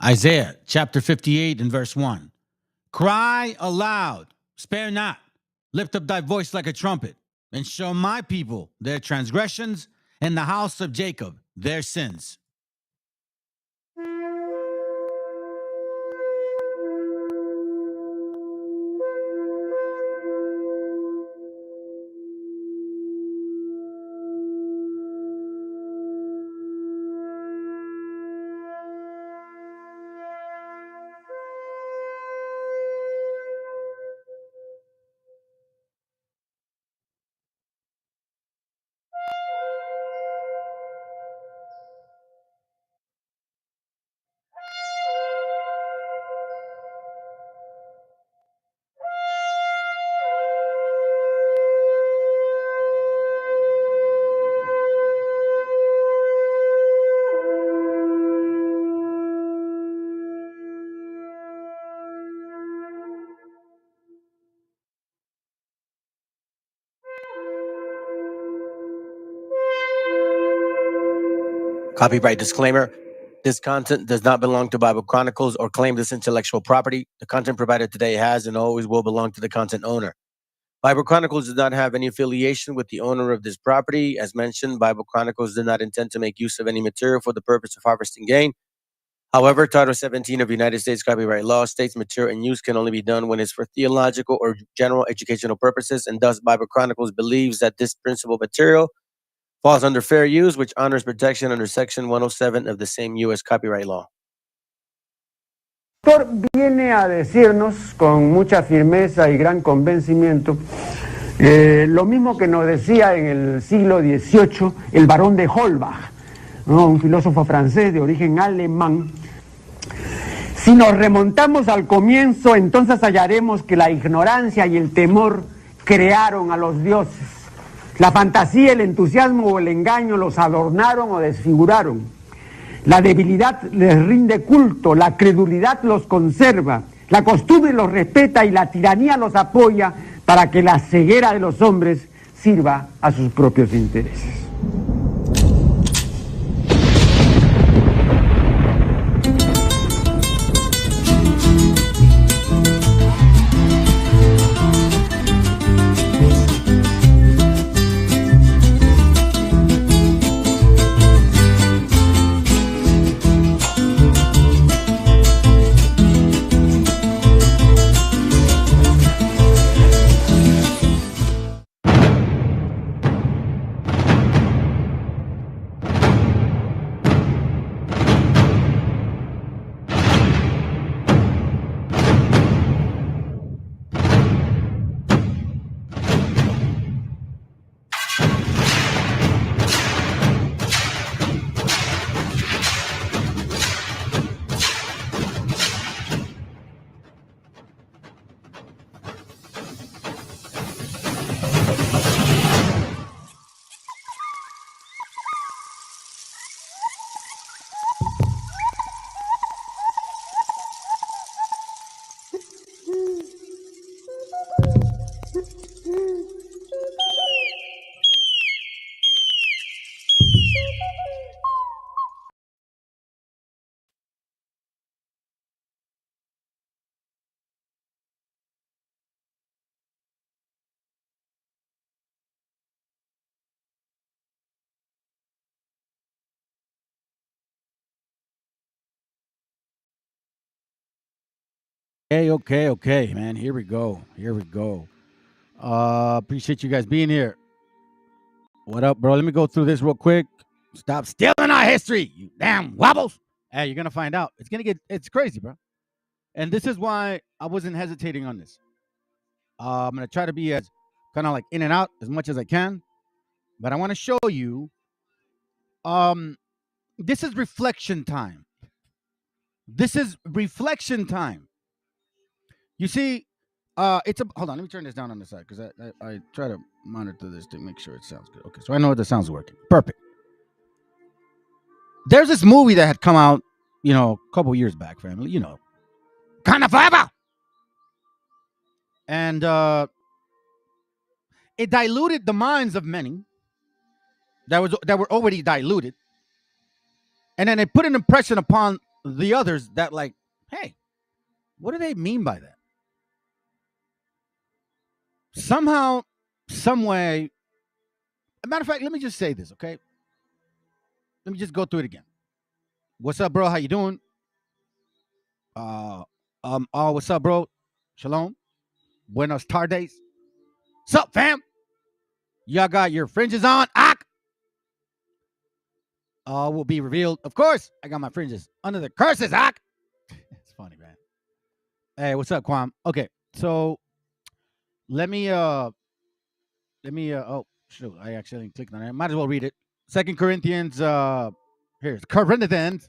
Isaiah chapter 58 and verse 1. Cry aloud, spare not, lift up thy voice like a trumpet, and show my people their transgressions, and the house of Jacob their sins. Copyright disclaimer. This content does not belong to Bible Chronicles or claim this intellectual property. The content provided today has and always will belong to the content owner. Bible Chronicles does not have any affiliation with the owner of this property. As mentioned, Bible Chronicles did not intend to make use of any material for the purpose of harvesting gain. However, Title 17 of United States copyright law states material in use can only be done when it's for theological or general educational purposes, and thus Bible Chronicles believes that this principal material falls under fair use, which honors protection under Section 107 of the same U.S. copyright law. El autor viene a decirnos con mucha firmeza y gran convencimiento lo mismo que nos decía en el siglo XVIII el barón de Holbach, ¿no? Un filósofo francés de origen alemán. Si nos remontamos al comienzo, entonces hallaremos que la ignorancia y el temor crearon a los dioses. La fantasía, el entusiasmo o el engaño los adornaron o desfiguraron. La debilidad les rinde culto, la credulidad los conserva, la costumbre los respeta y la tiranía los apoya para que la ceguera de los hombres sirva a sus propios intereses. Okay, man. Here we go. Appreciate you guys being here. What up, bro? Let me go through this real quick. Stop stealing our history, you damn wobbles. Hey, you're gonna find out. It's crazy, bro. And this is why I wasn't hesitating on this. I'm gonna try to be as kind of like in and out as much as I can, but I want to show you. This is reflection time. You see, hold on. Let me turn this down on the side because I try to monitor this to make sure it sounds good. Okay, so I know the sound's working. Perfect. There's this movie that had come out, a couple years back, family. Kind of forever. And it diluted the minds of many that were already diluted, and then it put an impression upon the others that like, hey, what do they mean by that? Somehow, some way. As a matter of fact, let me just say this, okay? Let me just go through it again. What's up, bro? How you doing? What's up, bro? Shalom. Buenos tardes. Sup, fam? Y'all got your fringes on? Will be revealed. Of course, I got my fringes under the curses. It's funny, man. Hey, what's up, Kwam? Okay, so let me oh shoot, I accidentally clicked on it. Might as well read it. 2 Corinthians, here's Corinthians.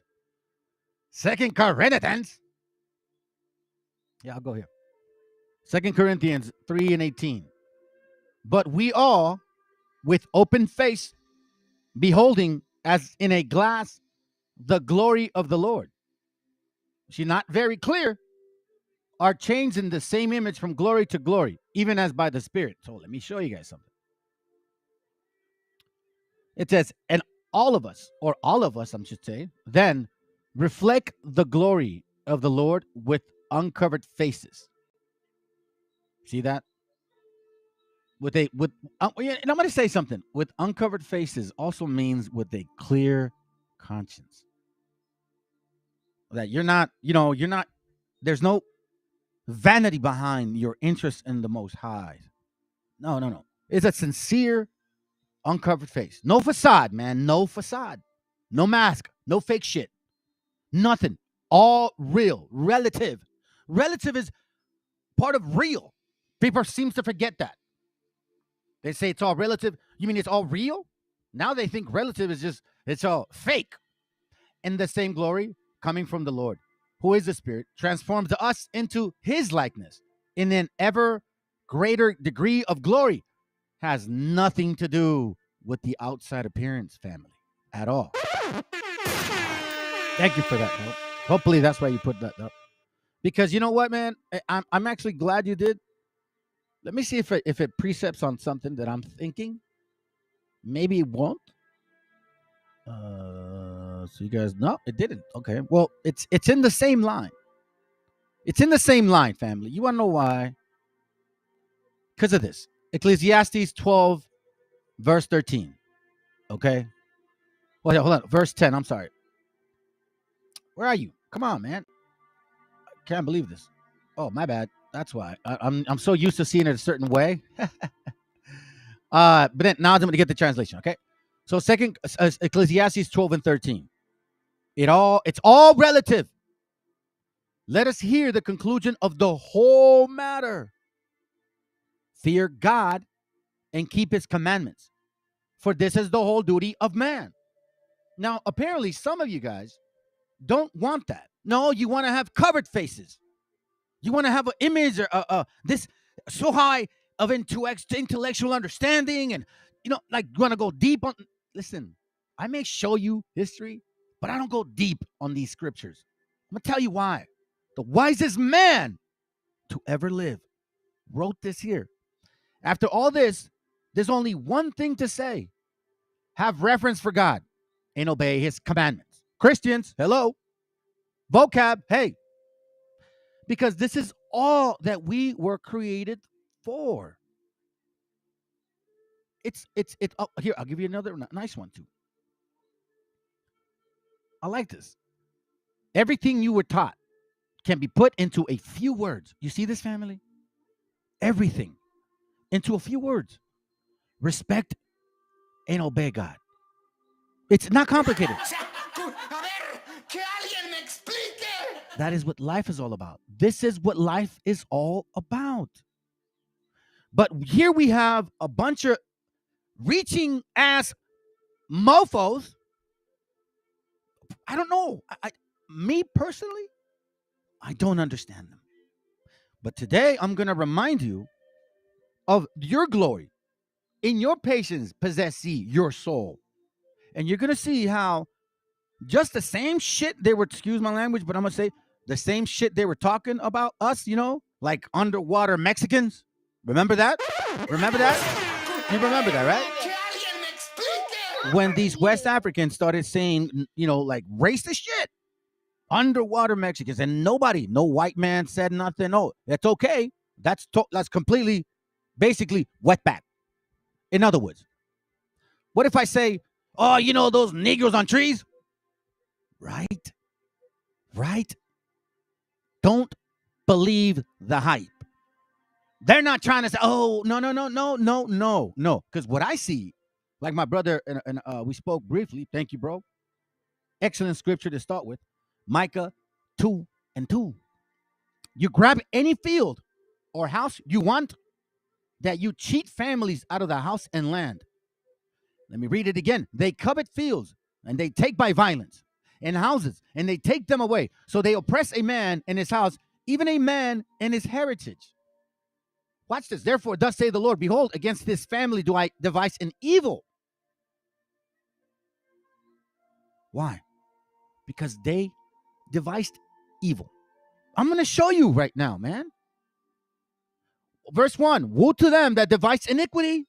2 Corinthians. Yeah, I'll go here. 2 Corinthians 3:18. But we all, with open face, beholding as in a glass the glory of the Lord. She's not very clear. Are changed in the same image from glory to glory, even as by the Spirit. So let me show you guys something. It says, and all of us, I should say, then reflect the glory of the Lord with uncovered faces. See that? And I'm going to say something. With uncovered faces also means with a clear conscience. That you're not, there's no vanity behind your interest in the Most High. No. It's a sincere, uncovered face. No facade, man. No facade. No mask. No fake shit. Nothing. All real. Relative. Relative is part of real. People seem to forget that. They say it's all relative. You mean it's all real? Now they think relative is just, it's all fake. In the same glory coming from the Lord, who is the Spirit, transforms us into his likeness in an ever greater degree of glory. Has nothing to do with the outside appearance, family, at all. Thank you for that, bro. Hopefully that's why you put that up. Because you know what, man? I'm actually glad you did. Let me see if it precepts on something that I'm thinking. Maybe it won't. So you guys, no, it didn't. Okay, well, it's in the same line. It's in the same line, family. You want to know why? Because of this. Ecclesiastes 12, verse 13. Okay. Well, yeah, hold on. Verse 10. I'm sorry. Where are you? Come on, man. I can't believe this. Oh, my bad. That's why. I'm so used to seeing it a certain way. But then now I'm going to get the translation. Okay. So Ecclesiastes 12 and 13. It's all relative. Let us hear the conclusion of the whole matter. Fear God and keep his commandments, for this is the whole duty of man. Now, apparently, some of you guys don't want that. No, you want to have covered faces. You want to have an image or this so high of intellectual understanding, and like you want to go deep on. Listen, I may show you history, but I don't go deep on these scriptures. I'm gonna tell you why. The wisest man to ever live wrote this here. After all this, there's only one thing to say. Have reverence for God and obey his commandments. Christians, hello. Vocab, hey. Because this is all that we were created for. Here, I'll give you another nice one too. I like this. Everything you were taught can be put into a few words. You see this, family? Everything into a few words. Respect and obey God. It's not complicated. That is what life is all about. This is what life is all about. But here we have a bunch of reaching ass mofos. I don't know. Me personally, I don't understand them. But today I'm going to remind you of your glory. In your patience possess ye your soul. And you're going to see how just the same shit they were, excuse my language, but I'm going to say the same shit they were talking about us, like underwater Mexicans. Remember that? Remember that? You remember that, right? When these West Africans started saying, like racist shit underwater Mexicans, and no white man said nothing. Oh, that's okay. That's completely, basically, wetback. In other words, what if I say, oh, you know those Negroes on trees? Right? Don't believe the hype. They're not trying to say, oh, no. Because what I see, like my brother, and we spoke briefly. Thank you, bro. Excellent scripture to start with. Micah 2:2. You grab any field or house you want, that you cheat families out of the house and land. Let me read it again. They covet fields, and they take by violence, and houses, and they take them away. So they oppress a man in his house, even a man in his heritage. Watch this. Therefore, thus say the Lord, behold, against this family do I devise an evil. Why? Because they devised evil. I'm going to show you right now, man. Verse 1, woe to them that devise iniquity.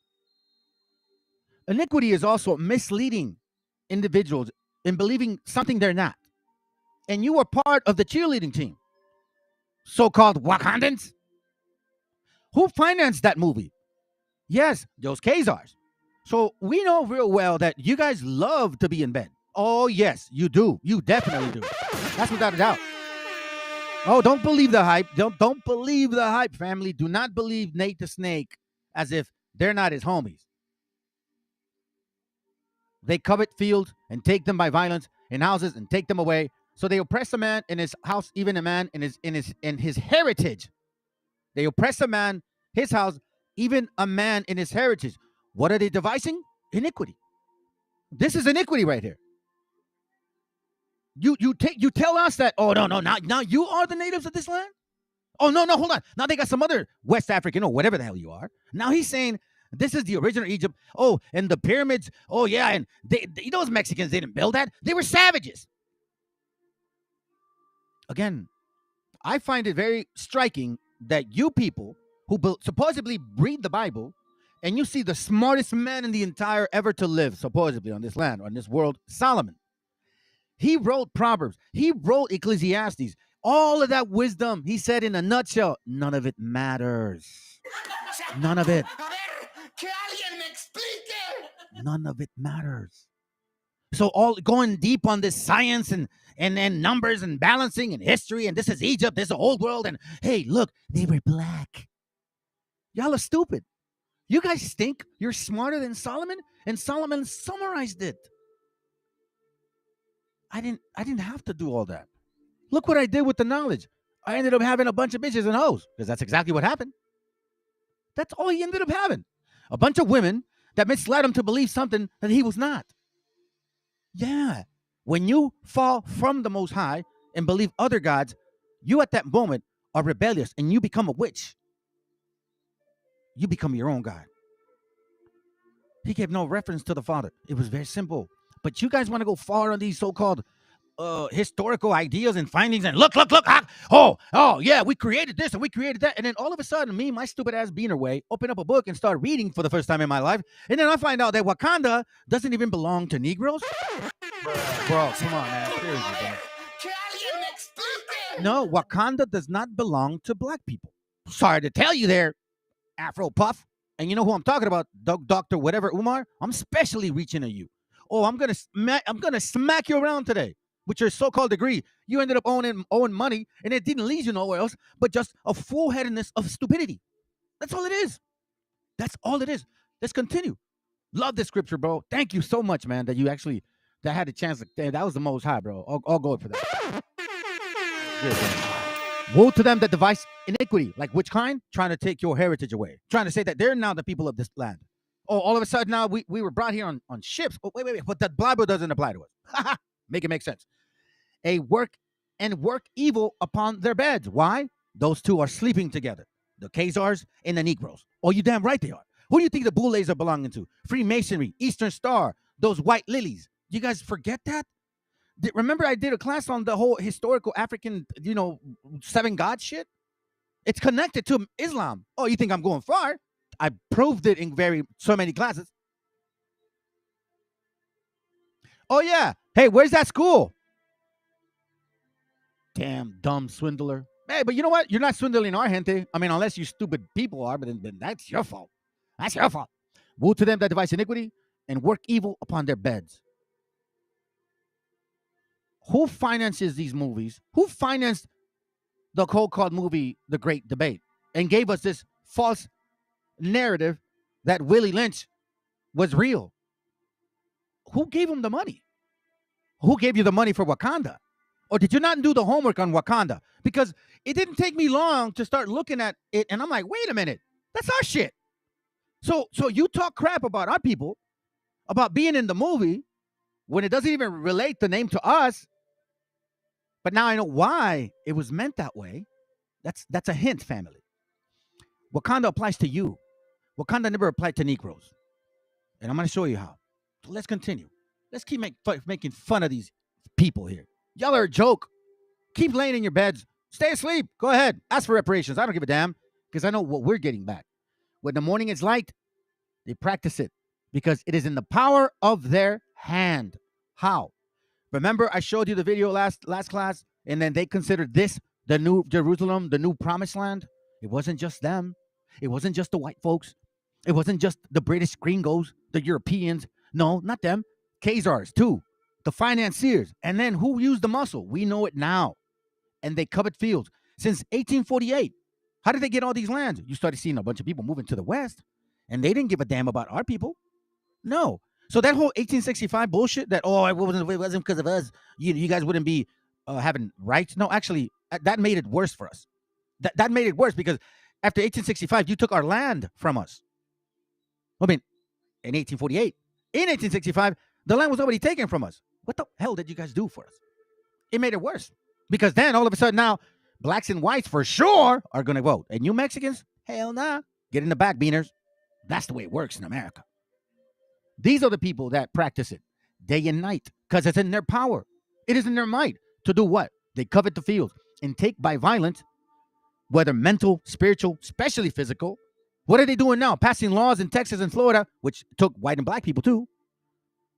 Iniquity is also misleading individuals in believing something they're not. And you are part of the cheerleading team, so-called Wakandans. Who financed that movie? Yes, those Khazars. So we know real well that you guys love to be in bed. Oh, yes, you do. You definitely do. That's without a doubt. Oh, don't believe the hype. Don't believe the hype, family. Do not believe Nate the Snake as if they're not his homies. They covet fields and take them by violence, and houses and take them away. So they oppress a man in his house, even a man in his heritage. They oppress a man, his house, even a man in his heritage. What are they devising? Iniquity. This is iniquity right here. You tell us that, oh, no, now you are the natives of this land? Oh, no, hold on. Now they got some other West African or whatever the hell you are. Now he's saying this is the original Egypt. Oh, and the pyramids. Oh, yeah, and those Mexicans didn't build that. They were savages. Again, I find it very striking that you people who supposedly read the Bible, and you see the smartest man in the entire ever to live, supposedly, on this land, on this world, Solomon. He wrote Proverbs. He wrote Ecclesiastes. All of that wisdom, he said in a nutshell, none of it matters. None of it. None of it matters. So all going deep on this science and numbers and balancing and history, and this is Egypt, this is the old world, and hey, look, they were black. Y'all are stupid. You guys think you're smarter than Solomon, and Solomon summarized it. I didn't have to do all that. Look what I did with the knowledge. I ended up having a bunch of bitches and hoes, because that's exactly what happened. That's all he ended up having. A bunch of women that misled him to believe something that he was not. Yeah. When you fall from the Most High and believe other gods, you at that moment are rebellious and you become a witch. You become your own God. He gave no reference to the Father. It was very simple. But you guys want to go far on these so-called historical ideas and findings and look. Oh, yeah, we created this and we created that. And then all of a sudden, me, my stupid ass beaner way, open up a book and start reading for the first time in my life. And then I find out that Wakanda doesn't even belong to Negroes. Bro, come on, man. Seriously, bro. No, Wakanda does not belong to black people. Sorry to tell you there, Afro Puff. And you know who I'm talking about, Dr. Whatever Umar? I'm specially reaching at you. Oh, I'm gonna smack you around today with your so-called degree. You ended up owing money, and it didn't lead you nowhere else, but just a foolheadedness of stupidity. That's all it is. That's all it is. Let's continue. Love this scripture, bro. Thank you so much, man, that you actually had a chance. That was the Most High, bro. I'll go for that. Good, woe to them that devise iniquity. Like which kind? Trying to take your heritage away. Trying to say that they're now the people of this land. Oh, all of a sudden now we were brought here on ships. Oh, wait. But the Bible doesn't apply to us. Make it make sense. Work evil upon their beds. Why? Those two are sleeping together. The Khazars and the Negroes. Oh, you damn right they are. Who do you think the Boulets are belonging to? Freemasonry, Eastern Star, those white lilies. You guys forget that? Remember I did a class on the whole historical African, seven God shit? It's connected to Islam. Oh, you think I'm going far? I proved it in so many classes. Oh, yeah. Hey, where's that school? Damn dumb swindler. Hey, but you know what? You're not swindling our gente. I mean, unless you stupid people are, but then that's your fault. That's your fault. Woe to them that devise iniquity and work evil upon their beds. Who finances these movies? Who financed the so-called movie, The Great Debate, and gave us this false narrative that Willie Lynch was real? Who gave him the money? Who gave you the money for Wakanda? Or did you not do the homework on Wakanda? Because it didn't take me long to start looking at it, and I'm like, wait a minute, that's our shit. So you talk crap about our people, about being in the movie, when it doesn't even relate the name to us. But now I know why it was meant that way. That's a hint, family. Wakanda applies to you. Wakanda never applied to Negroes. And I'm going to show you how. So let's continue. Let's keep making fun of these people here. Y'all are a joke. Keep laying in your beds. Stay asleep. Go ahead. Ask for reparations. I don't give a damn because I know what we're getting back. When the morning is light, they practice it because it is in the power of their hand. How? Remember, I showed you the video last class, and then they considered this the new Jerusalem, the new promised land. It wasn't just them. It wasn't just the white folks. It wasn't just the British gringos, the Europeans. No, not them. Khazars, too. The financiers. And then who used the muscle? We know it now. And they covered fields. Since 1848, how did they get all these lands? You started seeing a bunch of people moving to the west, and they didn't give a damn about our people. No. So that whole 1865 bullshit that, oh, it wasn't because of us, you guys wouldn't be having rights. No, actually, that made it worse for us. That made it worse because after 1865, you took our land from us. I mean, in 1848. In 1865, the land was already taken from us. What the hell did you guys do for us? It made it worse. Because then, all of a sudden now, blacks and whites for sure are going to vote. And you Mexicans, hell nah. Get in the back, beaners. That's the way it works in America. These are the people that practice it day and night because it's in their power. It is in their might to do what? They covet the fields and take by violence, whether mental, spiritual, especially physical. What are they doing now? Passing laws in Texas and Florida, which took white and black people too,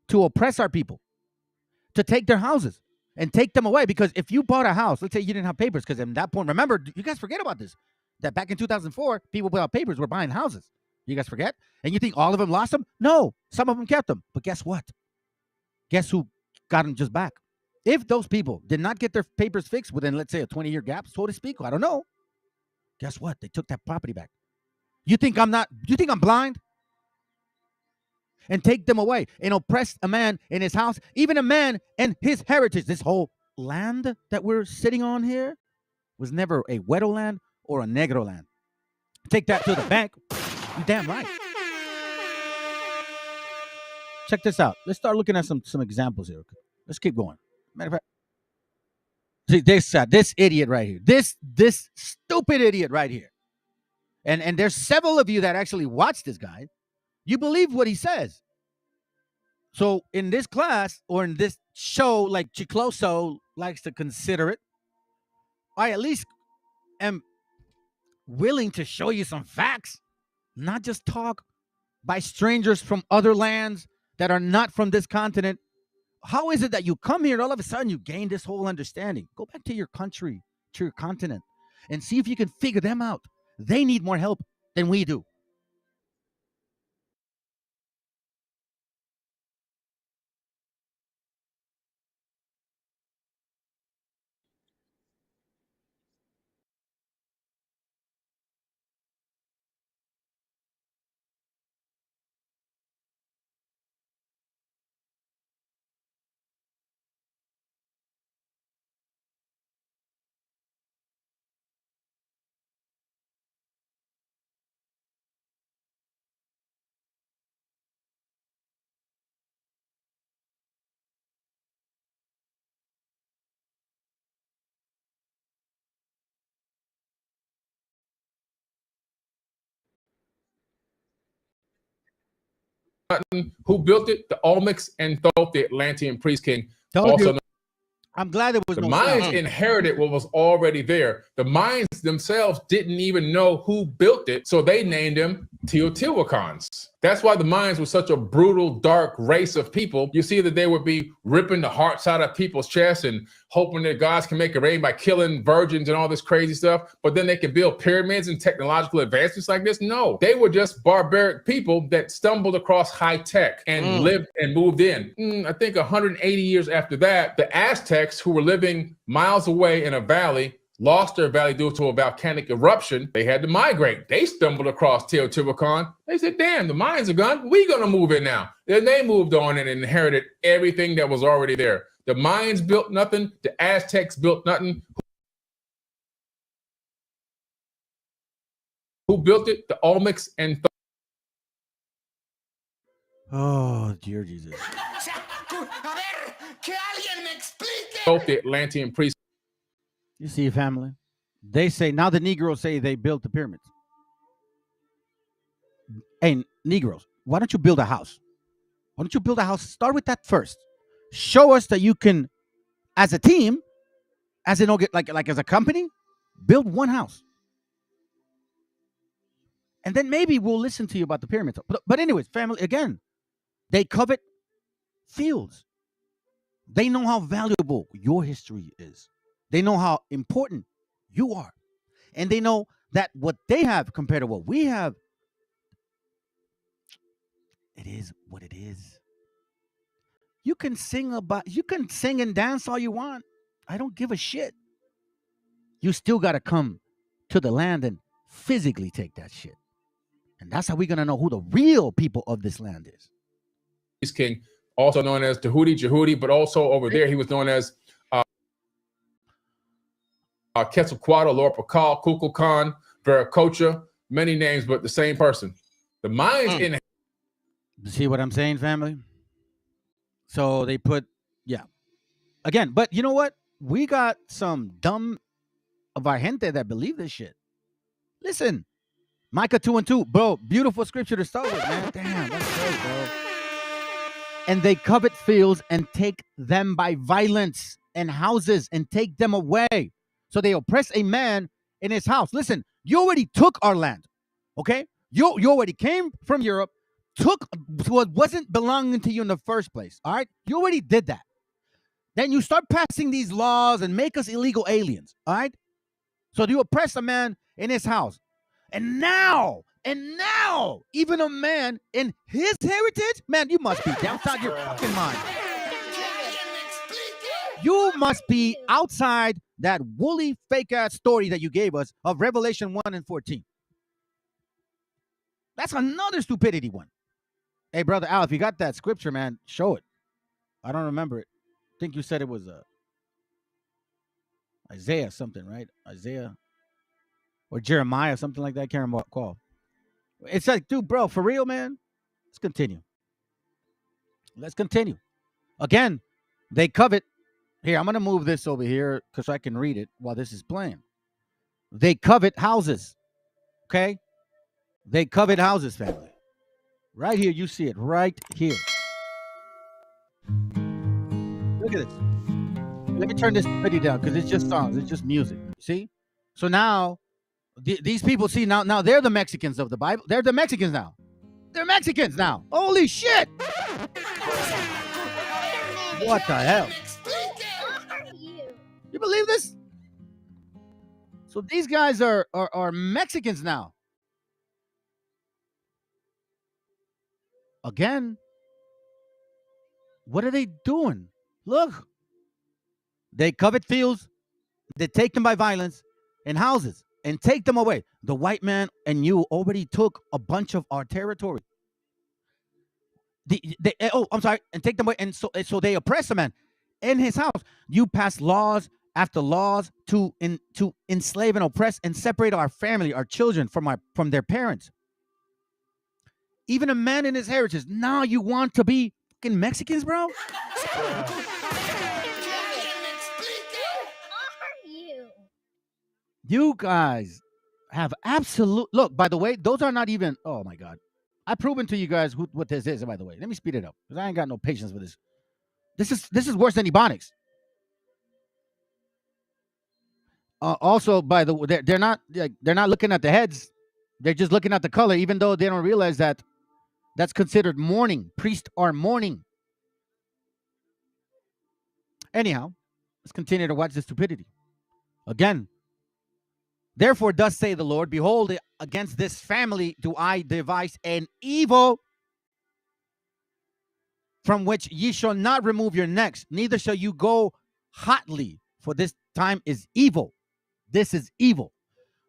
to oppress our people, to take their houses and take them away. Because if you bought a house, let's say you didn't have papers, because at that point, remember, you guys forget about this, that back in 2004, people without papers were buying houses. You guys forget? And you think all of them lost them? No, some of them kept them. But guess what? Guess who got them just back? If those people did not get their papers fixed within, let's say, a 20-year gap, so to speak, I don't know. Guess what? They took that property back. You think I'm blind? And take them away and oppress a man in his house, even a man and his heritage. This whole land that we're sitting on here was never a Wedo land or a Negro land. Take that to the bank. You damn right. Check this out. Let's start looking at some examples here. Okay? Let's keep going. Matter of fact, see this idiot right here. This stupid idiot right here. And there's several of you that actually watch this guy. You believe what he says. So in this class or in this show, like Chicloso likes to consider it, I at least am willing to show you some facts, not just talk by strangers from other lands that are not from this continent. How is it that you come here and all of a sudden you gain this whole understanding? Go back to your country, to your continent, and see if you can figure them out. They need more help than we do. Who built it? The Olmecs and Thoth, the Atlantean priest king. I'm glad there was the Mayans inherited what was already there. The Mayans themselves didn't even know who built it, so they named him Teotihuacans. That's why the Mayans were such a brutal, dark race of people. You see that they would be ripping the hearts out of people's chests and hoping that gods can make it rain by killing virgins and all this crazy stuff. But then they can build pyramids and technological advancements like this. No, they were just barbaric people that stumbled across high tech and lived and moved in. I think 180 years after that, the Aztecs, who were living miles away in a valley, lost their valley due to a volcanic eruption. They had to migrate. They stumbled across Teotihuacan. They said, damn, the Mayans are gone. We're going to move in now. Then they moved on and inherited everything that was already there. The Mayans built nothing. The Aztecs built nothing. Who built it? The Olmecs and Oh, dear Jesus. both the Atlantean priests. You see, family? They say, now the Negroes say they built the pyramids. Hey, Negroes, why don't you build a house? Why don't you build a house? Start with that first. Show us that you can, as a team, as an like as a company, build one house. And then maybe we'll listen to you about the pyramids. But anyways, family, again, they covet fields. They know how valuable your history is. They know how important you are. And they know that what they have compared to what we have, it is what it is. You can sing and dance all you want. I don't give a shit. You still got to come to the land and physically take that shit. And that's how we're going to know who the real people of this land is. King, also known as Tahuti, Jehudi, but also over there he was known as Quetzalcoatl, Lord Pakal, Kukulkan, Viracocha, many names, but the same person. The Mayans in. See what I'm saying, family? So they put, again, but you know what? We got some dumb of our gente that believe this shit. Listen, Micah 2:2, bro, beautiful scripture to start with, man. Damn, that's great, bro. And they covet fields and take them by violence, and houses and take them away. So they oppress a man in his house. Listen, you already took our land, okay? You already came from Europe, took what wasn't belonging to you in the first place, all right? You already did that. Then you start passing these laws and make us illegal aliens, all right? So you oppress a man in his house. And now, even a man in his heritage, man, you must be outside your fucking mind. You must be outside that woolly fake-ass story that you gave us of Revelation 1 and 14. That's another stupidity one. Hey, Brother Al, if you got that scripture, man, show it. I don't remember it. I think you said it was Isaiah something, right? Isaiah or Jeremiah, something like that. I can't remember what call. It's like, dude, bro, for real, man. Let's continue. Again, they covet. Here, I'm going to move this over here because I can read it while this is playing. They covet houses. Okay? They covet houses, family. Right here, you see it. Right here. Look at this. Let me turn this video down because it's just songs. It's just music. See? So now, these people see now they're the Mexicans of the Bible. They're the Mexicans now. They're Mexicans now. Holy shit! What the hell? You believe this? So these guys are Mexicans now. Again, what are they doing? Look. They covet fields. They take them by violence and houses and take them away. The white man and you already took a bunch of our territory. And take them away. And so they oppress a man in his house. You pass laws after laws to enslave and oppress and separate our family, our children from their parents. Even a man in his heritage. Now you want to be fucking Mexicans, bro? You guys have absolute... Look, by the way, those are not even... Oh, my God. I've proven to you guys what this is, by the way. Let me speed it up, because I ain't got no patience for this. This is worse than Ebonics. Also, by the way, they're not looking at the heads. They're just looking at the color, even though they don't realize that that's considered mourning. Priests are mourning. Anyhow, let's continue to watch the stupidity. Again, therefore, thus say the Lord, behold, against this family do I devise an evil from which ye shall not remove your necks, neither shall you go hotly, for this time is evil. This is evil.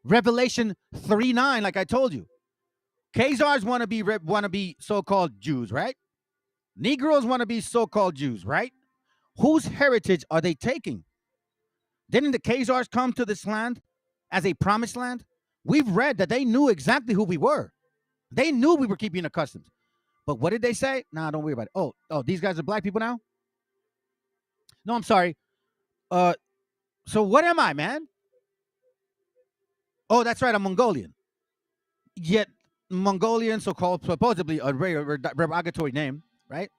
Revelation 3:9, like I told you. Khazars want to be so-called Jews, right? Negroes want to be so-called Jews, right? Whose heritage are they taking? Didn't the Khazars come to this land as a promised land? We've read that they knew exactly who we were. They knew we were keeping the customs. But what did they say? Nah, don't worry about it. Oh, these guys are black people now? No, I'm sorry. So what am I, man? Oh, that's right, I'm Mongolian. Yet Mongolian, so-called, supposedly a very derogatory name, right?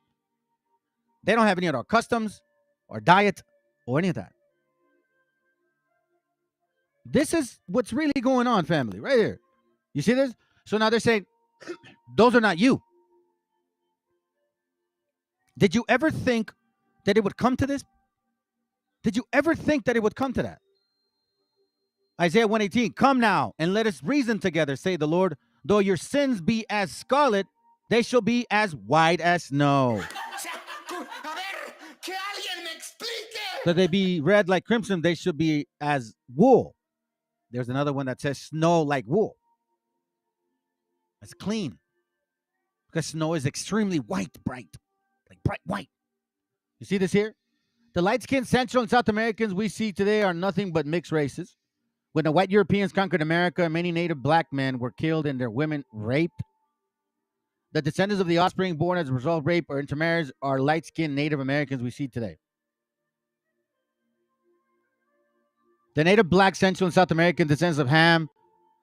They don't have any of our customs or diet or any of that. This is what's really going on, family, right here. You see this? So now they're saying, those are not you. Did you ever think that it would come to this? Did you ever think that it would come to that? Isaiah 1:18, come now and let us reason together, say the Lord. Though your sins be as scarlet, they shall be as white as snow. So they be red like crimson, they should be as wool. There's another one that says snow like wool. It's clean. Because snow is extremely white, bright. Like bright white. You see this here? The light-skinned Central and South Americans we see today are nothing but mixed races. When the white Europeans conquered America, many native black men were killed and their women raped. The descendants of the offspring born as a result of rape or intermarriage are light-skinned Native Americans we see today. The native black Central and South American descendants of Ham,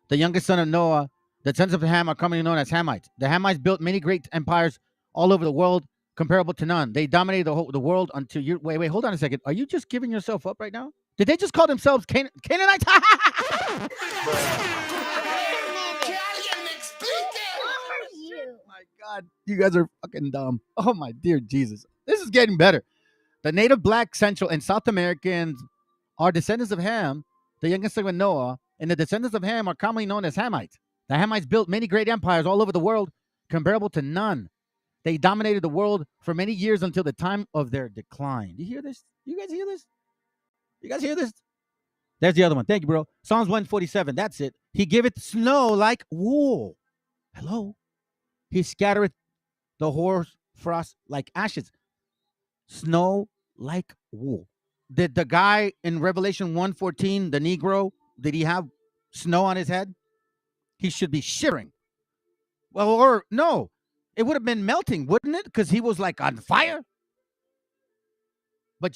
the youngest son of Noah, the descendants of Ham are commonly known as Hamites. The Hamites built many great empires all over the world, comparable to none. They dominated the world until you... Wait, hold on a second. Are you just giving yourself up right now? Did they just call themselves Canaanites? Oh my God, you guys are fucking dumb. Oh my dear Jesus. This is getting better. The native black Central and South Americans are descendants of Ham, the youngest son of Noah, and the descendants of Ham are commonly known as Hamites. The Hamites built many great empires all over the world, comparable to none. They dominated the world for many years until the time of their decline. You hear this? You guys hear this? You guys hear this? There's the other one. Thank you, bro. Psalms 147. That's it. He giveth snow like wool. Hello. He scattereth the hoar frost like ashes. Snow like wool. Did the guy in Revelation 1:14, the Negro, did he have snow on his head? He should be shivering. Well, or no. It would have been melting, wouldn't it? Because he was like on fire. But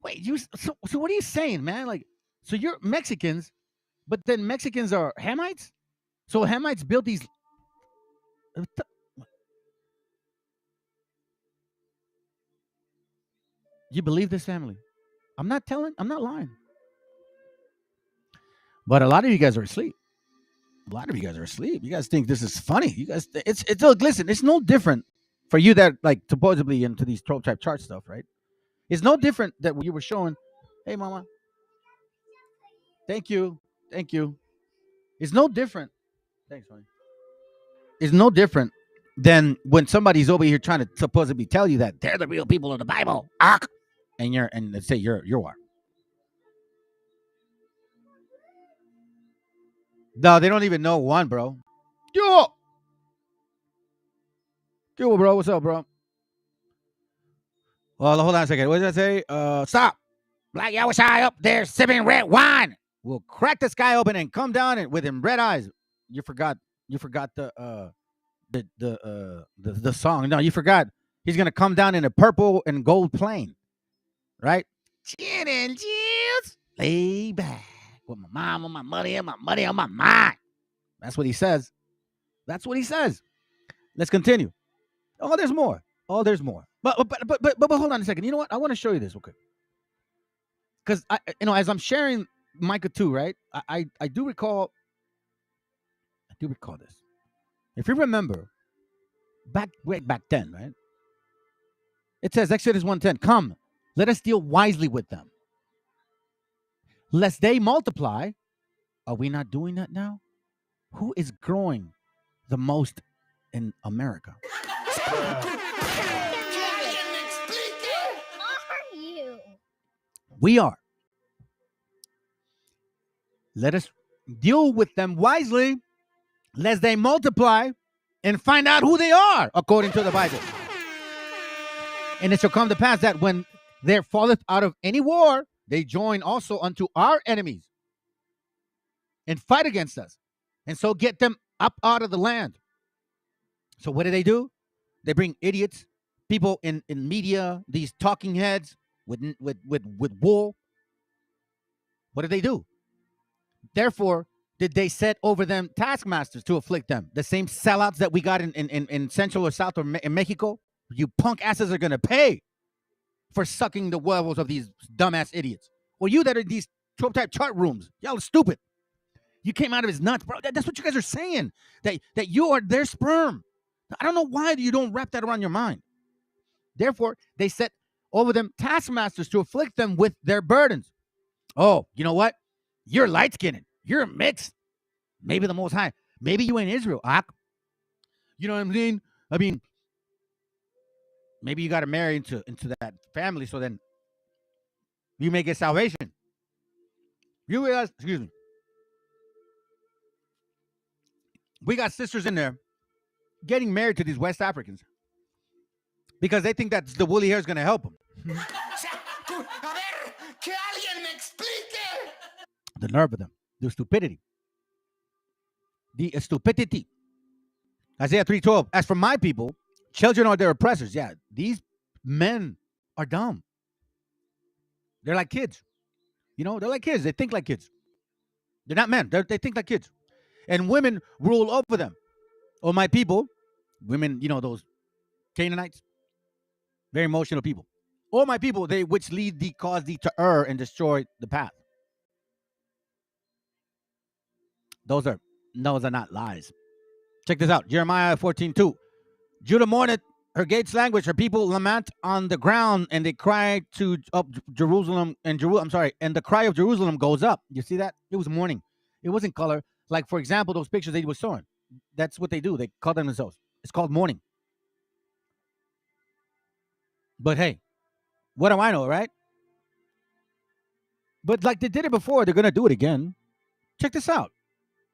wait, so what are you saying, man? Like, so you're Mexicans, but then Mexicans are Hamites? So Hamites built these... You believe this, family? I'm not lying. But a lot of you guys are asleep. You guys think this is funny. You guys, look, listen, it's no different for you that like supposedly into these 12 type chart stuff, right? It's no different that you were showing. Hey, mama. Thank you. It's no different. Thanks, honey. It's no different than when somebody's over here trying to supposedly tell you that they're the real people of the Bible. And let's say you are. No, they don't even know one, bro. Yo, bro. What's up, bro? Well, hold on a second. What did I say? Stop. Black Yahushai up there sipping red wine. We'll crack this guy open and come down and with him red eyes. You forgot the song. No, you forgot. He's gonna come down in a purple and gold plane, right? Gin and juice, lay back with my mom on my money and my money on my mind. That's what he says. Let's continue. Oh, there's more. But hold on a second. You know what? I want to show you this real quick. Because as I'm sharing Micah 2, right? I do recall do recall this. If you remember, way back then, right? It says, Exodus 1:10, come, let us deal wisely with them, lest they multiply. Are we not doing that now? Who is growing the most in America? We are. Let us deal with them wisely, lest they multiply and find out who they are, according to the Bible. And it shall come to pass that when there falleth out of any war, they join also unto our enemies and fight against us, and so get them up out of the land. So what do? They bring idiots, people in media, these talking heads with wool. What do? Therefore, did they set over them taskmasters to afflict them? The same sellouts that we got in Central or South or in Mexico? You punk asses are going to pay for sucking the wells of these dumbass idiots. Or you that are in these 12-type chart rooms. Y'all are stupid. You came out of his nuts, bro. That's what you guys are saying, that you are their sperm. I don't know why you don't wrap that around your mind. Therefore, they set over them taskmasters to afflict them with their burdens. Oh, you know what? You're light-skinned. You're a mix. Maybe the Most High. Maybe you ain't Israel. You know what I mean? I mean, maybe you got to marry into that family, so then you may get salvation. You realize, excuse me, we got sisters in there getting married to these West Africans because they think that the woolly hair is going to help them. The nerve of them. The stupidity. The stupidity. Isaiah 3:12. As for my people, children are their oppressors. Yeah, these men are dumb. They're like kids. You know, they're like kids. They think like kids. They're not men. They think like kids. And women rule over them. Oh, my people. Women, you know, those Canaanites. Very emotional people. Oh, my people, they which lead thee, cause thee to err and destroy the path. Those are not lies. Check this out. Jeremiah 14:2. Judah mourneth, her gates languish, her people lament on the ground, and they cry to up Jerusalem, and the cry of Jerusalem goes up. You see that? It was mourning. It wasn't color. Like, for example, those pictures they were showing. That's what they do. They call them themselves. It's called mourning. But hey, what do I know, right? But like they did it before, they're gonna do it again. Check this out.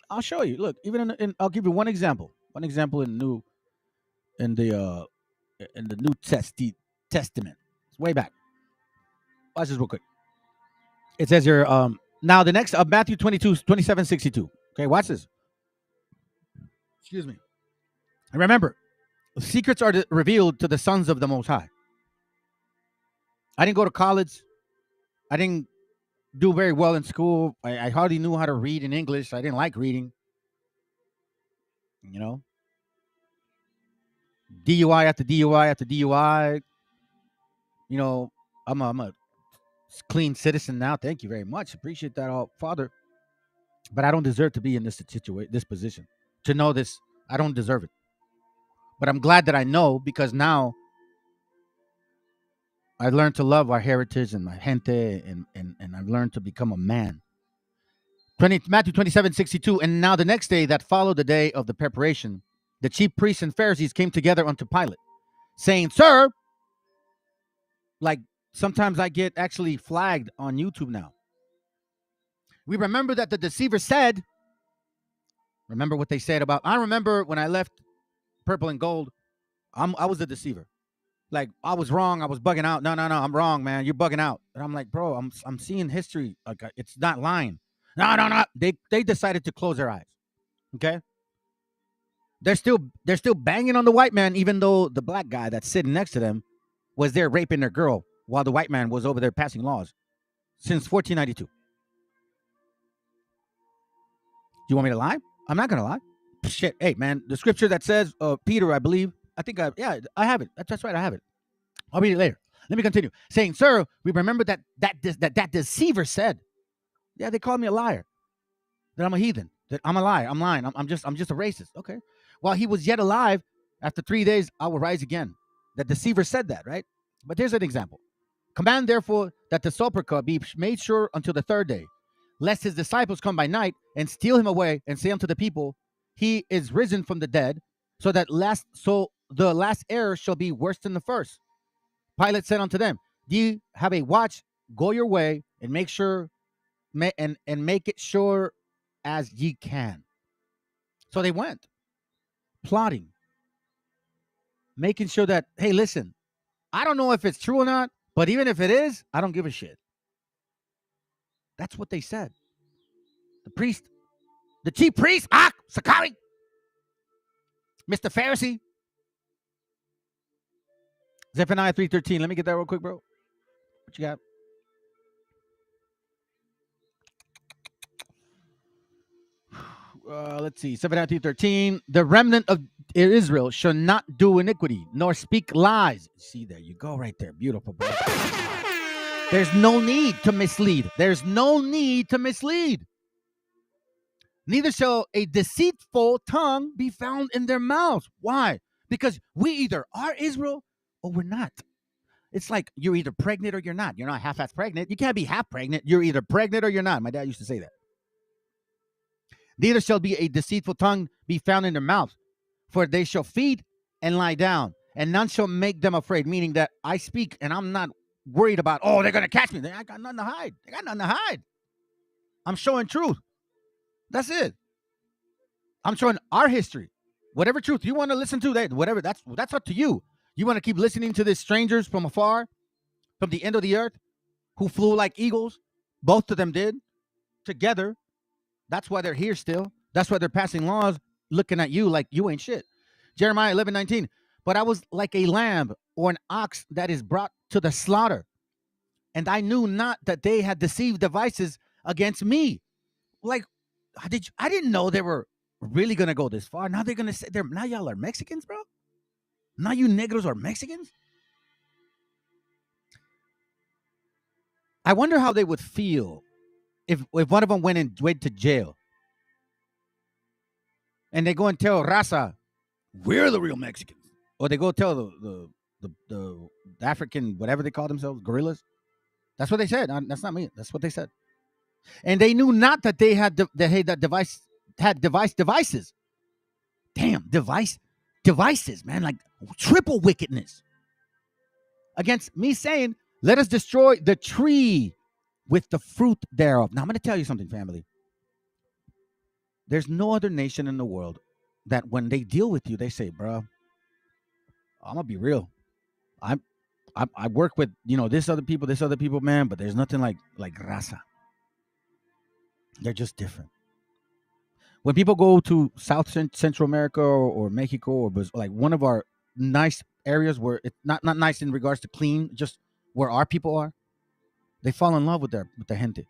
I'll show you. Look, even I'll give you one example. One example in the New Testament. It's way back. Watch this real quick. It says here, now the next Matthew 22, 27, 62. Okay, watch this. Excuse me. And remember, secrets are revealed to the sons of the Most High. I didn't go to college. I didn't do very well in school. I hardly knew how to read in English. I didn't like reading. You know, DUI after DUI after DUI. You know, I'm a clean citizen now. Thank you very much. Appreciate that, all Father. But I don't deserve to be in this situation, this position. To know this, I don't deserve it. But I'm glad that I know, because now I learned to love our heritage and my gente, and I've learned to become a man. Matthew 27, 62. And now the next day that followed the day of the preparation, the chief priests and Pharisees came together unto Pilate, saying, Sir, like sometimes I get actually flagged on YouTube now. We remember that the deceiver said, remember what they said about, I remember when I left Purple and Gold, I was the deceiver. Like, I was wrong. I was bugging out. No, I'm wrong, man. You're bugging out. And I'm like, bro, I'm seeing history. Like, it's not lying. No. They decided to close their eyes. Okay. They're still banging on the white man, even though the black guy that's sitting next to them was there raping their girl while the white man was over there passing laws since 1492. You want me to lie? I'm not gonna lie. Shit. Hey, man, the scripture that says, Peter, I believe. I have it. That's right. I have it. I'll read it later. Let me continue. Saying, Sir, we remember that deceiver said, yeah, they called me a liar, that I'm a heathen. That I'm a liar. I'm lying. I'm just a racist. Okay. While he was yet alive, after 3 days, I will rise again. The deceiver said that, right? But here's an example. Command, therefore, that the sepulchre be made sure until the 3rd day, lest his disciples come by night and steal him away and say unto the people, he is risen from the dead, so the last error shall be worse than the first. Pilate said unto them, ye have a watch, go your way and make sure and make it sure as ye can. So they went, plotting, making sure that, hey, listen, I don't know if it's true or not, but even if it is, I don't give a shit. That's what they said. The priest, the chief priest, Sakari, Mr. Pharisee. Zephaniah 3:13. Let me get that real quick, bro. What you got? Let's see. Zephaniah 3:13. The remnant of Israel shall not do iniquity, nor speak lies. See, there you go right there. Beautiful, bro. There's no need to mislead. There's no need to mislead. Neither shall a deceitful tongue be found in their mouths. Why? Because we either are Israel or we're not. It's like you're either pregnant or you're not. You're not half-ass pregnant. You can't be half pregnant. You're either pregnant or you're not. My dad used to say that. Neither shall be a deceitful tongue be found in their mouths, for they shall feed and lie down, and none shall make them afraid. Meaning that I speak and I'm not worried about, oh, they're going to catch me. I got nothing to hide. They got nothing to hide. I'm showing truth. That's it. I'm showing our history. Whatever truth you want to listen to, whatever, that's up to you. You want to keep listening to these strangers from afar, from the end of the earth, who flew like eagles? Both of them did, together. That's why they're here still. That's why they're passing laws, looking at you like you ain't shit. Jeremiah 11:19. But I was like a lamb or an ox that is brought to the slaughter, and I knew not that they had deceived devices against me. Like, I didn't know they were really gonna go this far. Now they're gonna say now y'all are Mexicans, bro. Now you negros are Mexicans. I wonder how they would feel if one of them went to jail, and they go and tell Raza, we're the real Mexicans, or they go tell the African, whatever they call themselves, gorillas. That's what they said. That's not me. That's what they said. And they knew not that they had devices. Damn, devices, man, like triple wickedness against me, saying, let us destroy the tree with the fruit thereof. Now I'm going to tell you something, family. There's no other nation in the world that when they deal with you, they say, bro, I'm gonna be real. I work with, this other people, man, but there's nothing like raza. They're just different. When people go to South Central America or Mexico or like one of our nice areas where it's not nice in regards to clean, just where our people are, they fall in love with the gente.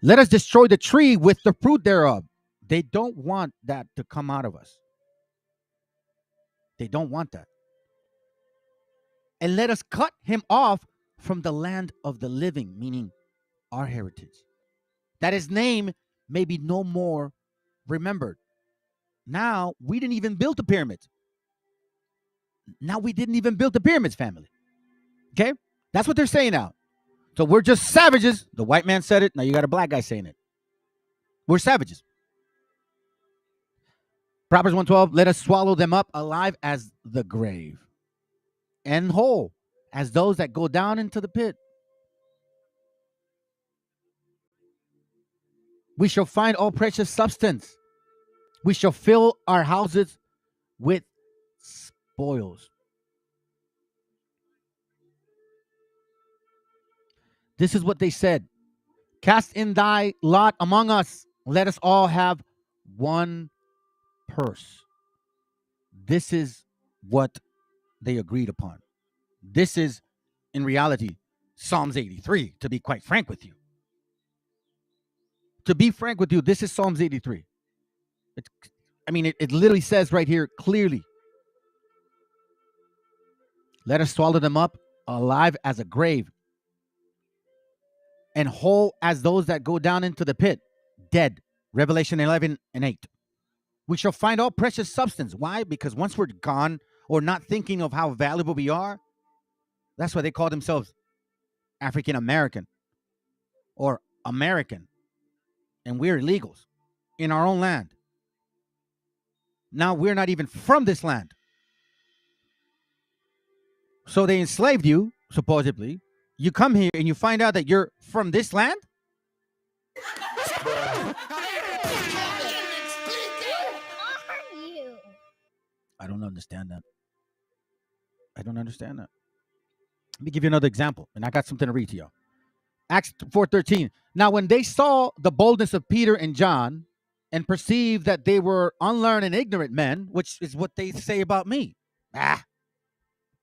Let us destroy the tree with the fruit thereof. They don't want that to come out of us. They don't want that. And let us cut him off from the land of the living, meaning our heritage, that his name may be no more remembered. Now, we didn't even build the pyramids. Family. Okay? That's what they're saying now. So we're just savages. The white man said it. Now you got a black guy saying it. We're savages. Proverbs 1:12, let us swallow them up alive as the grave, and whole as those that go down into the pit. We shall find all precious substance. We shall fill our houses with spoils. This is what they said. Cast in thy lot among us. Let us all have one purse. This is what they agreed upon. This is, in reality, Psalms 83, to be quite frank with you. This is Psalms 83. It literally says right here clearly, let us swallow them up alive as a grave, and whole as those that go down into the pit, dead. Revelation 11:8. We shall find all precious substance. Why? Because once we're gone or not thinking of how valuable we are, that's why they call themselves African American or American. And we're illegals in our own land. Now we're not even from this land. So they enslaved you, supposedly. You come here and you find out that you're from this land? I don't understand that. I don't understand that. Let me give you another example, and I got something to read to you. Acts 4:13. Now, when they saw the boldness of Peter and John and perceived that they were unlearned and ignorant men, which is what they say about me.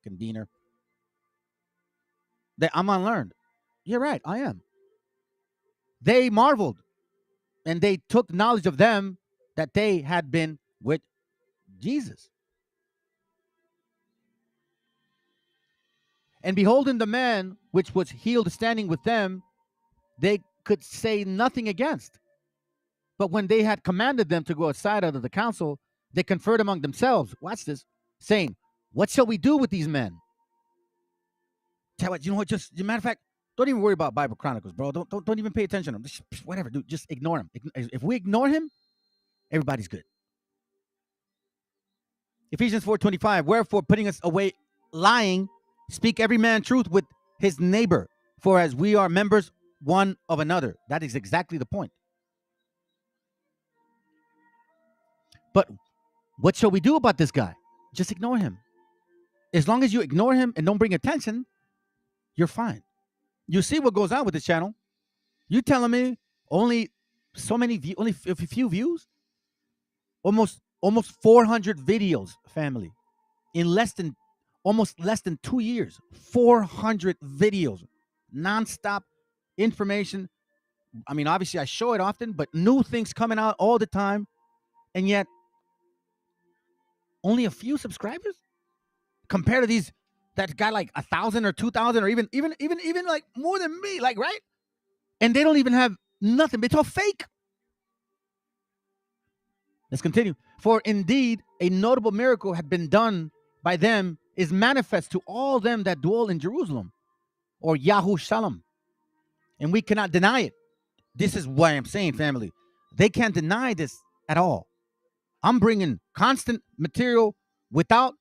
Convener. That I'm unlearned. You're right, I am. They marveled, and they took knowledge of them that they had been with Jesus. And beholding the man which was healed standing with them, they could say nothing against. But when they had commanded them to go aside out of the council, they conferred among themselves, watch this, saying, what shall we do with these men? Tell what, you know what, just, as a matter of fact, don't even worry about Bible Chronicles, bro. Don't even pay attention to them. Just, whatever, dude, just ignore him. If we ignore him, everybody's good. Ephesians 4:25, wherefore putting us away lying, speak every man truth with his neighbor, for as we are members one of another. That is exactly the point. But what shall we do about this guy? Just ignore him. As long as you ignore him and don't bring attention, you're fine. You see what goes on with this channel. You telling me only so many views, only a few views? Almost 400 videos, family. In almost less than 2 years. 400 videos. Non-stop information. I mean, obviously I show it often, but new things coming out all the time. And yet, only a few subscribers? Compared to that guy like 1,000 or 2,000 or even like more than me, like, right? And they don't even have nothing. It's all fake. Let's continue. For indeed, a notable miracle had been done by them is manifest to all them that dwell in Jerusalem, or Yahushalom. And we cannot deny it. This is why I'm saying, family, they can't deny this at all. I'm bringing constant material without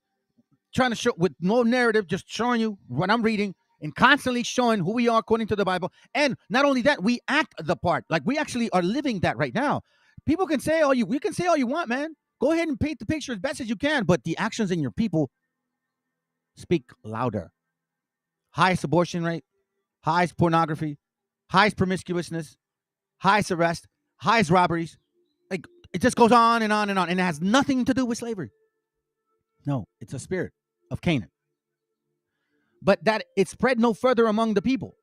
trying to show, with no narrative, just showing you what I'm reading and constantly showing who we are according to the Bible. And not only that, we act the part. Like we actually are living that right now. People can say all you want, man. Go ahead and paint the picture as best as you can, but the actions in your people speak louder. Highest abortion rate, highest pornography, highest promiscuousness, highest arrest, highest robberies. Like it just goes on and on and on. And it has nothing to do with slavery. No, it's a spirit of Canaan. But that it spread no further among the people.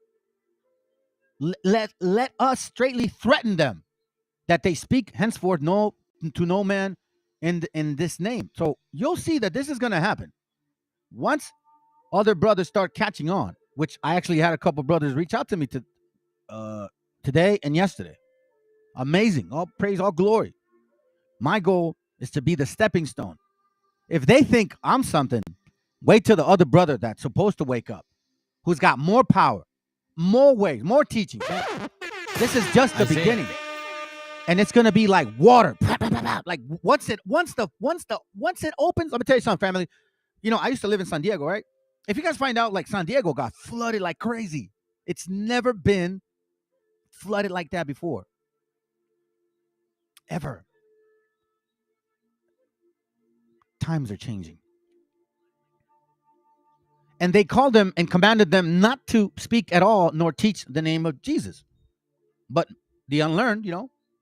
Let us straightly threaten them that they speak henceforth to no man in this name. So you'll see that this is going to happen. Once other brothers start catching on, which I actually had a couple brothers reach out to me today and yesterday. Amazing. All praise, all glory. My goal is to be the stepping stone. If they think I'm something, wait till the other brother that's supposed to wake up, who's got more power, more ways, more teaching. This is just the beginning. And it's gonna be like water. Like once it opens, let me tell you something, family. You know, I used to live in San Diego, right? If you guys find out, like San Diego got flooded like crazy. It's never been flooded like that before. Ever. Times are changing. And they called them and commanded them not to speak at all, nor teach the name of Jesus. But the unlearned,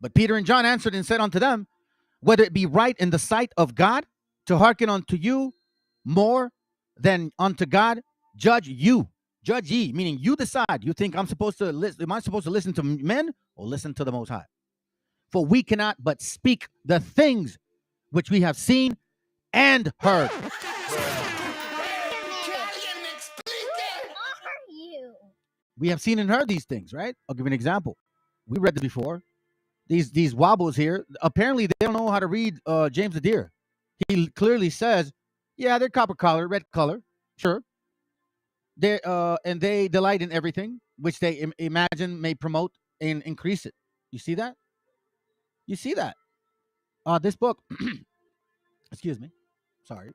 but Peter and John answered and said unto them, whether it be right in the sight of God to hearken unto you more than unto God, judge ye, meaning you decide. You think am I supposed to listen to men or listen to the Most High? For we cannot but speak the things which we have seen and heard. We have seen and heard these things, right? I'll give you an example. We read this before. these wobbles here. Apparently, they don't know how to read James the Deer. He clearly says, "Yeah, they're copper color, red color, sure. They and they delight in everything which they imagine may promote and increase it." You see that? You see that? This book. Excuse me. Sorry.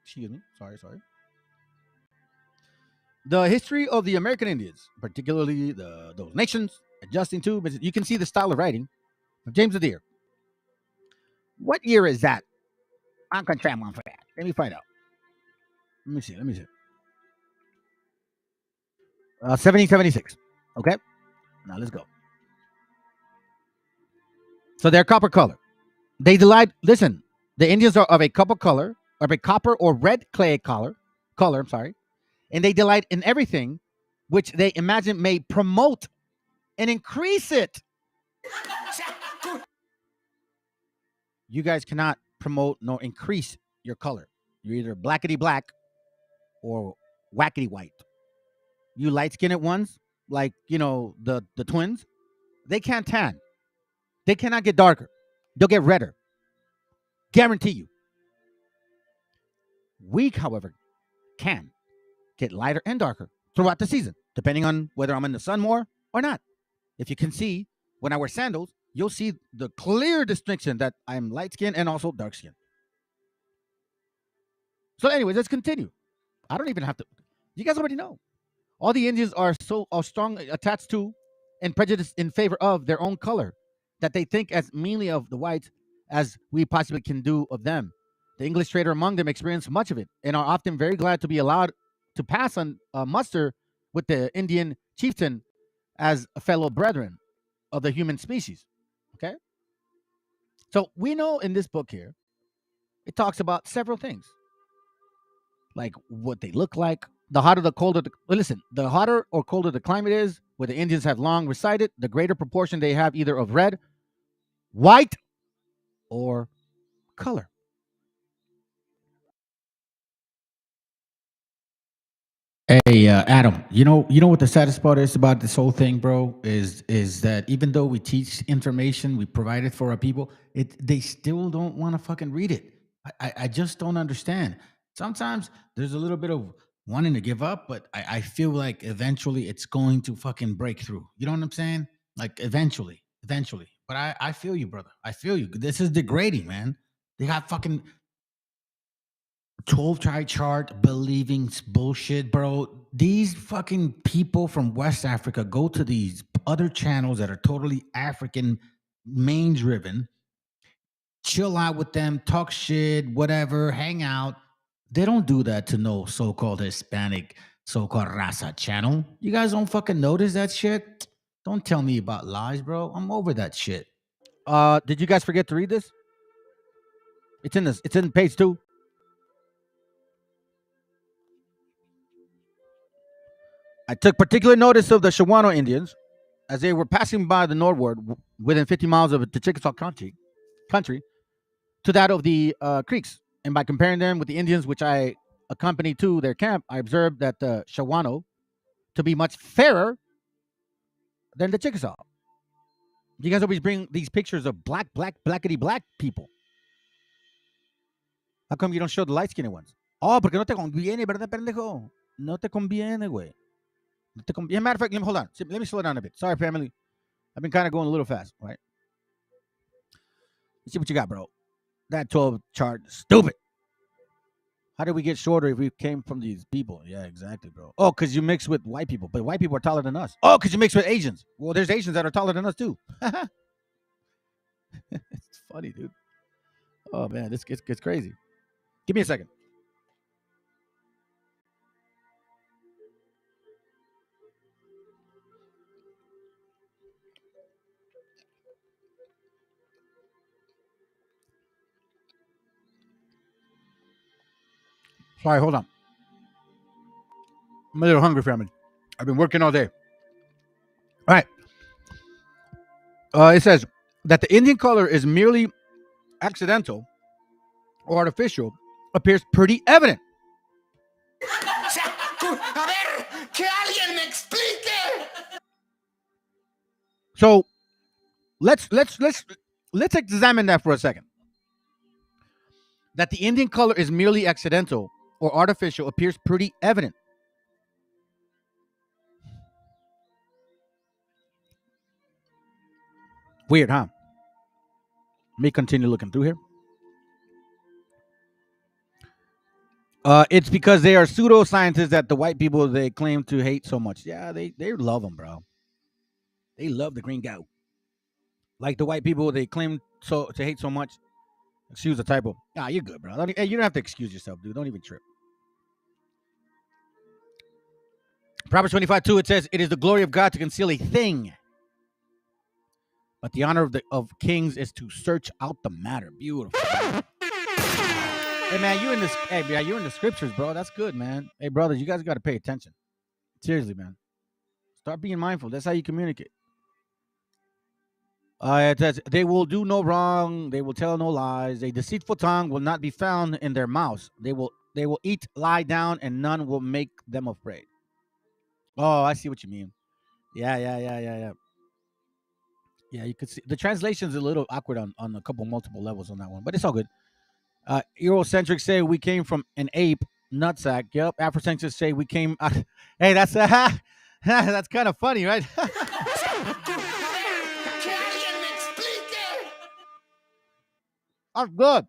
Excuse me. Sorry. The history of the American Indians, particularly those nations adjusting to. You can see the style of writing of James the Deer. What year is that? I'm gonna try one for that. Let me find out. Let me see. 1776. Okay. Now let's go. So they're copper color. They delight. Listen, the Indians are of a copper color, of a copper or red clay color. I'm sorry, and they delight in everything which they imagine may promote and increase it. You guys cannot promote nor increase your color. You're either blackety black or wackety white. You light skinned ones, like the twins, they can't tan. They cannot get darker. They'll get redder. Guarantee you. We, however, can get lighter and darker throughout the season, depending on whether I'm in the sun more or not. If you can see, when I wear sandals, you'll see the clear distinction that I'm light skinned and also dark skinned. So, anyways, let's continue. I don't even have to. You guys already know. All the Indians are strong attached to and prejudiced in favor of their own color, that they think as meanly of the whites as we possibly can do of them. The English trader among them experience much of it and are often very glad to be allowed to pass on muster with the Indian chieftain as a fellow brethren of the human species. Okay? So we know in this book here, it talks about several things, like what they look like. The hotter the colder the hotter or colder the climate is, where the Indians have long resided, the greater proportion they have either of red, white, or color. Hey, Adam, you know what the saddest part is about this whole thing, bro, is that even though we teach information, we provide it for our people, they still don't want to fucking read it. I just don't understand. Sometimes there's a little bit of wanting to give up, but I feel like eventually it's going to fucking break through. You know what I'm saying? Like eventually. But I feel you, brother. I feel you. This is degrading, man. They got fucking 12 try chart believing bullshit, bro. These fucking people from West Africa go to these other channels that are totally African main driven, chill out with them, talk shit, whatever, hang out. They don't do that to no so-called Hispanic, so-called raza channel. You guys don't fucking notice that shit? Don't tell me about lies, bro. I'm over that shit. Did you guys forget to read this? It's in page 2. I took particular notice of the Shawano Indians as they were passing by the northward within 50 miles of the Chickasaw country to that of the Creeks. And by comparing them with the Indians which I accompanied to their camp, I observed that the Shawano to be much fairer than the Chickasaw. You guys always bring these pictures of blackety black people. How come you don't show the light skinned ones? Oh, porque no te conviene, ¿verdad, pendejo? No te conviene, güey. Yeah, matter of fact, hold on. Let me slow down a bit. Sorry, family. I've been kind of going a little fast, right? Let's see what you got, bro. That 12 chart, stupid. How did we get shorter if we came from these people? Yeah, exactly, bro. Oh, because you mix with white people, but white people are taller than us. Oh, because you mix with Asians. Well, there's Asians that are taller than us, too. It's funny, dude. Oh, man, this gets crazy. Give me a second. Sorry, hold on. I'm a little hungry, family. I've been working all day. All right. It says that the Indian color is merely accidental or artificial appears pretty evident. So let's examine that for a second. That the Indian color is merely accidental or artificial appears pretty evident. Weird, huh? Let me continue looking through here. It's because they are pseudoscientists that the white people they claim to hate so much. Yeah, they love them, bro. They love the green guy. Like the white people they claim to hate so much. Excuse the typo. Ah, you're good, bro. Hey, you don't have to excuse yourself, dude. Don't even trip. Proverbs 25:2, it says, "It is the glory of God to conceal a thing, but the honor of kings is to search out the matter." Beautiful. Hey man, you in this? Hey, yeah, you're in the scriptures, bro. That's good, man. Hey, brothers, you guys got to pay attention. Seriously, man. Start being mindful. That's how you communicate. It says, "They will do no wrong. They will tell no lies. A deceitful tongue will not be found in their mouths. They will eat, lie down, and none will make them afraid." Oh, I see what you mean. Yeah. Yeah, you could see the translation's a little awkward on a couple multiple levels on that one, but it's all good. Eurocentrics say we came from an ape nutsack. Yep. Afrocentrics say we came. Hey, that's that's kind of funny, right? That's good.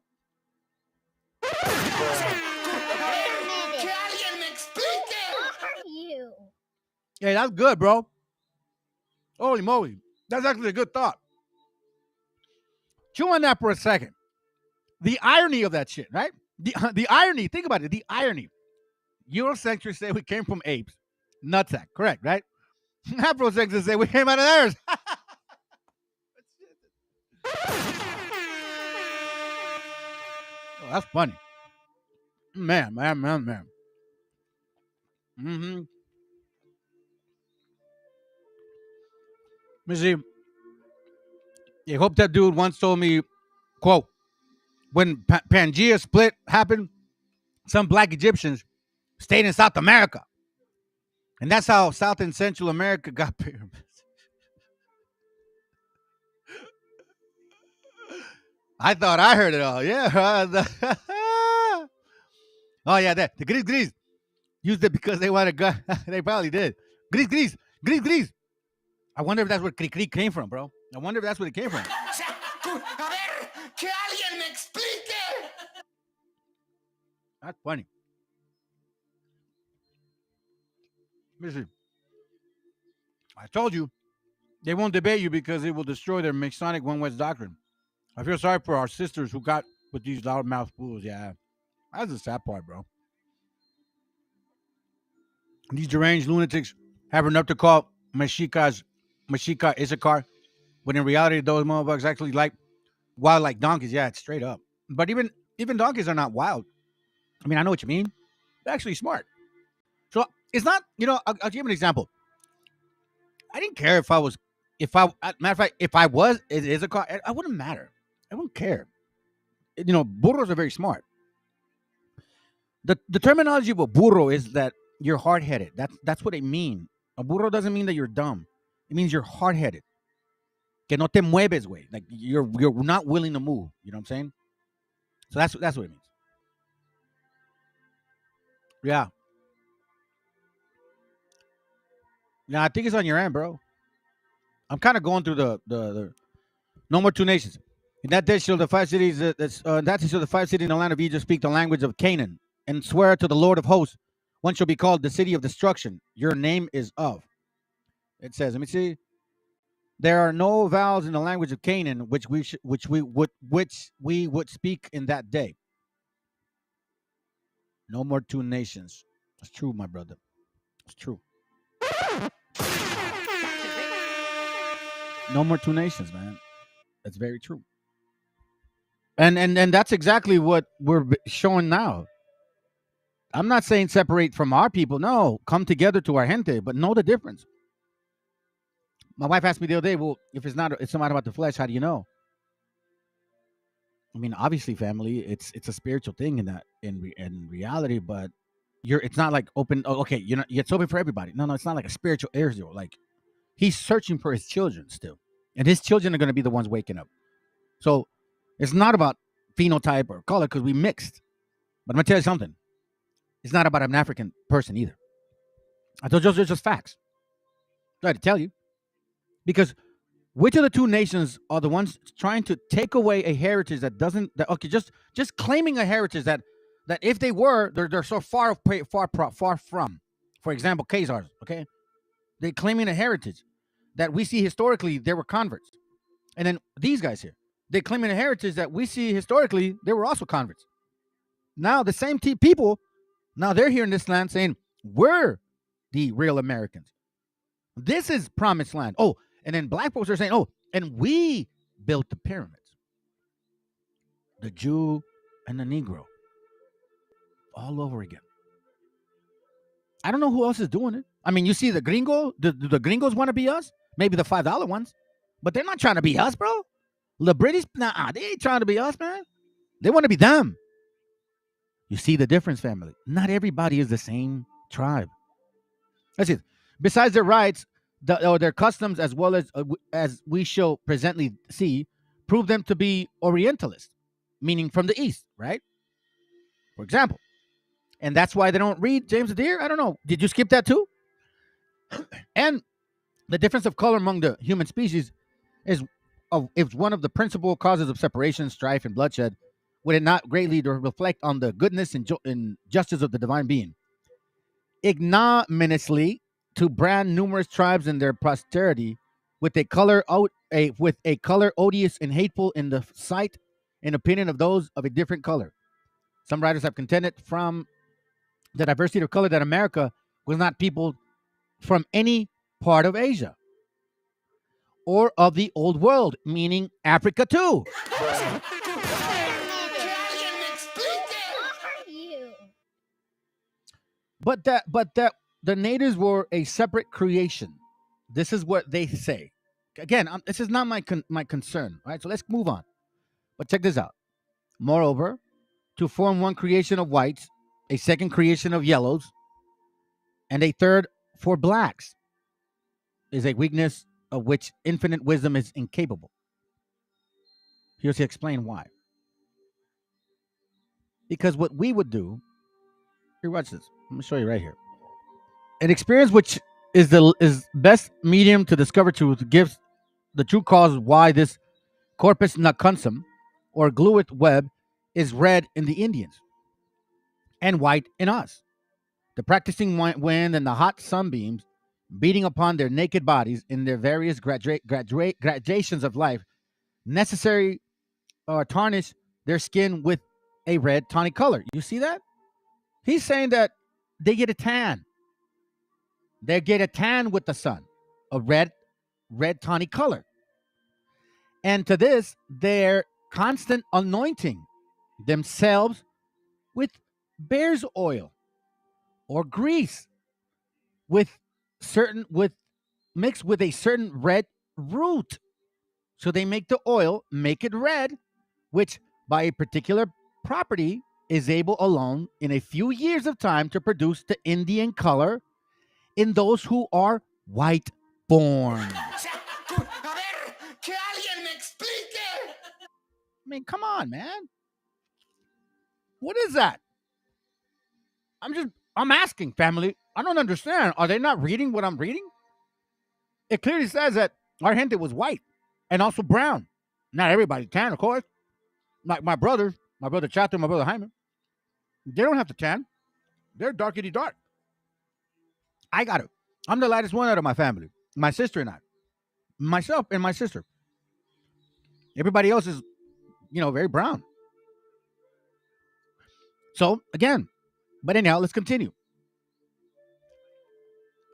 Hey, that's good, bro. Holy moly. That's actually a good thought. Chew on that for a second. The irony of that shit, right? The irony, think about it. The irony. Eurocentrics say we came from apes. Nutsack, correct, right? Afrocentrics say we came out of theirs. Oh, that's funny. Man. Mm-hmm. Let me see. I hope that dude once told me, quote, when Pangea split happened, some black Egyptians stayed in South America. And that's how South and Central America got pyramids. I thought I heard it all. Yeah. Oh, yeah. The Greece used it because they wanted gun. They probably did. Greece. I wonder if that's where Cri came from, bro. I wonder if that's where it came from. That's funny. Let me see. I told you they won't debate you because it will destroy their Masonic One West doctrine. I feel sorry for our sisters who got with these loudmouth fools. Yeah, that's the sad part, bro. These deranged lunatics have enough to call Meshicha Issachar, when in reality those motherfuckers actually like wild like donkeys. Yeah, it's straight up. But even donkeys are not wild. I mean, I know what you mean. They're actually smart. So it's not, I'll give you an example. I didn't care if I was, matter of fact, if I was, it is a car, I wouldn't matter. I wouldn't care. Burros are very smart. The terminology of a burro is that you're hard-headed. That's what it means. A burro doesn't mean that you're dumb. It means you're hard-headed. Que no te mueves, güey. Like you're not willing to move. You know what I'm saying? So that's what it means. Yeah. Yeah, I think it's on your end, bro. I'm kind of going through the no more two nations. In that day shall the five cities in the land of Egypt speak the language of Canaan and swear to the Lord of hosts. One shall be called the city of destruction. Your name is of. It says, let me see. There are no vowels in the language of Canaan which we would speak in that day. No more two nations. It's true, my brother. It's true. No more two nations, man. That's very true. And that's exactly what we're showing now. I'm not saying separate from our people. No, come together to our gente, but know the difference. My wife asked me the other day, well, if it's not about the flesh, how do you know? I mean, obviously, family, it's a spiritual thing in reality, but it's not like open. Oh, okay, it's open for everybody. No, it's not like a spiritual Israel. Like he's searching for his children still. And his children are going to be the ones waking up. So it's not about phenotype or color because we mixed. But I'm going to tell you something. It's not about an African person either. I told you those are just facts. I had to tell you. Because which of the two nations are the ones trying to take away a heritage that doesn't, just claiming a heritage that if they were, they're so far from. For example, Khazars, okay? They're claiming a heritage that we see historically they were converts. And then these guys here, they're claiming a heritage that we see historically they were also converts. Now the same people, now they're here in this land saying, we're the real Americans. This is promised land. Oh, and then black folks are saying, oh, and we built the pyramids. The Jew and the Negro. All over again. I don't know who else is doing it. I mean, you see the gringo, the gringos want to be us? Maybe the $5 ones. But they're not trying to be us, bro. The British, they ain't trying to be us, man. They want to be them. You see the difference, family. Not everybody is the same tribe. That's it. Besides their rights, their customs, as well as we shall presently see, prove them to be Orientalist, meaning from the East, right? For example. And that's why they don't read James the Deer? I don't know. Did you skip that too? And the difference of color among the human species is one of the principal causes of separation, strife, and bloodshed, would it not greatly to reflect on the goodness and justice of the divine being? Ignominiously to brand numerous tribes and their posterity with a color odious and hateful in the sight and opinion of those of a different color. Some writers have contended from the diversity of color that America was not peopled from any part of Asia or of the old world, meaning Africa too. But that the natives were a separate creation. This is what they say. Again, this is not my concern. All right, so let's move on. But check this out. Moreover, to form one creation of whites, a second creation of yellows, and a third for blacks, is a weakness of which infinite wisdom is incapable. Here's to explain why. Because what we would do, here, watch this. Let me show you right here. An experience which is best medium to discover truth gives the true cause why this corpus naconsum or glued web is red in the Indians and white in us. The practicing wind and the hot sunbeams beating upon their naked bodies in their various gradations of life necessary tarnish their skin with a red tawny color. You see that? He's saying that they get a tan. They get a tan with the sun, a red tawny color. And to this, they're constant anointing themselves with bear's oil or grease mixed with a certain red root. So they make the oil, make it red, which by a particular property is able alone in a few years of time to produce the Indian color in those who are white born. I mean, come on, man. What is that? I'm asking, family. I don't understand. Are they not reading what I'm reading? It clearly says that our gente was white and also brown. Not everybody tan, of course. Like my brother Chato and my brother Jaime. They don't have to tan. They're darkity dark. I got it. I'm the lightest one out of my family. My sister and I. Myself and my sister. Everybody else is, very brown. So, again, but anyhow, let's continue.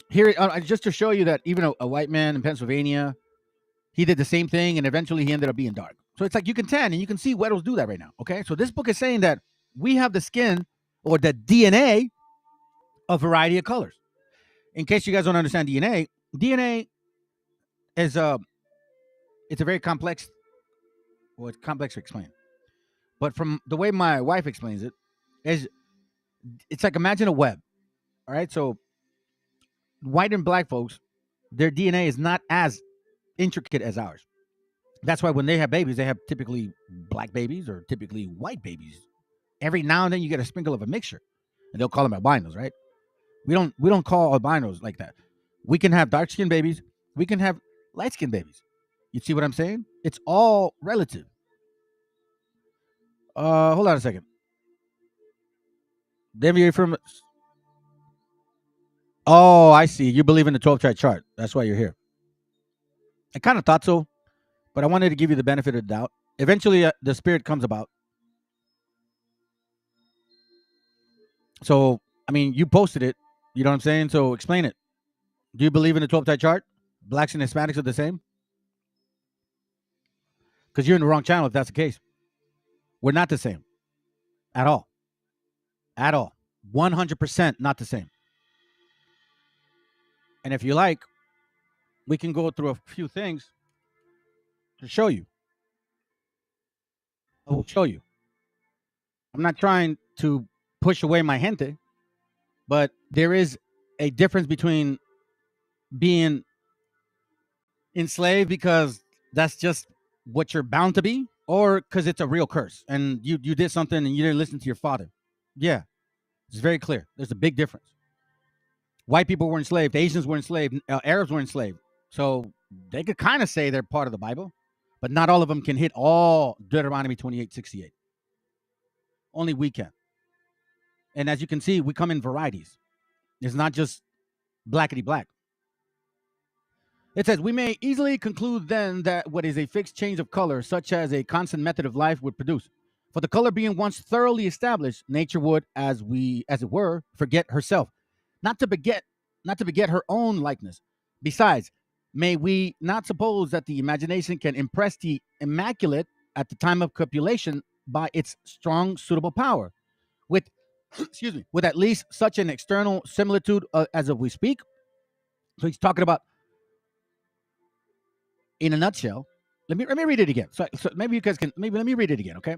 Here, just to show you that even a white man in Pennsylvania, he did the same thing, and eventually he ended up being dark. So it's like you can tan, and you can see Weddles do that right now, okay? So this book is saying that we have the skin or the DNA of a variety of colors. In case you guys don't understand DNA is it's a very complex, well, it's complex to explain. But from the way my wife explains it, it's like imagine a web, all right? So white and black folks, their DNA is not as intricate as ours. That's why when they have babies, they have typically black babies or typically white babies. Every now and then you get a sprinkle of a mixture, and they'll call them albinos, right? We don't call albinos like that. We can have dark-skinned babies. We can have light-skinned babies. You see what I'm saying? It's all relative. Hold on a second. Deviate from. Oh, I see. You believe in the 12-tribe chart. That's why you're here. I kind of thought so, but I wanted to give you the benefit of the doubt. Eventually, the spirit comes about. So, I mean, you posted it. You know what I'm saying? So, explain it. Do you believe in the 12-type chart? Blacks and Hispanics are the same? Because you're in the wrong channel if that's the case. We're not the same. At all. At all. 100% not the same. And if you like, we can go through a few things to show you. I will show you. I'm not trying to push away my gente, but there is a difference between being enslaved because that's just what you're bound to be, or because it's a real curse and you did something and you didn't listen to your father. Yeah, it's very clear. There's a big difference. White people were enslaved, Asians were enslaved, Arabs were enslaved. So they could kind of say they're part of the Bible, but not all of them can hit all Deuteronomy 28:68. Only we can. And as you can see, we come in varieties. It's not just blackety black. It says, we may easily conclude then that what is a fixed change of color, such as a constant method of life, would produce. For the color being once thoroughly established, nature would, as it were, forget herself, not to beget her own likeness. Besides, may we not suppose that the imagination can impress the immaculate at the time of copulation by its strong suitable power, with with at least such an external similitude as if we speak. So he's talking about, in a nutshell, let me read it again. So maybe you guys can, let me read it again, okay?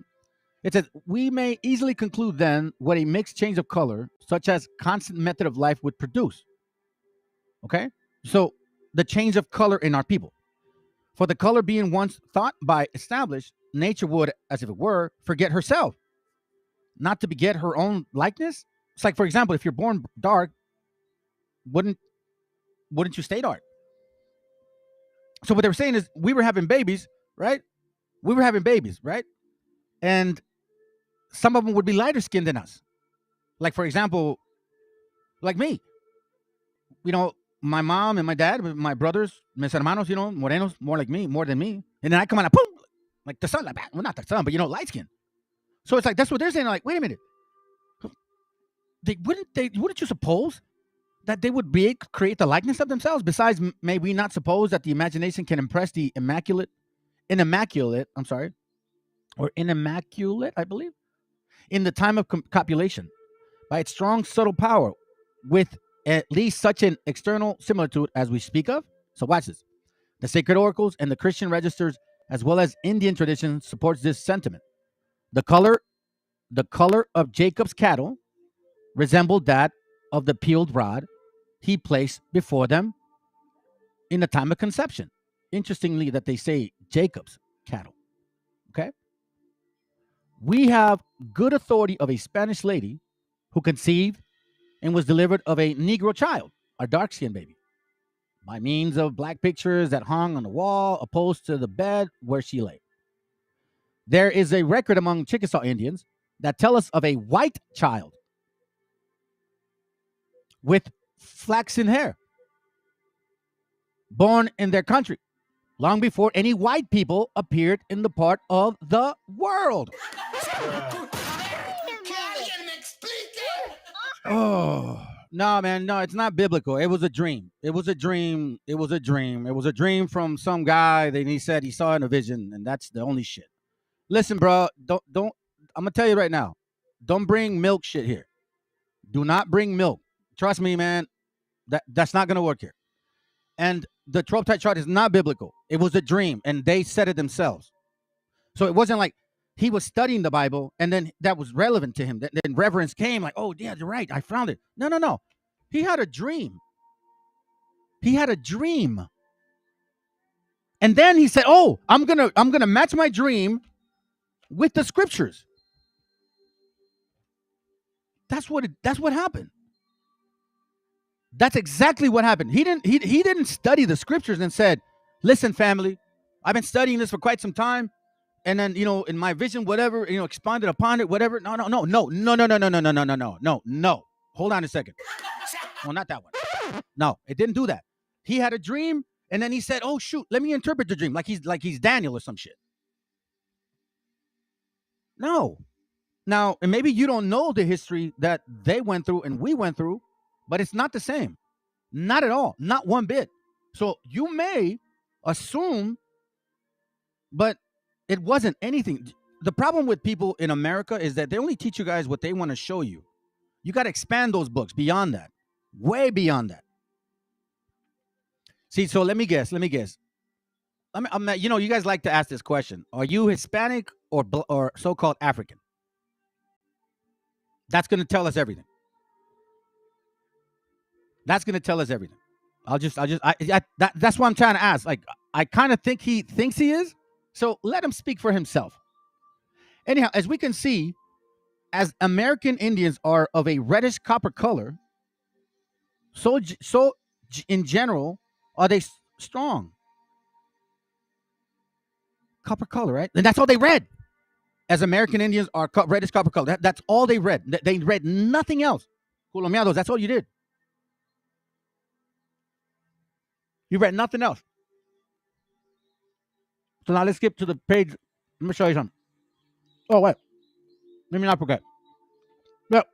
It says, we may easily conclude then what a mixed change of color, such as constant method of life, would produce. Okay? So the change of color in our people. For the color being once thought by established, nature would, as if it were, forget herself, not to beget her own likeness. It's like, for example, if you're born dark, wouldn't you stay dark? So what they were saying is we were having babies, right? We were having babies, right? And some of them would be lighter skinned than us. Like, for example, like me. You know, my mom and my dad, my brothers, mis hermanos, you know, morenos, more like me, more than me. And then I come on, boom, like the sun, like, well, not the sun, but, you know, light skin. So it's like, that's what they're saying. Like, wait a minute. Wouldn't you suppose that they would create the likeness of themselves? Besides, may we not suppose that the imagination can impress the immaculate, I believe, in the time of copulation, by its strong, subtle power, with at least such an external similitude as we speak of? So watch this. The sacred oracles and the Christian registers, as well as Indian tradition, supports this sentiment. The color of Jacob's cattle resembled that of the peeled rod he placed before them in the time of conception. Interestingly, that they say Jacob's cattle. Okay? We have good authority of a Spanish lady who conceived and was delivered of a Negro child, a dark-skinned baby, by means of black pictures that hung on the wall opposed to the bed where she lay. There is a record among Chickasaw Indians that tell us of a white child with flaxen hair, born in their country, long before any white people appeared in the part of the world. Oh, no, man, no, it's not biblical. It was a dream. It was a dream. It was a dream. It was a dream from some guy that he said he saw in a vision, and that's the only shit. Listen, bro, don't. I'm gonna tell you right now, don't bring milk shit here. Do not bring milk. Trust me, man. That's not gonna work here. And the 12-type chart is not biblical. It was a dream, and they said it themselves. So it wasn't like he was studying the Bible, and then that was relevant to him. Then reverence came, like, oh, yeah, you're right. I found it. No. He had a dream. He had a dream. And then he said, "Oh, I'm gonna match my dream with the scriptures." That's what happened. That's exactly what happened. He didn't study the scriptures and said, "Listen, family, I've been studying this for quite some time, and then in my vision, whatever, expanded upon it, whatever." No. Hold on a second. No, not that one. No, it didn't do that. He had a dream, and then he said, "Oh shoot, let me interpret the dream," like he's Daniel or some shit. No. Now, and maybe you don't know the history that they went through and we went through, but it's not the same. Not at all. Not one bit. So you may assume, but it wasn't anything. The problem with people in America is that they only teach you guys what they want to show you. You got to expand those books beyond that, way beyond that. See, so let me guess. You guys like to ask this question: are you Hispanic or so-called African? That's going to tell us everything. That's going to tell us everything. That's what I'm trying to ask. Like, I kind of think he thinks he is. So let him speak for himself. Anyhow, as we can see, as American Indians are of a reddish copper color, so in general are they strong. Copper color, right? And that's all they read. As American Indians are reddish copper color. That's all they read. They read nothing else. Colomiados, that's all you did. You read nothing else. So now let's skip to the page. Let me show you something. Oh, wait. Let me not forget. Look.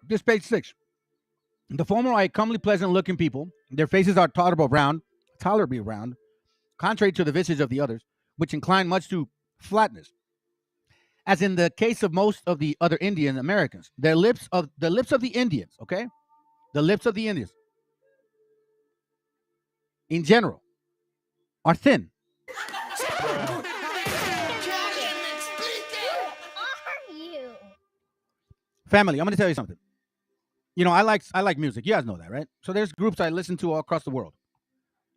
This page 6. The former are a comely, pleasant-looking people. Their faces are tolerably round, contrary to the visage of the others, which incline much to flatness. As in the case of most of the other Indian Americans, the lips of the Indians, okay? The lips of the Indians, in general, are thin. Family, I'm going to tell you something. I like music. You guys know that, right? So there's groups I listen to all across the world.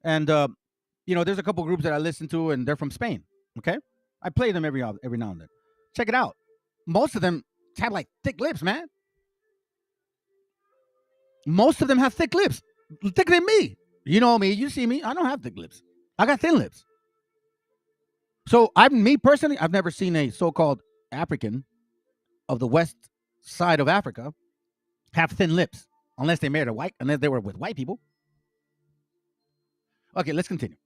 And, there's a couple groups that I listen to, and they're from Spain, okay? I play them every now and then. Check it out. Most of them have, like, thick lips, man. Most of them have thick lips. Thicker than me. You know me. You see me. I don't have thick lips. I got thin lips. So, me personally, I've never seen a so-called African of the west side of Africa have thin lips, unless they were with white people. Okay, let's continue.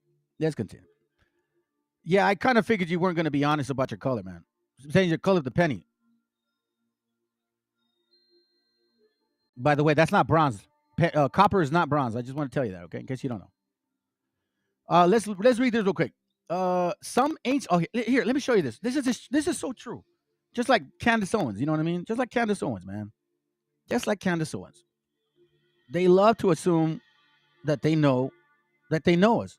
Yeah, I kind of figured you weren't going to be honest about your color, man. Saying your color of the penny. By the way, that's not bronze. Copper is not bronze. I just want to tell you that, okay? In case you don't know. Let's read this real quick. Some ancient. Oh, here, let me show you this. This is so true. Just like Candace Owens, you know what I mean? Just like Candace Owens, man. Just like Candace Owens. They love to assume that they know us.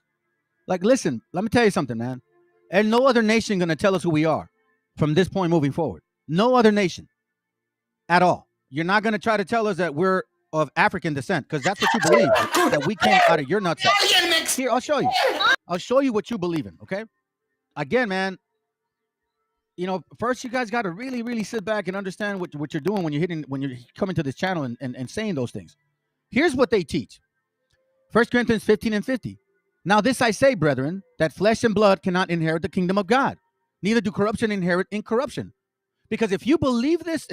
Like, listen, let me tell you something, man. And no other nation going to tell us who we are from this point moving forward. No other nation at all. You're not going to try to tell us that we're of African descent, because that's what you believe, that we came out of your nutsack. Here, I'll show you. I'll show you what you believe in, okay? Again, man, first you guys got to really, really sit back and understand what you're doing when you're coming to this channel and saying those things. Here's what they teach. 1 Corinthians 15:50. Now this I say, brethren, that flesh and blood cannot inherit the kingdom of God. Neither do corruption inherit incorruption. Because if you believe this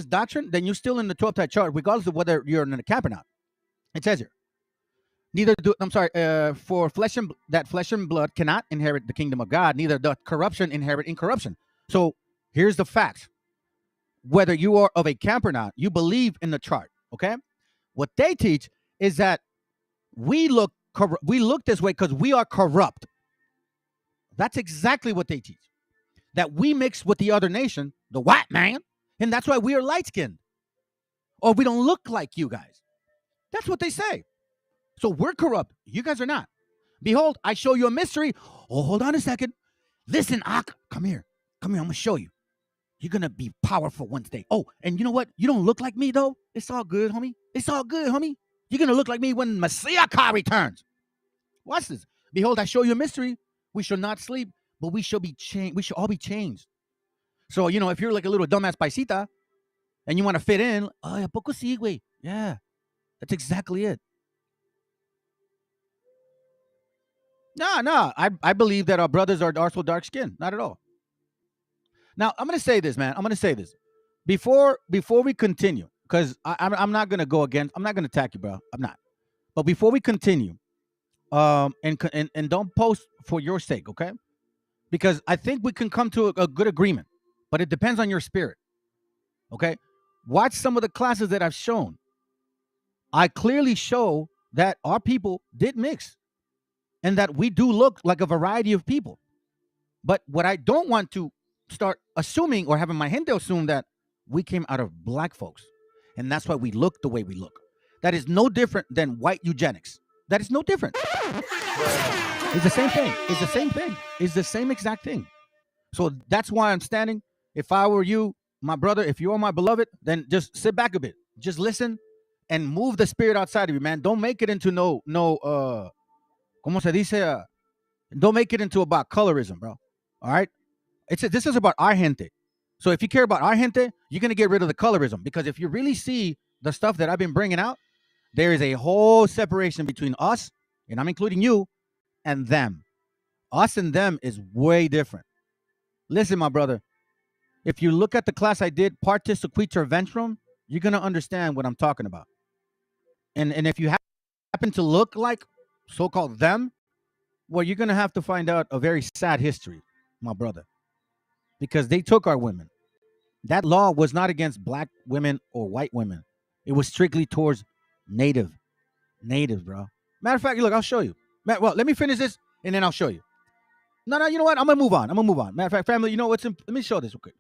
doctrine, then you're still in the 12-type chart, regardless of whether you're in a camp or not. It says here. For flesh and blood cannot inherit the kingdom of God, neither doth corruption inherit incorruption. So here's the facts. Whether you are of a camp or not, you believe in the chart, okay? What they teach is that we look this way because we are corrupt. That's exactly what they teach. That we mix with the other nation, the white man, and that's why we are light-skinned. Or we don't look like you guys. That's what they say. So we're corrupt. You guys are not. Behold, I show you a mystery. Oh, hold on a second. Listen, Ak, come here. I'm going to show you. You're going to be powerful one day. Oh, and you know what? You don't look like me, though. It's all good, homie. You're going to look like me when MESHIACHA returns. Watch this. Behold, I show you a mystery. We shall not sleep, but we shall be changed. We shall all be changed. So, if you're like a little dumbass paisita and you want to fit in, ay, ¿a poco sí, güey? Yeah, that's exactly it. No. I believe that our brothers are also dark skinned. Not at all. Now, I'm going to say this, man. I'm going to say this. Before we continue, because I'm not going to go against, I'm not going to attack you, bro. I'm not. But before we continue, and don't post for your sake, okay? Because I think we can come to a good agreement, but it depends on your spirit, okay? Watch some of the classes that I've shown. I clearly show that our people did mix and that we do look like a variety of people. But what I don't want to start assuming or having my gente assume that we came out of black folks, and that's why we look the way we look. That is no different than white eugenics. That is no different. It's the same thing. It's the same thing. It's the same exact thing. So that's why I'm standing. If I were you, my brother, if you are my beloved, then just sit back a bit. Just listen and move the spirit outside of you, man. Don't make it into no ¿cómo se dice? Don't make it into about colorism, bro. All right? This is about our gente. So if you care about our gente, you're going to get rid of the colorism. Because if you really see the stuff that I've been bringing out, there is a whole separation between us, and I'm including you, and them. Us and them is way different. Listen, my brother, if you look at the class I did, Partis Sequitur Ventrum, you're going to understand what I'm talking about. And if you happen to look like so-called them, well, you're going to have to find out a very sad history, my brother, because they took our women. That law was not against black women or white women. It was strictly towards natives, bro. Matter of fact, look, I'll show you. Well, let me finish this, and then I'll show you. No, you know what? I'm going to move on. Matter of fact, family, you know what's let me show this real quick.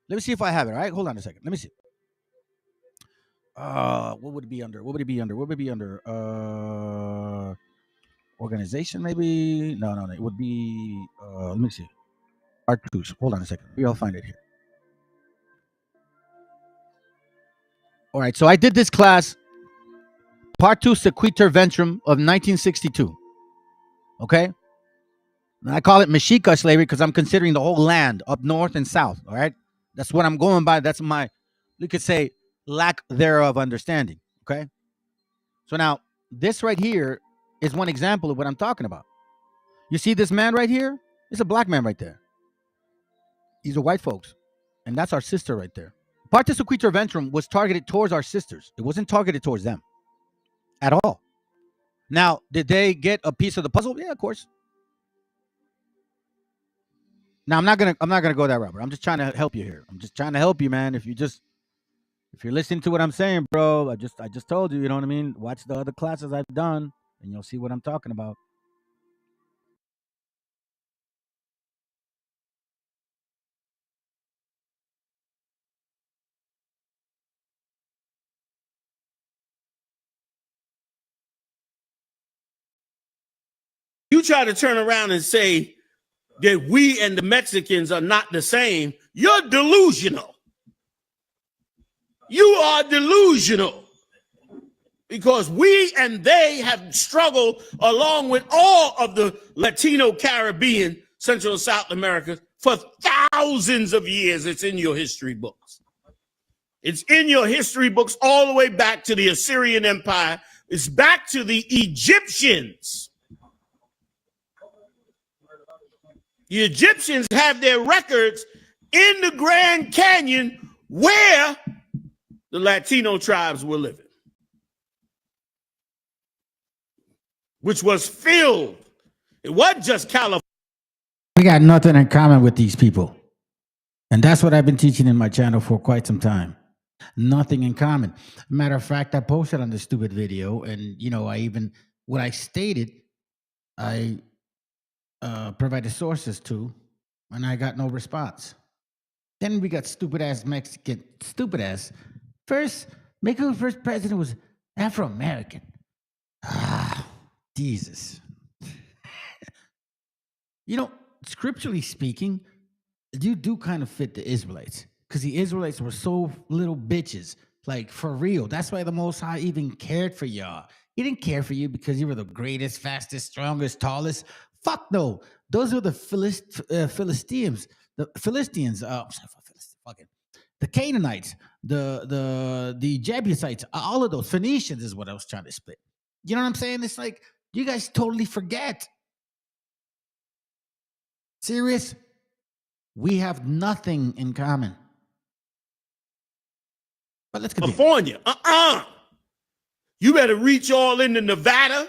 Let me see if I have it, all right? Hold on a second. Let me see. What would it be under? Organization, maybe? No. It would be, let me see. R2s. Hold on a second. Maybe I'll find it here. All right, so I did this class, Partus Sequitur Ventrum of 1962. Okay? And I call it MESHIACHA slavery because I'm considering the whole land up north and south. All right? That's what I'm going by. That's my, you could say, lack thereof understanding. Okay? So now, this right here is one example of what I'm talking about. You see this man right here? It's a black man right there. These are white folks. And that's our sister right there. Partis Sequitur Ventrum was targeted towards our sisters. It wasn't targeted towards them at all. Now, did they get a piece of the puzzle? Yeah, of course. Now, I'm not gonna go that route, bro. I'm just trying to help you here. I'm just trying to help you, man. If you're listening to what I'm saying, bro, I just told you, you know what I mean? Watch the other classes I've done, and you'll see what I'm talking about. You try to turn around and say that we and the Mexicans are not the same. You're delusional. You are delusional. Because we and they have struggled along with all of the Latino, Caribbean, Central and South America for thousands of years. It's in your history books. It's in your history books all the way back to the Assyrian Empire. It's back to the Egyptians. The Egyptians have their records in the Grand Canyon where the Latino tribes were living, which was filled. It wasn't just California. We got nothing in common with these people. And that's what I've been teaching in my channel for quite some time. Nothing in common. Matter of fact, I posted on this stupid video, and what I stated, I provided sources to, and I got no response. Then we got stupid ass Mexican, first president was Afro-American. Jesus. Scripturally speaking, you do kind of fit the Israelites, because the Israelites were so little bitches, like for real. That's why the Most High even cared for y'all. He didn't care for you because you were the greatest, fastest, strongest, tallest. Fuck no. Those were the Philistines. The Philistines. Fucking the Canaanites, the Jebusites, all of those Phoenicians is what I was trying to spit. You know what I'm saying? It's like you guys totally forget. Serious? We have nothing in common. But let's continue. California, you better reach all into Nevada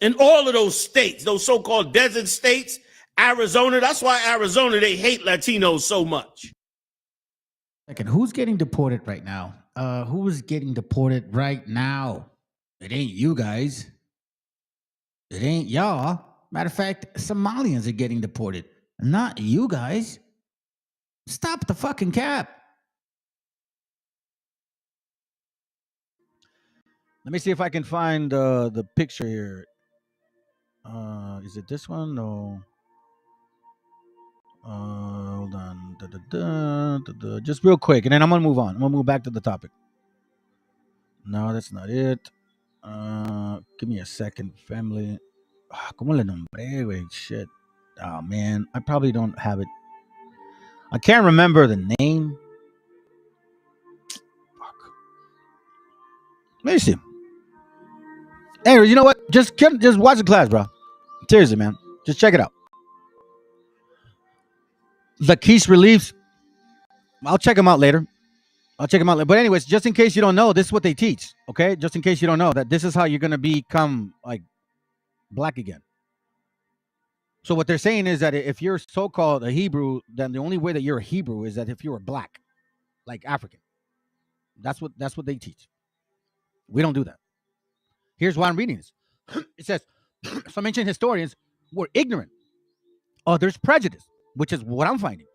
and all of those states, those so-called desert states, Arizona. That's why Arizona, they hate Latinos so much. Second, who's getting deported right now? Who's getting deported right now? It ain't you guys. It ain't y'all. Matter of fact, Somalians are getting deported. Not you guys. Stop the fucking cap. Let me see if I can find the picture here. Is it this one? No. Hold on. Just real quick, and then I'm gonna move on. I'm gonna move back to the topic. No, that's not it. Give me a second, family. ¿Cómo le nombré, güey? Shit. Oh man, I probably don't have it. I can't remember the name. Fuck. Let me see. Anyway, you know what? Just watch the class, bro. Seriously, man. Just check it out. The Quiche Reliefs. I'll check them out later. But anyways, just in case you don't know, this is what they teach. Okay, just in case you don't know that this is how you're gonna become like black again. So what they're saying is that if you're so-called a Hebrew, then the only way that you're a Hebrew is that if you were black, like African. That's what they teach. We don't do that. Here's why I'm reading this. It says some ancient historians were ignorant. Others prejudice, which is what I'm finding.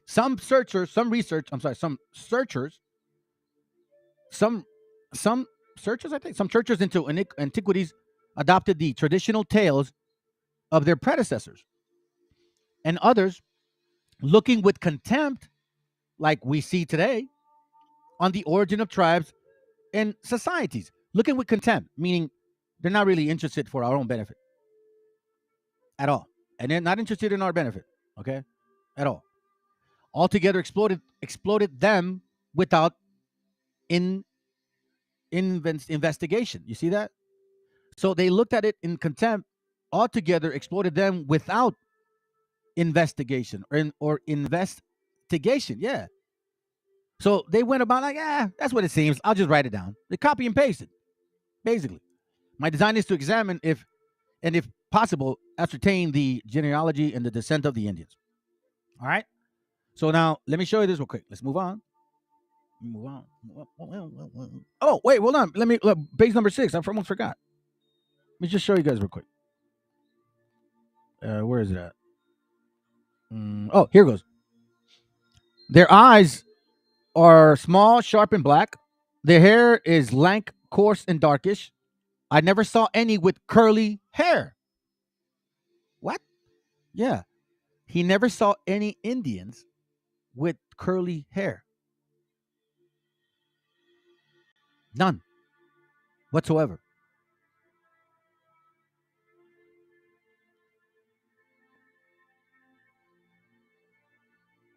Some searchers into antiquities adopted the traditional tales of their predecessors, and others, looking with contempt, like we see today, on the origin of tribes and societies. Looking with contempt, meaning they're not really interested for our own benefit at all, and they're not interested in our benefit, okay, at all. Altogether exploded them without investigation. You see that? So they looked at it in contempt. Altogether exploited them without investigation or investigation. Yeah. So they went about like, that's what it seems. I'll just write it down. They copy and paste it, basically. My design is to examine if possible, ascertain the genealogy and the descent of the Indians. All right. So now let me show you this real quick. Let's move on. Oh, wait, hold on. Let me page number 6. I almost forgot. Let me just show you guys real quick. Where is it at? Oh, here goes. Their eyes are small, sharp, and black. Their hair is lank, coarse, and darkish. I never saw any with curly hair. What? Yeah. He never saw any Indians with curly hair. None. Whatsoever.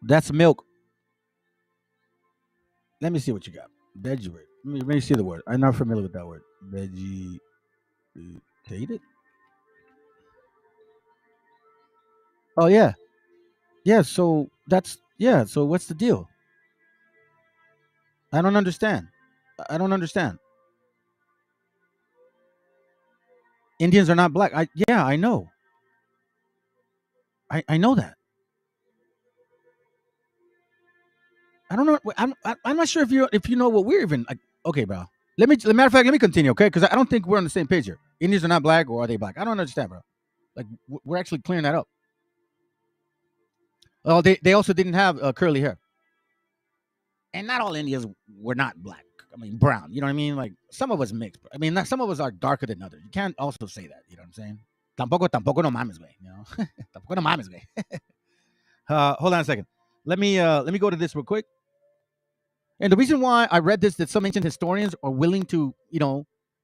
That's milk. Let me see what you got. Veggie. Let me see the word. I'm not familiar with that word. Vegetated? Oh, yeah. Yeah, so so what's the deal? I don't understand. Indians are not black. I know. I know that. I don't know. I'm not sure if you know what we're even like. Okay, bro. Matter of fact, let me continue, okay? Because I don't think we're on the same page here. Indians are not black, or are they black? I don't understand, bro. Like we're actually clearing that up. Oh, they also didn't have curly hair, and not all Indians were not black. I mean, brown. You know what I mean? Like some of us mixed. I mean, some of us are darker than others. You can't also say that. You know what I'm saying? Tampoco no mames, güey. You know, tampoco no mames, güey. Hold on a second. Let me go to this real quick. And the reason why I read this, that some ancient historians are willing to,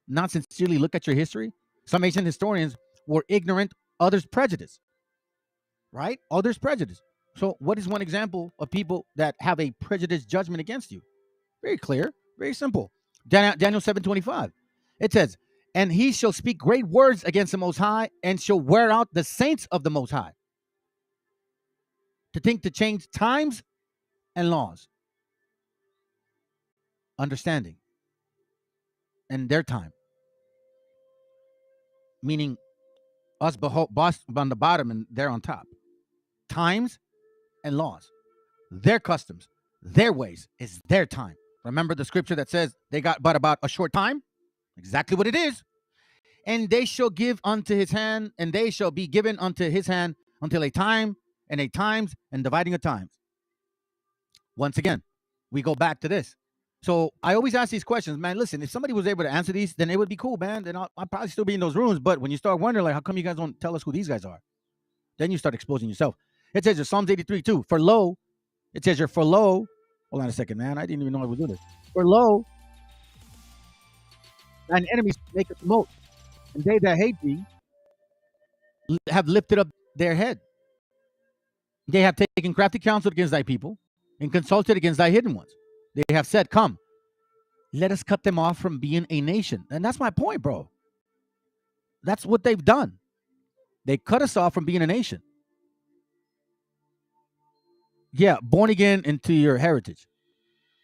not sincerely look at your history? Some ancient historians were ignorant, others prejudiced, right? Others prejudiced. So what is one example of people that have a prejudiced judgment against you? Very clear, very simple. Daniel 7:25. It says, and he shall speak great words against the Most High and shall wear out the saints of the Most High. To think to change times and laws, understanding, and their time. Meaning us boss on the bottom and they're on top. Times and laws, their customs, their ways is their time. Remember the scripture that says they got but about a short time? Exactly what it is. And they shall give unto his hand, and they shall be given unto his hand until a time and a times and dividing of times. Once again, we go back to this. So I always ask these questions, man. Listen, if somebody was able to answer these, then it would be cool, man. Then I'll probably still be in those rooms. But when you start wondering, like, how come you guys don't tell us who these guys are? Then you start exposing yourself. It says in Psalms 83 too. For lo, it says for lo. Hold on a second, man. I didn't even know I would do this. For lo, thine enemies make a tumult, and they that hate thee have lifted up their head. They have taken crafty counsel against thy people and consulted against thy hidden ones. They have said, come, let us cut them off from being a nation. And that's my point, bro. That's what they've done. They cut us off from being a nation. Yeah, born again into your heritage,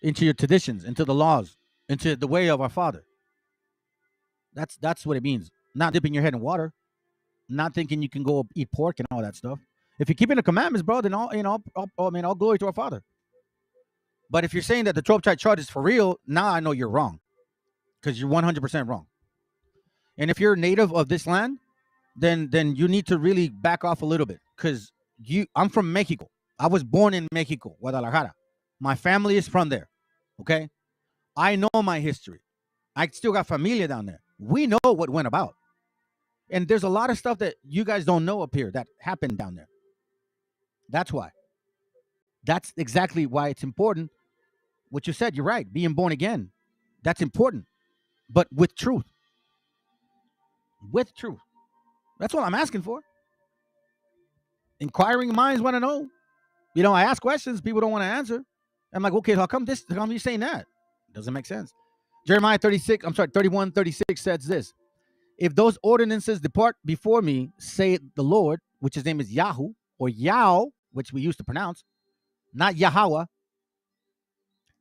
into your traditions, into the laws, into the way of our Father. That's what it means. Not dipping your head in water, not thinking you can go eat pork and all that stuff. If you're keeping the commandments, bro, then all glory to our Father. But if you're saying that the 12 tribe chart is for real, now I know you're wrong, because you're 100% wrong. And if you're a native of this land, then you need to really back off a little bit, because I'm from Mexico. I was born in Mexico, Guadalajara. My family is from there. Okay, I know my history. I still got familia down there. We know what went about, and there's a lot of stuff that you guys don't know up here that happened down there. That's why. That's exactly why it's important. What you said, you're right. Being born again, that's important, but with truth. With truth. That's what I'm asking for. Inquiring minds want to know. You know, I ask questions, people don't want to answer. I'm like, okay, how come you're saying that? Doesn't make sense. Jeremiah 31:36 says this. If those ordinances depart before me, say the Lord, which his name is Yahoo, or Yao, which we used to pronounce, not Yahweh,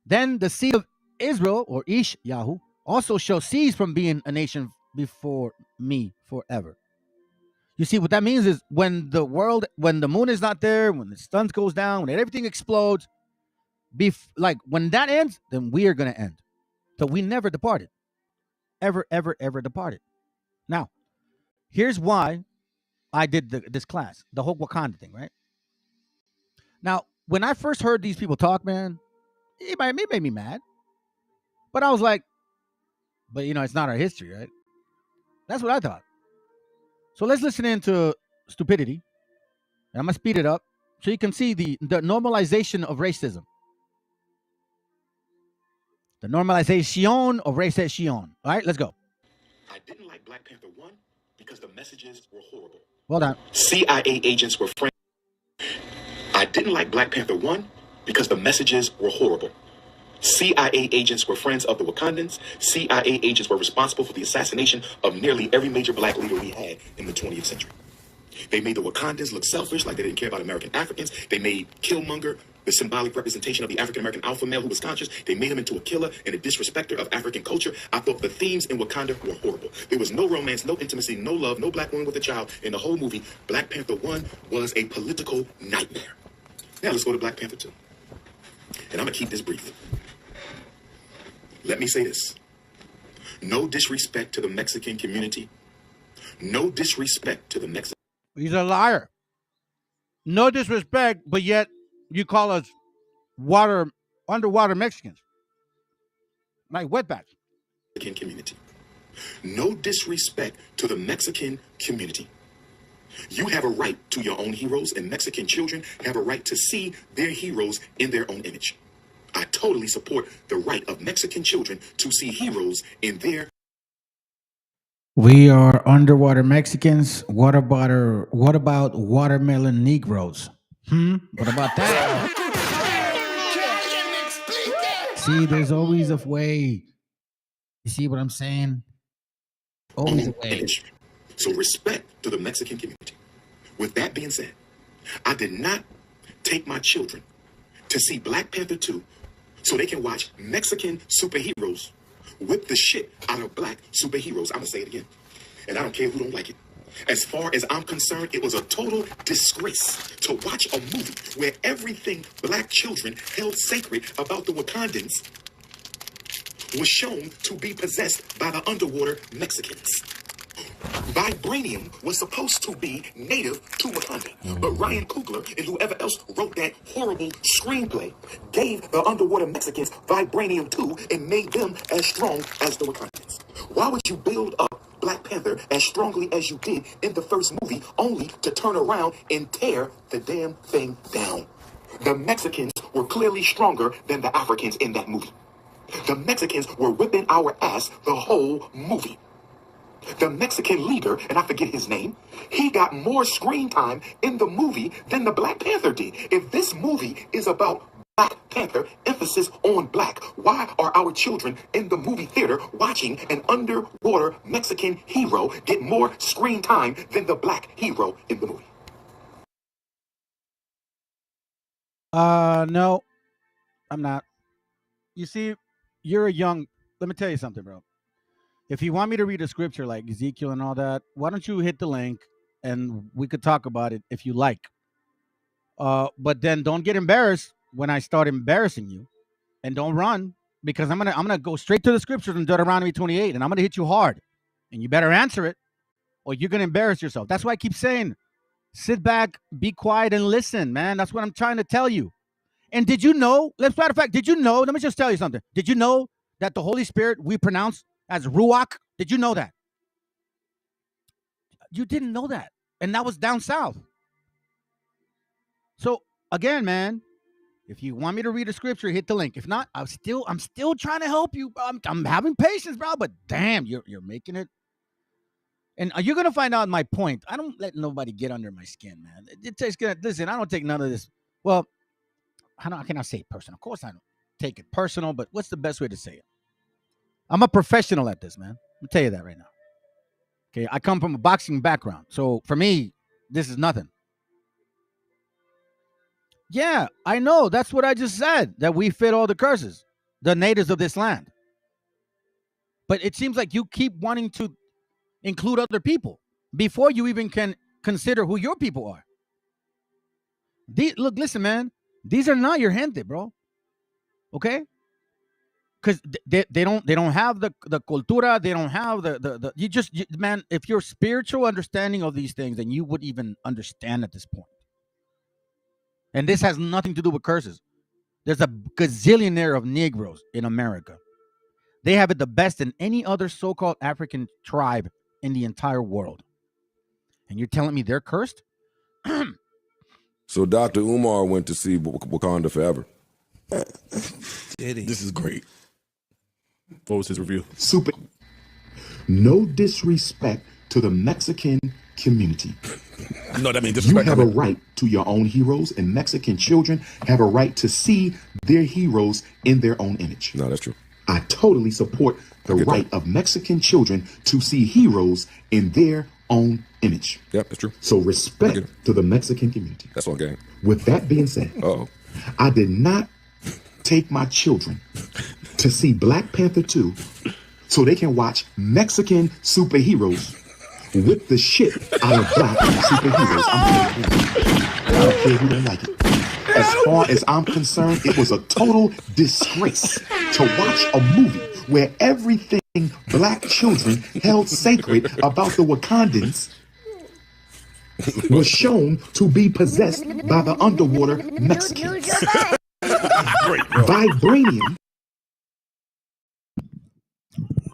then the seed of Israel, or Ish Yahoo, also shall cease from being a nation before me forever. You see, what that means is when the moon is not there, when the sun goes down, when everything explodes, when that ends, then we are going to end. So we never departed. Ever, ever, ever departed. Now, here's why I did this class, the whole Wakanda thing, right? Now, when I first heard these people talk, man, it made me mad. But I was like, but it's not our history, right? That's what I thought. So let's listen into stupidity. And I'm going to speed it up so you can see the normalization of racism. The normalization of racism. All right, let's go. I didn't like Black Panther 1 because the messages were horrible. Well done. CIA agents were friends. I didn't like Black Panther 1 because the messages were horrible. CIA agents were friends of the Wakandans. CIA agents were responsible for the assassination of nearly every major black leader we had in the 20th century. They made the Wakandans look selfish, like they didn't care about American Africans. They made Killmonger the symbolic representation of the African-American alpha male who was conscious. They made him into a killer and a disrespecter of African culture. I thought the themes in Wakanda were horrible. There was no romance, no intimacy, no love, no black woman with a child in the whole movie. Black Panther 1 was a political nightmare. Now let's go to Black Panther 2. And I'm going to keep this brief. Let me say this. No disrespect to the Mexican community. No disrespect to the Mexican. He's a liar. No disrespect, but yet you call us underwater Mexicans. Like wetbacks. Mexican community. No disrespect to the Mexican community. You have a right to your own heroes, and Mexican children have a right to see their heroes in their own image. I totally support the right of Mexican children to see heroes in their We are underwater Mexicans. What about watermelon Negroes? What about that? See, there's always a way. You see what I'm saying? Always a way. So respect to the Mexican community. With that being said, I did not take my children to see Black Panther 2 so they can watch Mexican superheroes whip the shit out of black superheroes. I'm gonna say it again. And I don't care who don't like it. As far as I'm concerned, it was a total disgrace to watch a movie where everything black children held sacred about the Wakandans was shown to be possessed by the underwater Mexicans. Vibranium was supposed to be native to Wakanda, but Ryan Coogler and whoever else wrote that horrible screenplay gave the underwater Mexicans Vibranium 2 and made them as strong as the Wakandans. Why would you build up Black Panther as strongly as you did in the first movie, only to turn around and tear the damn thing down? The Mexicans were clearly stronger than the Africans in that movie. The Mexicans were whipping our ass the whole movie. The Mexican leader, and I forget his name, he got more screen time in the movie than the Black Panther did. If this movie is about Black Panther, emphasis on black, why are our children in the movie theater watching an underwater Mexican hero get more screen time than the black hero in the movie? No, I'm not. You see, you're a young. Let me tell you something, bro. If you want me to read a scripture like Ezekiel and all that, why don't you hit the link and we could talk about it if you like. But then don't get embarrassed when I start embarrassing you, and don't run, because I'm gonna go straight to the scriptures in Deuteronomy 28, and I'm gonna hit you hard, and you better answer it, or you're gonna embarrass yourself. That's why I keep saying, sit back, be quiet, and listen, man. That's what I'm trying to tell you. And did you know? Let's matter of fact, did you know? Let me just tell you something. Did you know that the Holy Spirit we pronounce as Ruach? Did you know that? You didn't know that. And that was down south. So again, man, if you want me to read a scripture, hit the link. If not, I'm still trying to help you. I'm having patience, bro. But damn, you're making it. And you're gonna find out my point. I don't let nobody get under my skin, man. Listen, I don't take none of this. Well, how can I say it personal? Of course I don't take it personal, but what's the best way to say it? I'm a professional at this, man. I'll tell you that right now. Okay, I come from a boxing background. So for me, this is nothing. Yeah, I know. That's what I just said, that we fit all the curses, the natives of this land. But it seems like you keep wanting to include other people before you even can consider who your people are. Look, listen, man. These are not your gente, bro. Okay? Because they don't have the cultura, they don't have the man, if your spiritual understanding of these things, then you would even understand at this point. And this has nothing to do with curses. There's a gazillionaire of Negroes in America. They have it the best than any other so-called African tribe in the entire world. And you're telling me they're cursed? So Dr. Umar went to see Wakanda Forever. Did he? This is great. What was his review? Super. No disrespect to the Mexican community. No, that means You disrespect. have a right to your own heroes, and Mexican children have a right to see their heroes in their own image. No, that's true. I totally support the right of Mexican children to see heroes in their own image. Yep, that's true. So respect to the Mexican community. That's on game. With that being said, I did not take my children to see Black Panther 2 so they can watch Mexican superheroes whip the shit out of black superheroes. I don't care who don't like it. As far as I'm concerned, it was a total disgrace to watch a movie where everything black children held sacred about the Wakandans was shown to be possessed by the underwater Mexicans. Vibranium.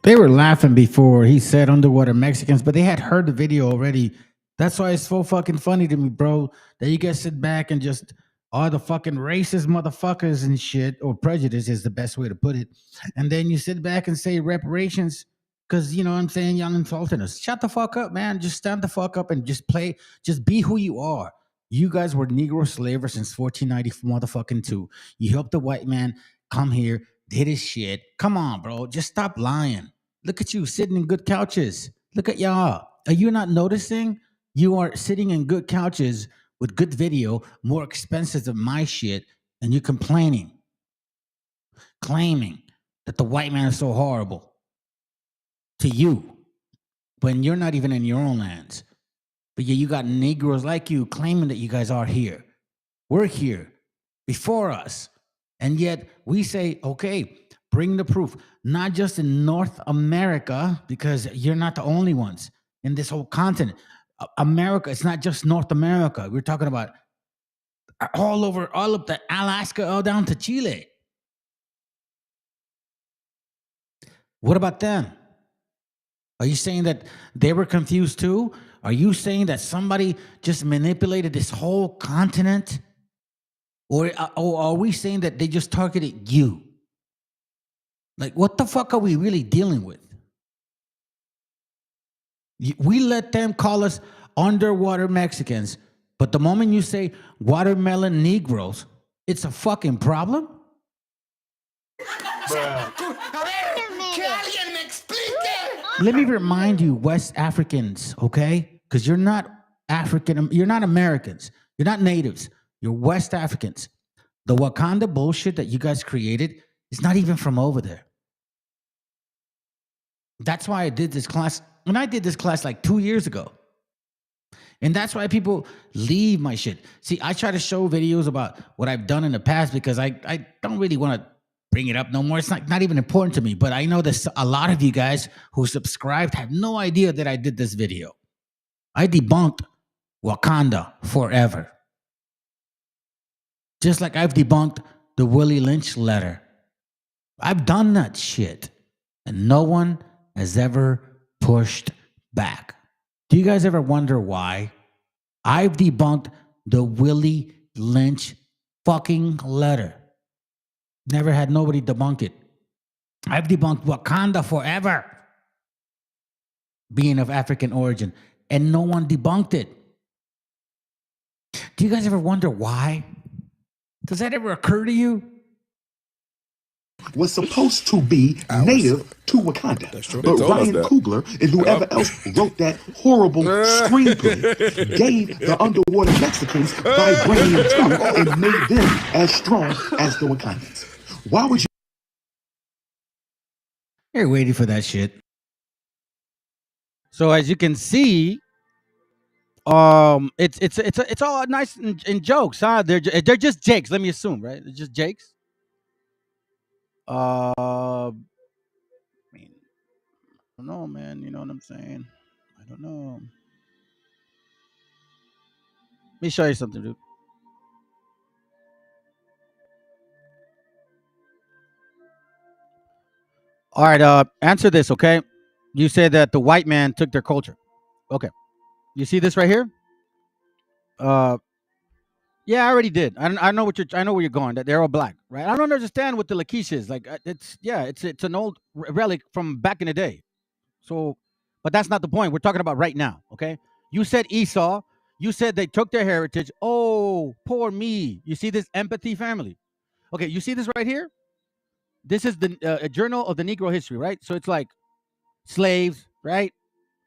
They were laughing before he said underwater Mexicans, but they had heard the video already. That's why it's so fucking funny to me, bro, that you guys sit back and just are the fucking racist motherfuckers and shit, or prejudice is the best way to put it. And then you sit back and say reparations. Because you know what I'm saying, y'all insulting us. Shut the fuck up, man. Just stand the fuck up and just play. Just be who you are. You guys were Negro slavers since 1490 motherfucking 2. You helped the white man come here, did his shit. Come on, bro. Just stop lying. Look at you sitting in good couches. Look at y'all. Are you not noticing? You are sitting in good couches with good video, more expensive than my shit, and you're complaining, claiming that the white man is so horrible to you when you're not even in your own lands. But yeah, you got Negroes like you claiming that you guys are here. We're here before us. And yet we say, okay, bring the proof. Not just in North America, because you're not the only ones in this whole continent. America, it's not just North America. We're talking about all over, all up to Alaska, all down to Chile. What about them? Are you saying that they were confused too? Are you saying that somebody just manipulated this whole continent? Or are we saying that they just targeted you? Like, what the fuck are we really dealing with? We let them call us underwater Mexicans, but the moment you say watermelon Negroes, it's a fucking problem? Let me remind you, West Africans, okay? Because you're not African, you're not Americans, you're not natives, you're West Africans. The Wakanda bullshit that you guys created is not even from over there. That's why I did this class, and I did this class like 2 years ago. And that's why people leave my shit. See, I try to show videos about what I've done in the past because I don't really want to bring it up no more. It's not even important to me. But I know that a lot of you guys who subscribed have no idea that I did this video. I debunked Wakanda forever. Just like I've debunked the Willie Lynch letter. I've done that shit. And no one has ever pushed back. Do you guys ever wonder why? I've debunked the Willie Lynch fucking letter. Never had nobody debunk it. I've debunked Wakanda forever, being of African origin, and no one debunked it. Do you guys ever wonder why? Does that ever occur to you? Was supposed to be native to Wakanda. But Ryan Coogler and whoever else wrote that horrible screenplay gave the underwater Mexicans vibranium too and made them as strong as the Wakandans. Why would you? You're waiting for that shit. So as you can see, it's all nice and jokes, huh? They're just jakes. Let me assume, right? They're just jakes. I mean, I don't know, man. You know what I'm saying? I don't know. Let me show you something, dude. All right, answer this, okay? You said that the white man took their culture. Okay. You see this right here? Yeah, I already did. I know I know where you're going. That they're all black, right? I don't understand what the Lakeisha is like. It's an old relic from back in the day. So, but that's not the point. We're talking about right now, okay? You said Esau. You said they took their heritage. Oh, poor me. You see this empathy family? Okay, you see this right here? This is the a journal of the Negro history, right? So it's like slaves, right?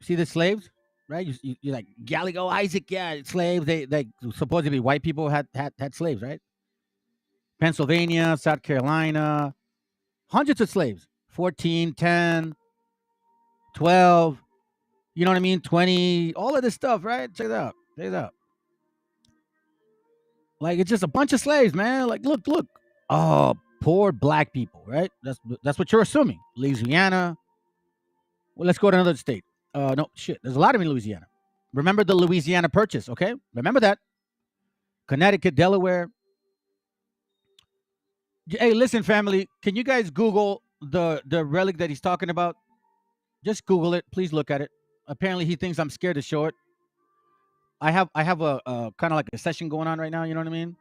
See the slaves, right? You're like Gallego Isaac, yeah, slaves. They supposedly white people had slaves, right? Pennsylvania, South Carolina, hundreds of slaves. 14, 10, 12, you know what I mean? 20, all of this stuff, right? Check it out. Check it out. Like it's just a bunch of slaves, man. Like look. Oh, poor black people, right? That's what you're assuming. Louisiana. Well, let's go to another state. No, shit. There's a lot of them in Louisiana. Remember the Louisiana Purchase, okay? Remember that. Connecticut, Delaware. Hey, listen, family. Can you guys Google the relic that he's talking about? Just Google it. Please look at it. Apparently, he thinks I'm scared to show it. I have a kind of like a session going on right now. You know what I mean?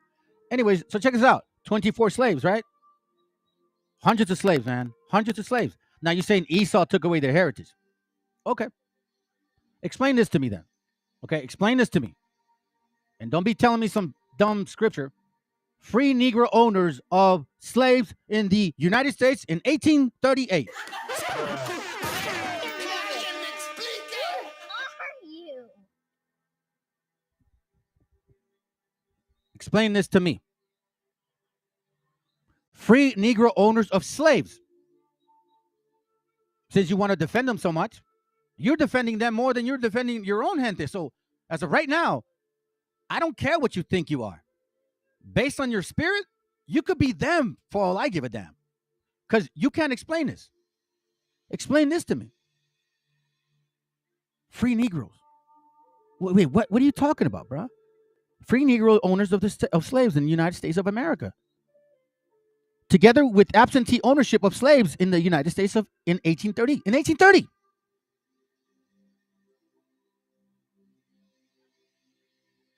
Anyways, so check this out. 24 slaves, right? Hundreds of slaves, man. Hundreds of slaves. Now you're saying Esau took away their heritage. Okay. Explain this to me then. Okay, explain this to me. And don't be telling me some dumb scripture. Free Negro owners of slaves in the United States in 1838. Explain this to me. Free Negro owners of slaves. Since you want to defend them so much, you're defending them more than you're defending your own gente. So as of right now, I don't care what you think you are. Based on your spirit, you could be them for all I give a damn. Because you can't explain this. Explain this to me. Free Negroes. Wait, what are you talking about, bro? Free Negro owners of slaves in the United States of America. Together with absentee ownership of slaves in the United States in 1830. In 1830.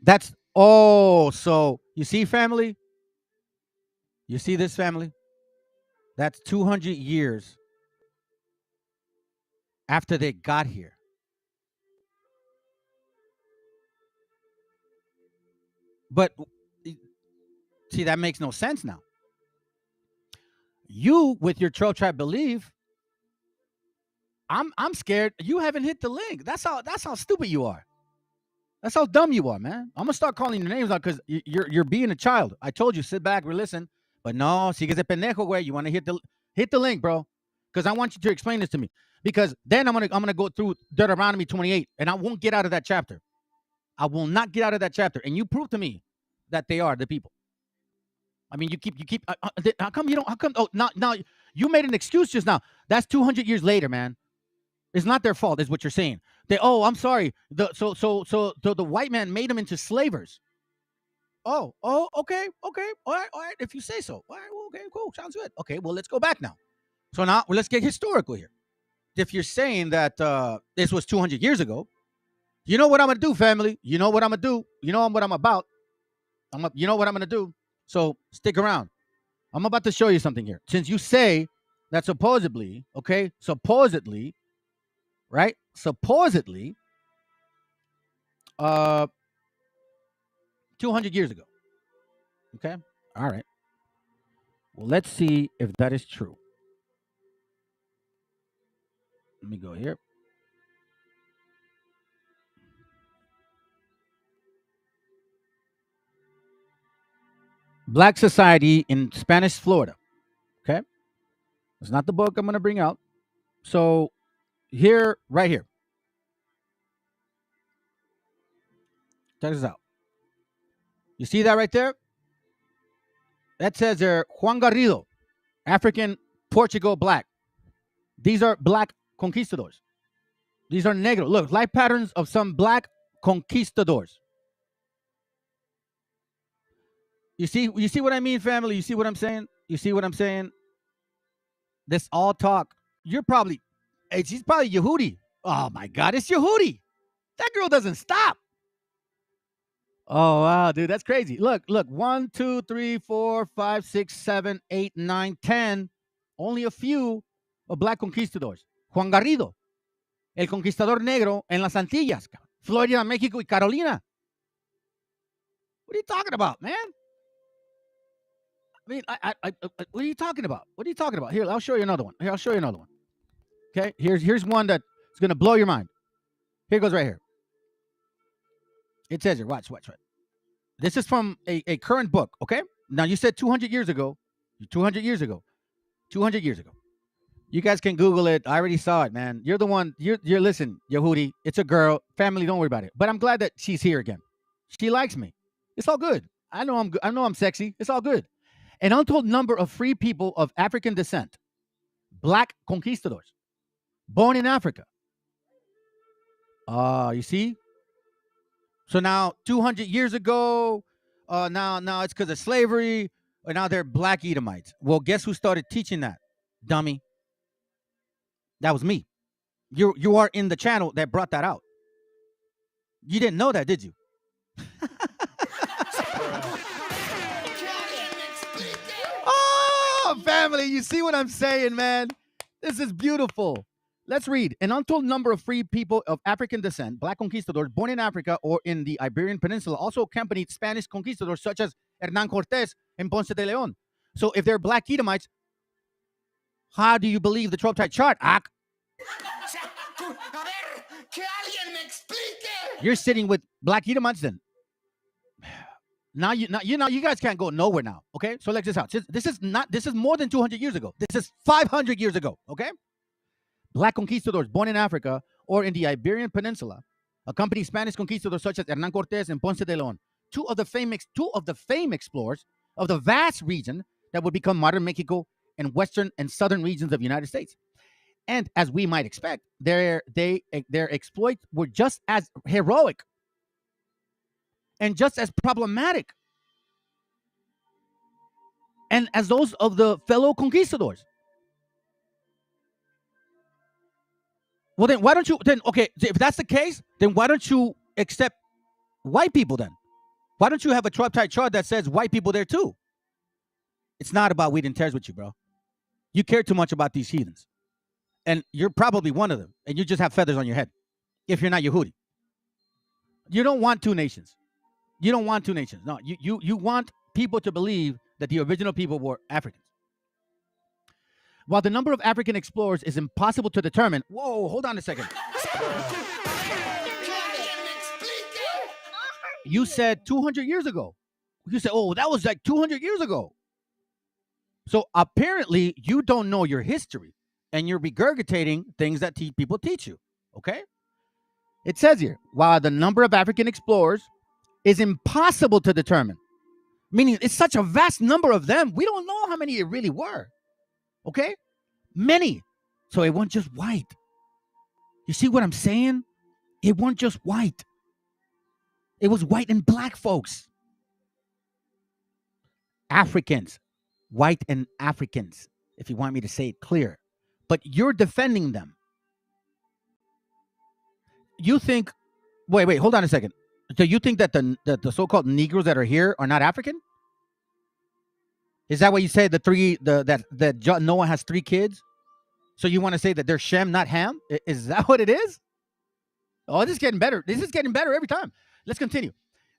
That's, so you see, family? You see this, family? That's 200 years after they got here. But see, that makes no sense now. You, with your 12 tribe belief, I'm scared you haven't hit the link. That's how stupid you are. That's how dumb you are, man. I'm gonna start calling your names out because you're being a child. I told you, sit back, listen. But no, sigues de pendejo, güey. You want to hit the link, bro, because I want you to explain this to me. Because then I'm gonna go through Deuteronomy 28, and I won't get out of that chapter. I will not get out of that chapter, and you prove to me that they are the people. I mean, you keep. How come you don't? How come? Oh, now you made an excuse just now. That's 200 years later, man. It's not their fault, is what you're saying. I'm sorry. So the white man made them into slavers. Oh, okay. All right. If you say so. All right, well, okay, cool. Sounds good. Okay, well, let's go back now. So now let's get historical here. If you're saying that this was 200 years ago, you know what I'm gonna do, family. You know what I'm gonna do. You know what I'm about. You know what I'm gonna do. So stick around. I'm about to show you something here. Since you say that supposedly, right? Supposedly, 200 years ago. Okay? All right. Well, let's see if that is true. Let me go here. Black Society in Spanish Florida. Okay? It's not the book I'm going to bring out. So here, right here. Check this out. You see that right there? That says there, Juan Garrido, African, Portugal, black. These are black conquistadors. These are negro. Look, life patterns of some black conquistadors. You see what I mean, family? You see what I'm saying? You see what I'm saying? This all talk. She's probably Yehudi. Oh my God, it's Yehudi. That girl doesn't stop. Oh wow, dude, that's crazy. Look, 1, 2, 3, 4, 5, 6, 7, 8, 9, 10. Only a few of black conquistadors. Juan Garrido, el conquistador negro en las Antillas, Florida, México, y Carolina. What are you talking about, man? I mean, what are you talking about? What are you talking about? Here, I'll show you another one. Okay, here's one that's gonna blow your mind. Here goes right here. It says here, watch. This is from a current book, okay? Now, you said 200 years ago. 200 years ago. You guys can Google it. I already saw it, man. You're the one. You're listen, Yehudi. It's a girl. Family, don't worry about it. But I'm glad that she's here again. She likes me. It's all good. I know I'm sexy. It's all good. An untold number of free people of African descent, black conquistadors, born in Africa. You see? So now 200 years ago, now it's because of slavery, and now they're black Edomites. Well, guess who started teaching that? Dummy. That was me. You are in the channel that brought that out. You didn't know that, did you? Oh, family, you see what I'm saying, man? This is beautiful. Let's read. An untold number of free people of African descent, black conquistadors born in Africa or in the Iberian Peninsula, also accompanied Spanish conquistadors such as Hernán Cortés and Ponce de León. So if they're black Edomites, how do you believe the 12-type chart, Ak? You're sitting with black Edomites then. Now you guys can't go nowhere now. Okay, so let's this out. This is more than 200 years ago. This is 500 years ago. Okay, black conquistadors born in Africa or in the Iberian Peninsula accompanied Spanish conquistadors such as Hernán Cortés and Ponce de León, two of the famed explorers of the vast region that would become modern Mexico and western and southern regions of the United States. And as we might expect, their exploits were just as heroic and just as problematic and as those of the fellow conquistadors. Well, then why don't you okay, if that's the case, then why don't you accept white people then? Why don't you have a tripartite chart that says white people there too? It's not about wheat and tares with you, bro. You care too much about these heathens. And you're probably one of them. And you just have feathers on your head. If you're not Yehudi. You don't want two nations. You don't want two nations. No, you want people to believe that the original people were Africans. While the number of African explorers is impossible to determine. Whoa, hold on a second. You said 200 years ago. You said, oh, that was like 200 years ago. So apparently you don't know your history and you're regurgitating things that people teach you. Okay? It says here, while the number of African explorers is impossible to determine, meaning it's such a vast number of them, we don't know how many it really were. Okay? Many. So it wasn't just white. You see what I'm saying? It wasn't just white. It was white and black folks. Africans. White and Africans, if you want me to say it clear. But you're defending them. You think, wait, hold on a second. Do you think that the so-called Negroes that are here are not African? Is that what you say? That Noah has 3 kids? So you want to say that they're Shem, not Ham? Is that what it is? Oh, this is getting better. This is getting better every time. Let's continue.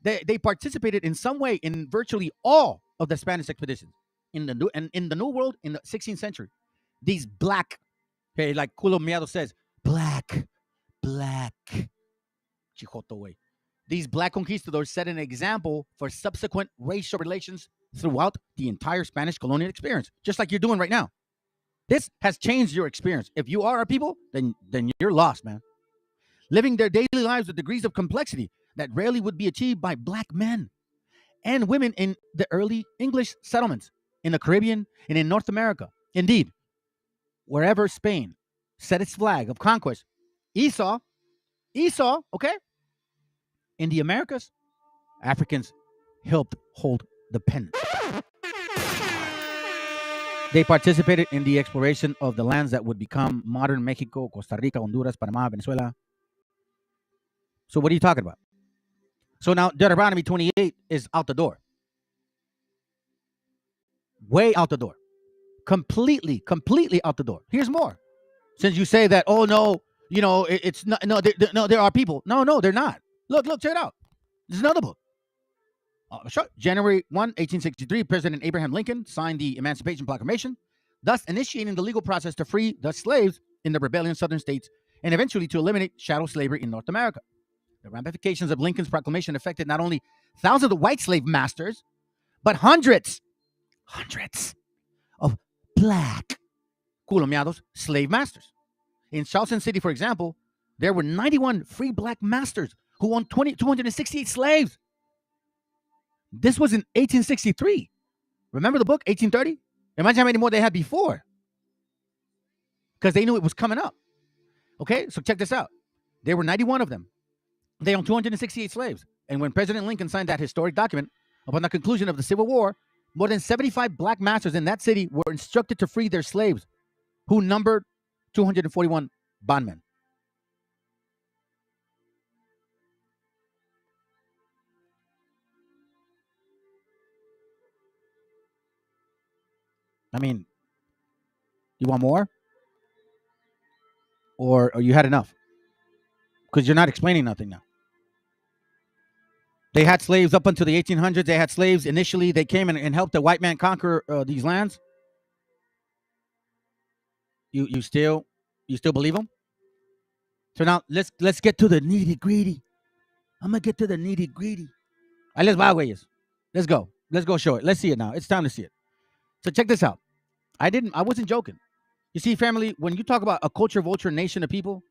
They participated in some way in virtually all of the Spanish expeditions in the New World in the 16th century. These black, hey, like Culo Miado says, black. Chijoto way. These black conquistadors set an example for subsequent racial relations throughout the entire Spanish colonial experience, just like you're doing right now. This has changed your experience. If you are our people, then you're lost, man. Living their daily lives with degrees of complexity that rarely would be achieved by black men and women in the early English settlements in the Caribbean and in North America. Indeed, wherever Spain set its flag of conquest, Esau, okay? In the Americas, Africans helped hold the pen. They participated in the exploration of the lands that would become modern Mexico, Costa Rica, Honduras, Panama, Venezuela. So what are you talking about? So now Deuteronomy 28 is out the door. Way out the door. Completely out the door. Here's more. Since you say that, oh no, you know, it's not, no, there are people. No, they're not. Look, check it out. There's another book. Sure. January 1, 1863, President Abraham Lincoln signed the Emancipation Proclamation, thus initiating the legal process to free the slaves in the rebellion southern states and eventually to eliminate chattel slavery in North America. The ramifications of Lincoln's proclamation affected not only thousands of white slave masters, but hundreds of black culomiados slave masters. In Charleston City, for example, there were 91 free black masters who owned 268 slaves. This was in 1863. Remember the book, 1830? Imagine how many more they had before. Because they knew it was coming up. Okay, so check this out. There were 91 of them. They owned 268 slaves. And when President Lincoln signed that historic document, upon the conclusion of the Civil War, more than 75 black masters in that city were instructed to free their slaves, who numbered 241 bondmen. I mean, you want more? or you had enough? Because you're not explaining nothing now. They had slaves up until the 1800s. They had slaves initially. They came and helped the white man conquer these lands. You still believe them? So now let's get to the nitty gritty. I'm gonna get to the nitty gritty. Ahí les va, güeyes. Let's go. Let's go show it. Let's see it now. It's time to see it. So check this out. I wasn't joking. You see, family, when you talk about a culture vulture nation of people,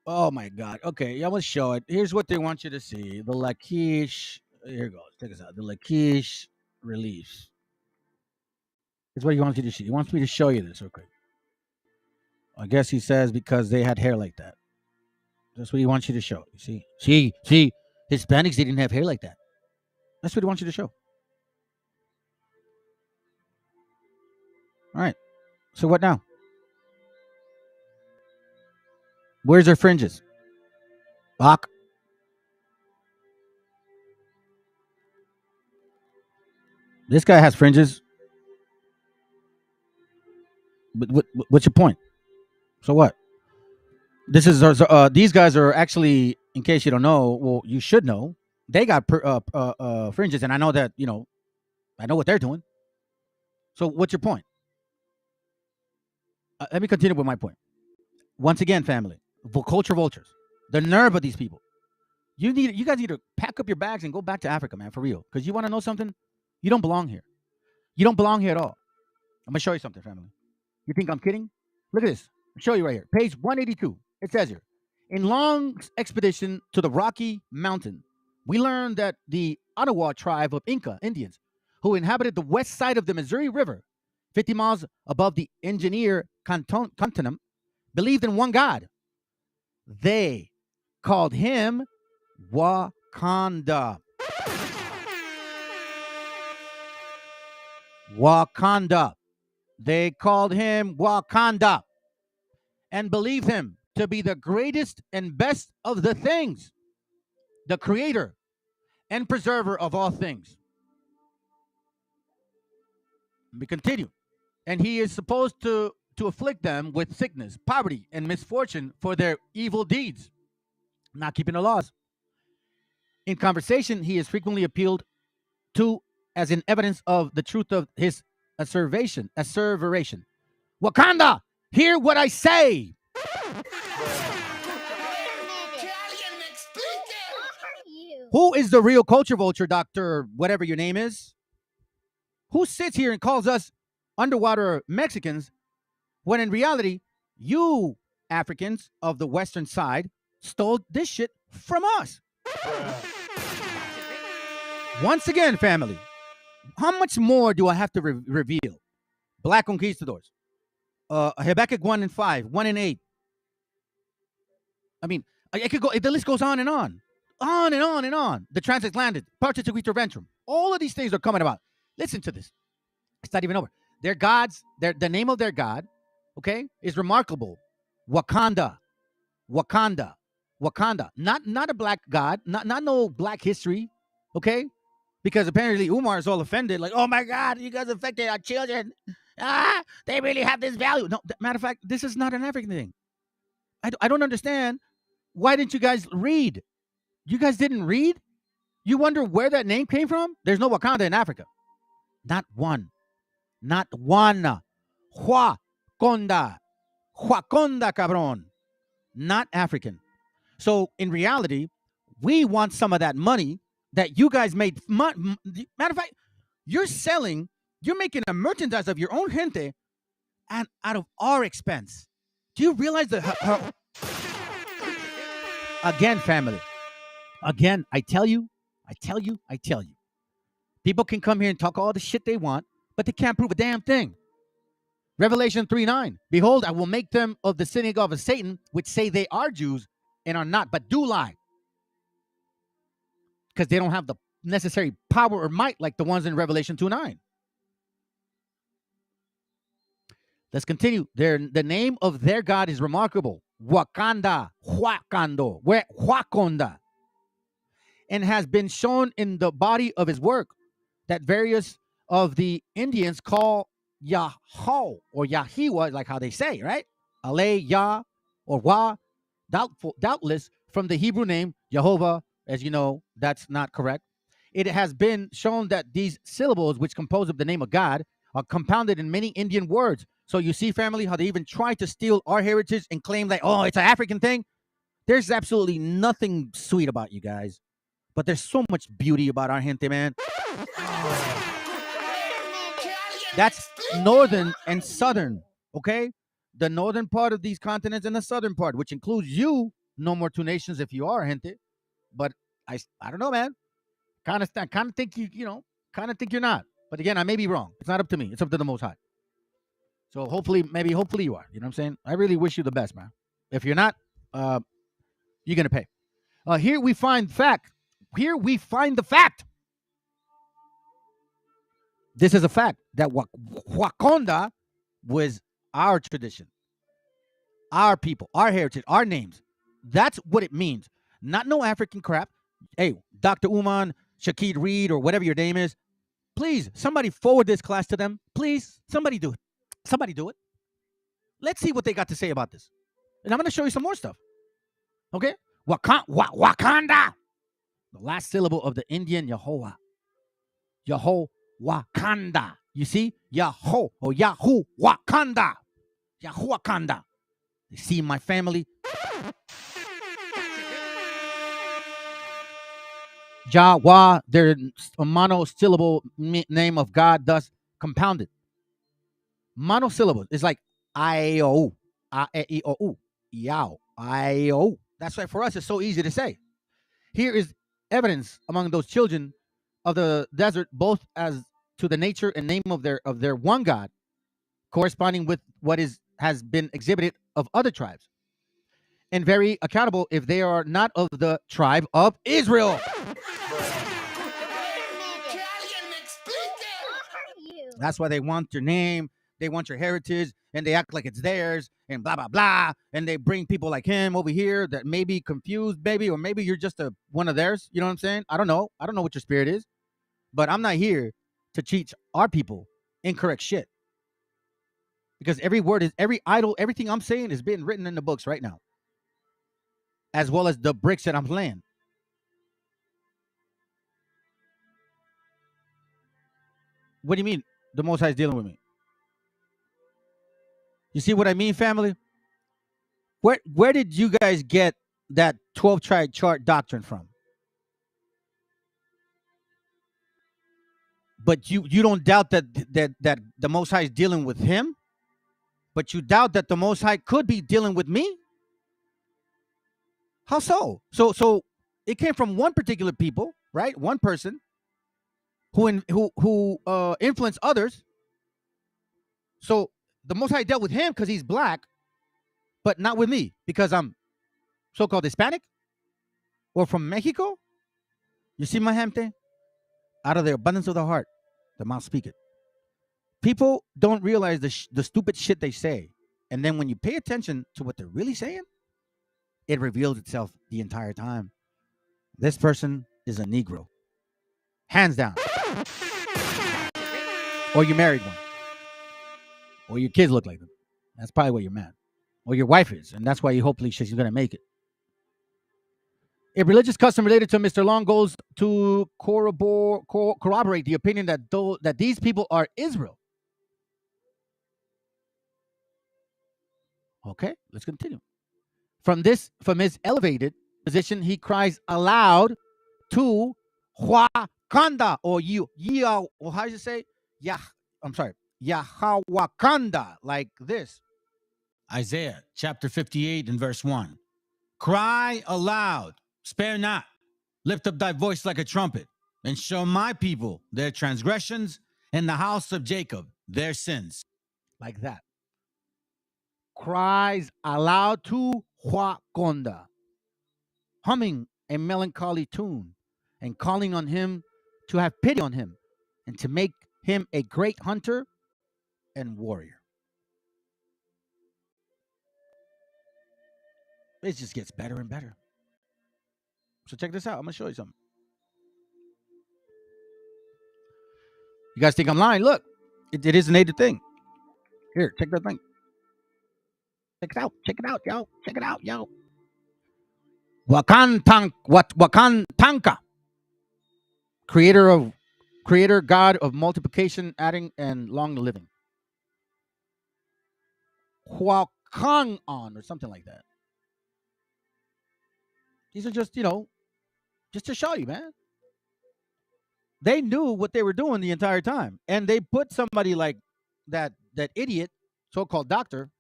oh my God. Okay, I'm gonna show it. Here's what they want you to see. The Lachish. Here it goes. Check this out. The Lachish reliefs. Here's what he wants you to see. He wants me to show you this real quick. I guess he says because they had hair like that. That's what he wants you to show. You see? See, Hispanics didn't have hair like that. That's what he wants you to show. All right. So what now? Where's their fringes? Bach. This guy has fringes. But what's your point? So what? This is these guys are actually, in case you don't know, well, you should know, they got fringes, and I know that, I know what they're doing. So what's your point? Let me continue with my point. Once again, family, culture vultures, the nerve of these people. You guys need to pack up your bags and go back to Africa, man, for real. Because you want to know something? You don't belong here. You don't belong here at all. I'm gonna show you something, family. You think I'm kidding? Look at this. I'll show you right here. Page 182. It says here, in long expedition to the Rocky Mountain, we learned that the Ottawa tribe of Inca Indians, who inhabited the west side of the Missouri River, 50 miles above the Engineer continent, believed in one God. They called him Wakanda. Wakanda. They called him Wakanda and believed him to be the greatest and best of the things, the creator and preserver of all things. Let me continue. And he is supposed to afflict them with sickness, poverty, and misfortune for their evil deeds, not keeping the laws. In conversation, he is frequently appealed to as in evidence of the truth of his asseveration. Wakanda, hear what I say. Who is the real culture vulture, Dr. whatever your name is? Who sits here and calls us underwater Mexicans when in reality, you Africans of the western side stole this shit from us? Once again, family, how much more do I have to reveal? Black conquistadors, Habakkuk 1 and 5, 1 and 8. I mean, I could go. The list goes on and on and on and on. The transatlantic, Participitor Ventrum. All of these things are coming about. Listen to this. It's not even over. Their gods, the name of their god, okay, is remarkable. Wakanda. Not a black god. Not no black history. Okay, because apparently Umar is all offended. Like, oh my God, you guys affected our children. They really have this value. No, matter of fact, this is not an African thing. I don't understand. Why didn't you guys read? You guys didn't read? You wonder where that name came from? There's no Wakanda in Africa. Not one. Huaconda, cabron. Not African. So in reality, we want some of that money that you guys made. Matter of fact, you're making a merchandise of your own gente and out of our expense. Do you realize that? Again, family. Again, I tell you. People can come here and talk all the shit they want, but they can't prove a damn thing. Revelation 3:9. Behold, I will make them of the synagogue of Satan, which say they are Jews and are not, but do lie. Because they don't have the necessary power or might like the ones in Revelation 2:9. Let's continue. The name of their God is remarkable. Wakanda. And has been shown in the body of his work that various of the Indians call Yahweh or Yahiwa, like how they say, right? Ale, Yah, or Wa, doubtless from the Hebrew name Jehovah. As you know, that's not correct. It has been shown that these syllables, which compose of the name of God, are compounded in many Indian words. So you see, family, how they even try to steal our heritage and claim like, oh, it's an African thing. There's absolutely nothing sweet about you guys, but there's so much beauty about our gente, man. That's northern and southern, okay? The northern part of these continents and the southern part, which includes you, no more two nations if you are gente. But I don't know, man. Kind of think kind of think you're not. But again, I may be wrong. It's not up to me. It's up to the Most High. So hopefully you are. You know what I'm saying? I really wish you the best, man. If you're not, you're gonna pay. Here we find fact. Here we find the fact. This is a fact that Wakonda was our tradition, our people, our heritage, our names. That's what it means. Not no African crap. Hey, Dr. Uman, Shakid Reed, or whatever your name is, please, somebody forward this class to them. Please, somebody do it. Somebody do it. Let's see what they got to say about this. And I'm going to show you some more stuff. Okay? Wakanda. The last syllable of the Indian Yehovah. Wakanda. You see? Yahoo or Yahoo Wakanda. Yahuwakanda. You see my family? Jawa, their monosyllable name of God, thus compounded. Monosyllable is like I-O, I-E-O-U, Yao, I-O. That's why for us it's so easy to say. Here is evidence among those children of the desert, both as to the nature and name of their one God, corresponding with what has been exhibited of other tribes, and very accountable if they are not of the tribe of Israel. That's why they want your name, they want your heritage, and they act like it's theirs, and blah, blah, blah. And they bring people like him over here that may be confused, maybe, or maybe you're just one of theirs. You know what I'm saying? I don't know. I don't know what your spirit is. But I'm not here to teach our people incorrect shit. Because every word is, every idol, everything I'm saying is being written in the books right now. As well as the bricks that I'm laying. What do you mean the Most High is dealing with me? You see what I mean, family? Where did you guys get that 12 tribe chart doctrine from? But you don't doubt that the Most High is dealing with him? But you doubt that the Most High could be dealing with me? How so? So it came from one particular people, right? One person who influenced others. So the Most High dealt with him because he's black, but not with me because I'm so-called Hispanic or from Mexico. You see my gente? Out of the abundance of the heart, the mouth speaketh. People don't realize the stupid shit they say. And then when you pay attention to what they're really saying, it reveals itself the entire time. This person is a Negro. Hands down. Or you married one. Or your kids look like them. That's probably what you're mad. Or your wife is. And that's why you hopefully she's going to make it. A religious custom related to Mr. Long goes to corroborate the opinion that these people are Israel. Okay, let's continue. From his elevated position, he cries aloud to Wakanda, or or how do you say? Yahawakanda, like this. Isaiah chapter 58 and verse 1. Cry aloud, spare not, lift up thy voice like a trumpet, and show my people their transgressions, and the house of Jacob their sins. Like that. Cries aloud to Wakonda, humming a melancholy tune, and calling on him to have pity on him, and to make him a great hunter and warrior. It just gets better and better. So check this out. I'm going to show you something. You guys think I'm lying? Look, it is an native thing. Here, check that thing. Check it out. Check it out, yo. Check it out, yo. Wakantanka. Creator, God of multiplication, adding, and long living. Huakangon or something like that. These are just, just to show you, man. They knew what they were doing the entire time. And they put somebody like that idiot, so-called doctor,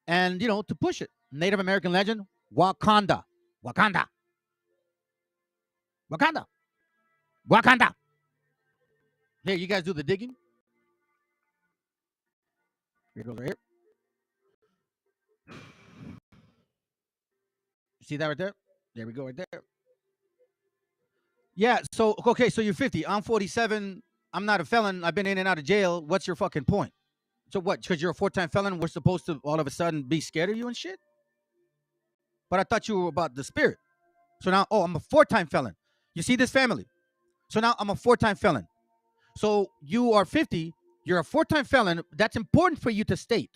and, to push it. Native American legend, Wakanda. Wakanda. Wakanda. Wakanda. Here, you guys do the digging. Here it goes right here. You see that right there? There we go right there. Yeah, so, okay, so you're 50. I'm 47. I'm not a felon. I've been in and out of jail. What's your fucking point? So what? Because you're a 4-time felon, we're supposed to all of a sudden be scared of you and shit? But I thought you were about the spirit. So now, I'm a 4-time felon. You see this family? So now I'm a 4-time felon. So you are 50. You're a 4-time felon. That's important for you to state.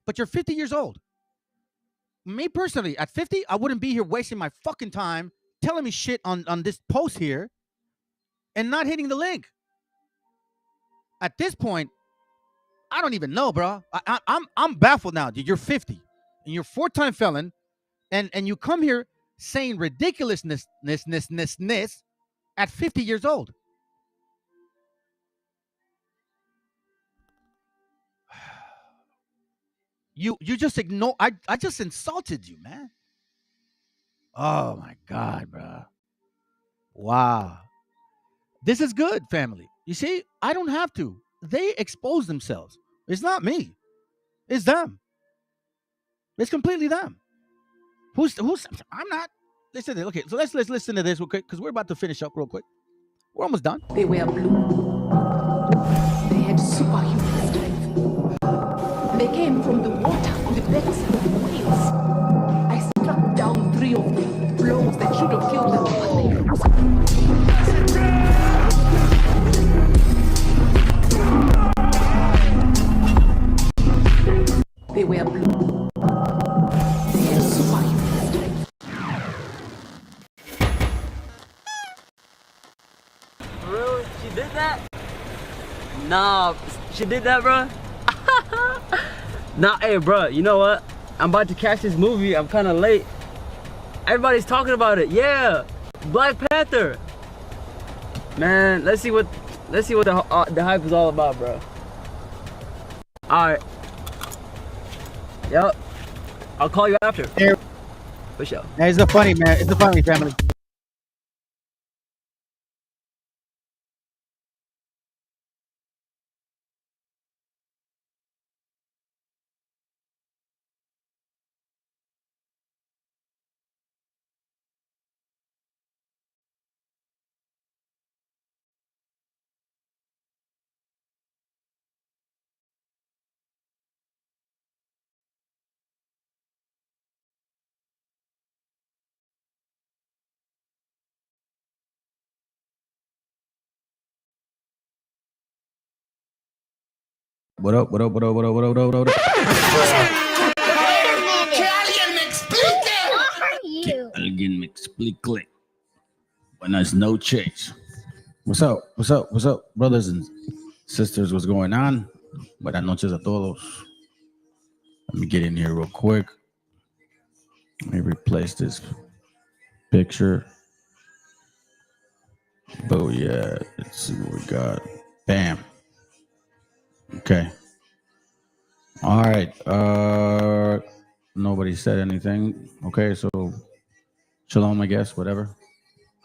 But you're 50 years old. Me personally, at 50, I wouldn't be here wasting my fucking time telling me shit on this post here and not hitting the link. At this point, I don't even know, bro. I'm baffled now, dude. You're 50 and you're 4-time felon, and you come here saying ridiculousness at 50 years old. You just ignore. I just insulted you, man. Oh my God, bro. Wow. This is good, family. You see, I don't have to. They expose themselves. It's not me. It's them. It's completely them. Who's I'm not. Listen, okay, so let's listen to this real quick because we're about to finish up real quick. We're almost done. They were blue. They had superhuman strength. They came from the water on the backs of the whales. I struck down 3 of them. Blows that should have killed them, but they froze. They were blue. They had superhuman strength. Really? She did that? Nah, she did that, bro? Nah, hey, bro, you know what? I'm about to catch this movie. I'm kind of late. Everybody's talking about it. Yeah, Black Panther. Man, let's see what the hype is all about, bro. All right. Yep. I'll call you after. Here. For sure. Hey, it's a funny, man. It's a funny family. What up? What up? What up? What up? What up? What up? What up? Que alguien me explique. Buenas noches. What's up? What's up? What's up, brothers and sisters? What's going on? Buenas noches a todos. Let me get in here real quick. Let me replace this picture. Oh yeah, let's see what we got. Bam. Okay. All right. Nobody said anything. Okay, so shalom, I guess, whatever.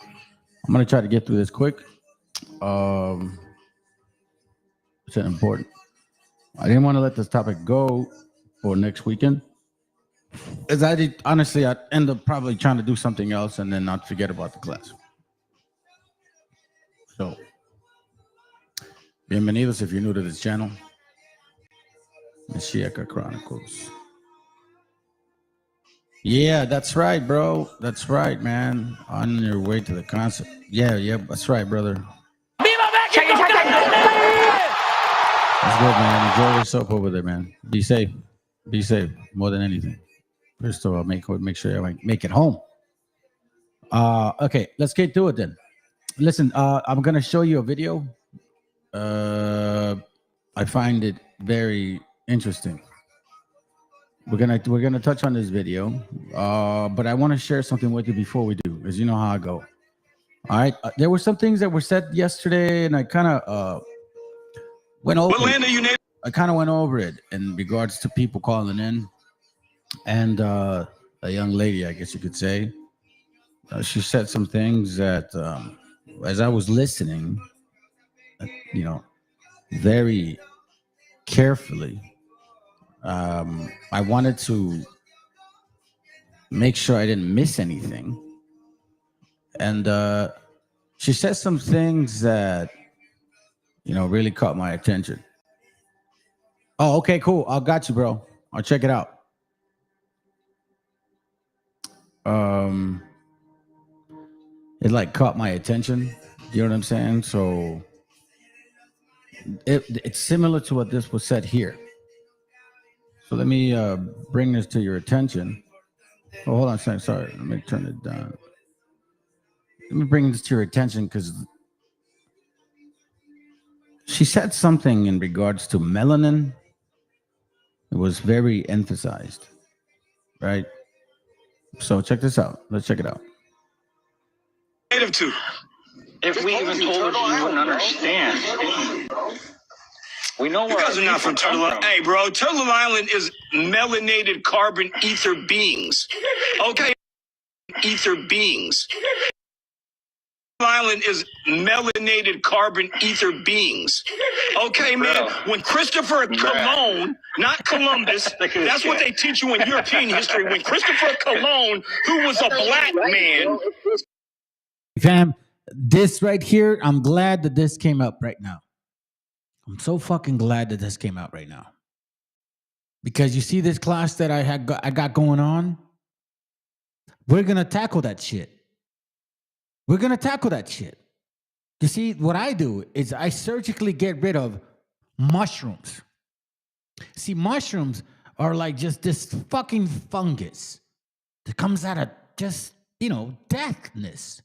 I'm gonna try to get through this quick. It's important. I didn't want to let this topic go for next weekend. As I'd end up probably trying to do something else and then not forget about the class. So, bienvenidos if you're new to this channel. MESHIACHA Chronicles. Yeah, that's right, bro. That's right, man. On your way to the concert. Yeah, that's right, brother. That's good, man. Enjoy yourself over there, man. Be safe. Be safe more than anything. First of all, make sure I make it home. Okay, let's get to it then. Listen, I'm gonna show you a video. I find it very interesting. We're gonna touch on this video, but I want to share something with you before we do, because you know how I go. All right, there were some things that were said yesterday, and I kind of went over. What land are you named? I kind of went over it in regards to people calling in, and a young lady, I guess you could say, she said some things that, as I was listening, very carefully, I wanted to make sure I didn't miss anything, and she said some things that really caught my attention. Oh, okay, cool. I got you, bro. I'll check it out. It like caught my attention. You know what I'm saying? So it's similar to what this was said here. So let me bring this to your attention. Oh, hold on a second. Sorry. Let me turn it down. Let me bring this to your attention because she said something in regards to melanin. It was very emphasized, right? So check this out. Let's check it out. Native to. If we even told you, you wouldn't understand. We know you guys are not from Turtle Island. Hey, bro, Turtle Island is melanated carbon ether beings. Okay, ether beings. Island is melanated carbon ether beings. Okay, man. When Christopher Cologne, not Columbus, that's what they teach you in European history. When Christopher Cologne, who was a black man. Fam, this right here, I'm glad that this came up right now. I'm so fucking glad that this came out right now. Because you see this class that I got going on? We're going to tackle that shit. We're going to tackle that shit. You see, what I do is I surgically get rid of mushrooms. See, mushrooms are like just this fucking fungus that comes out of just, deathness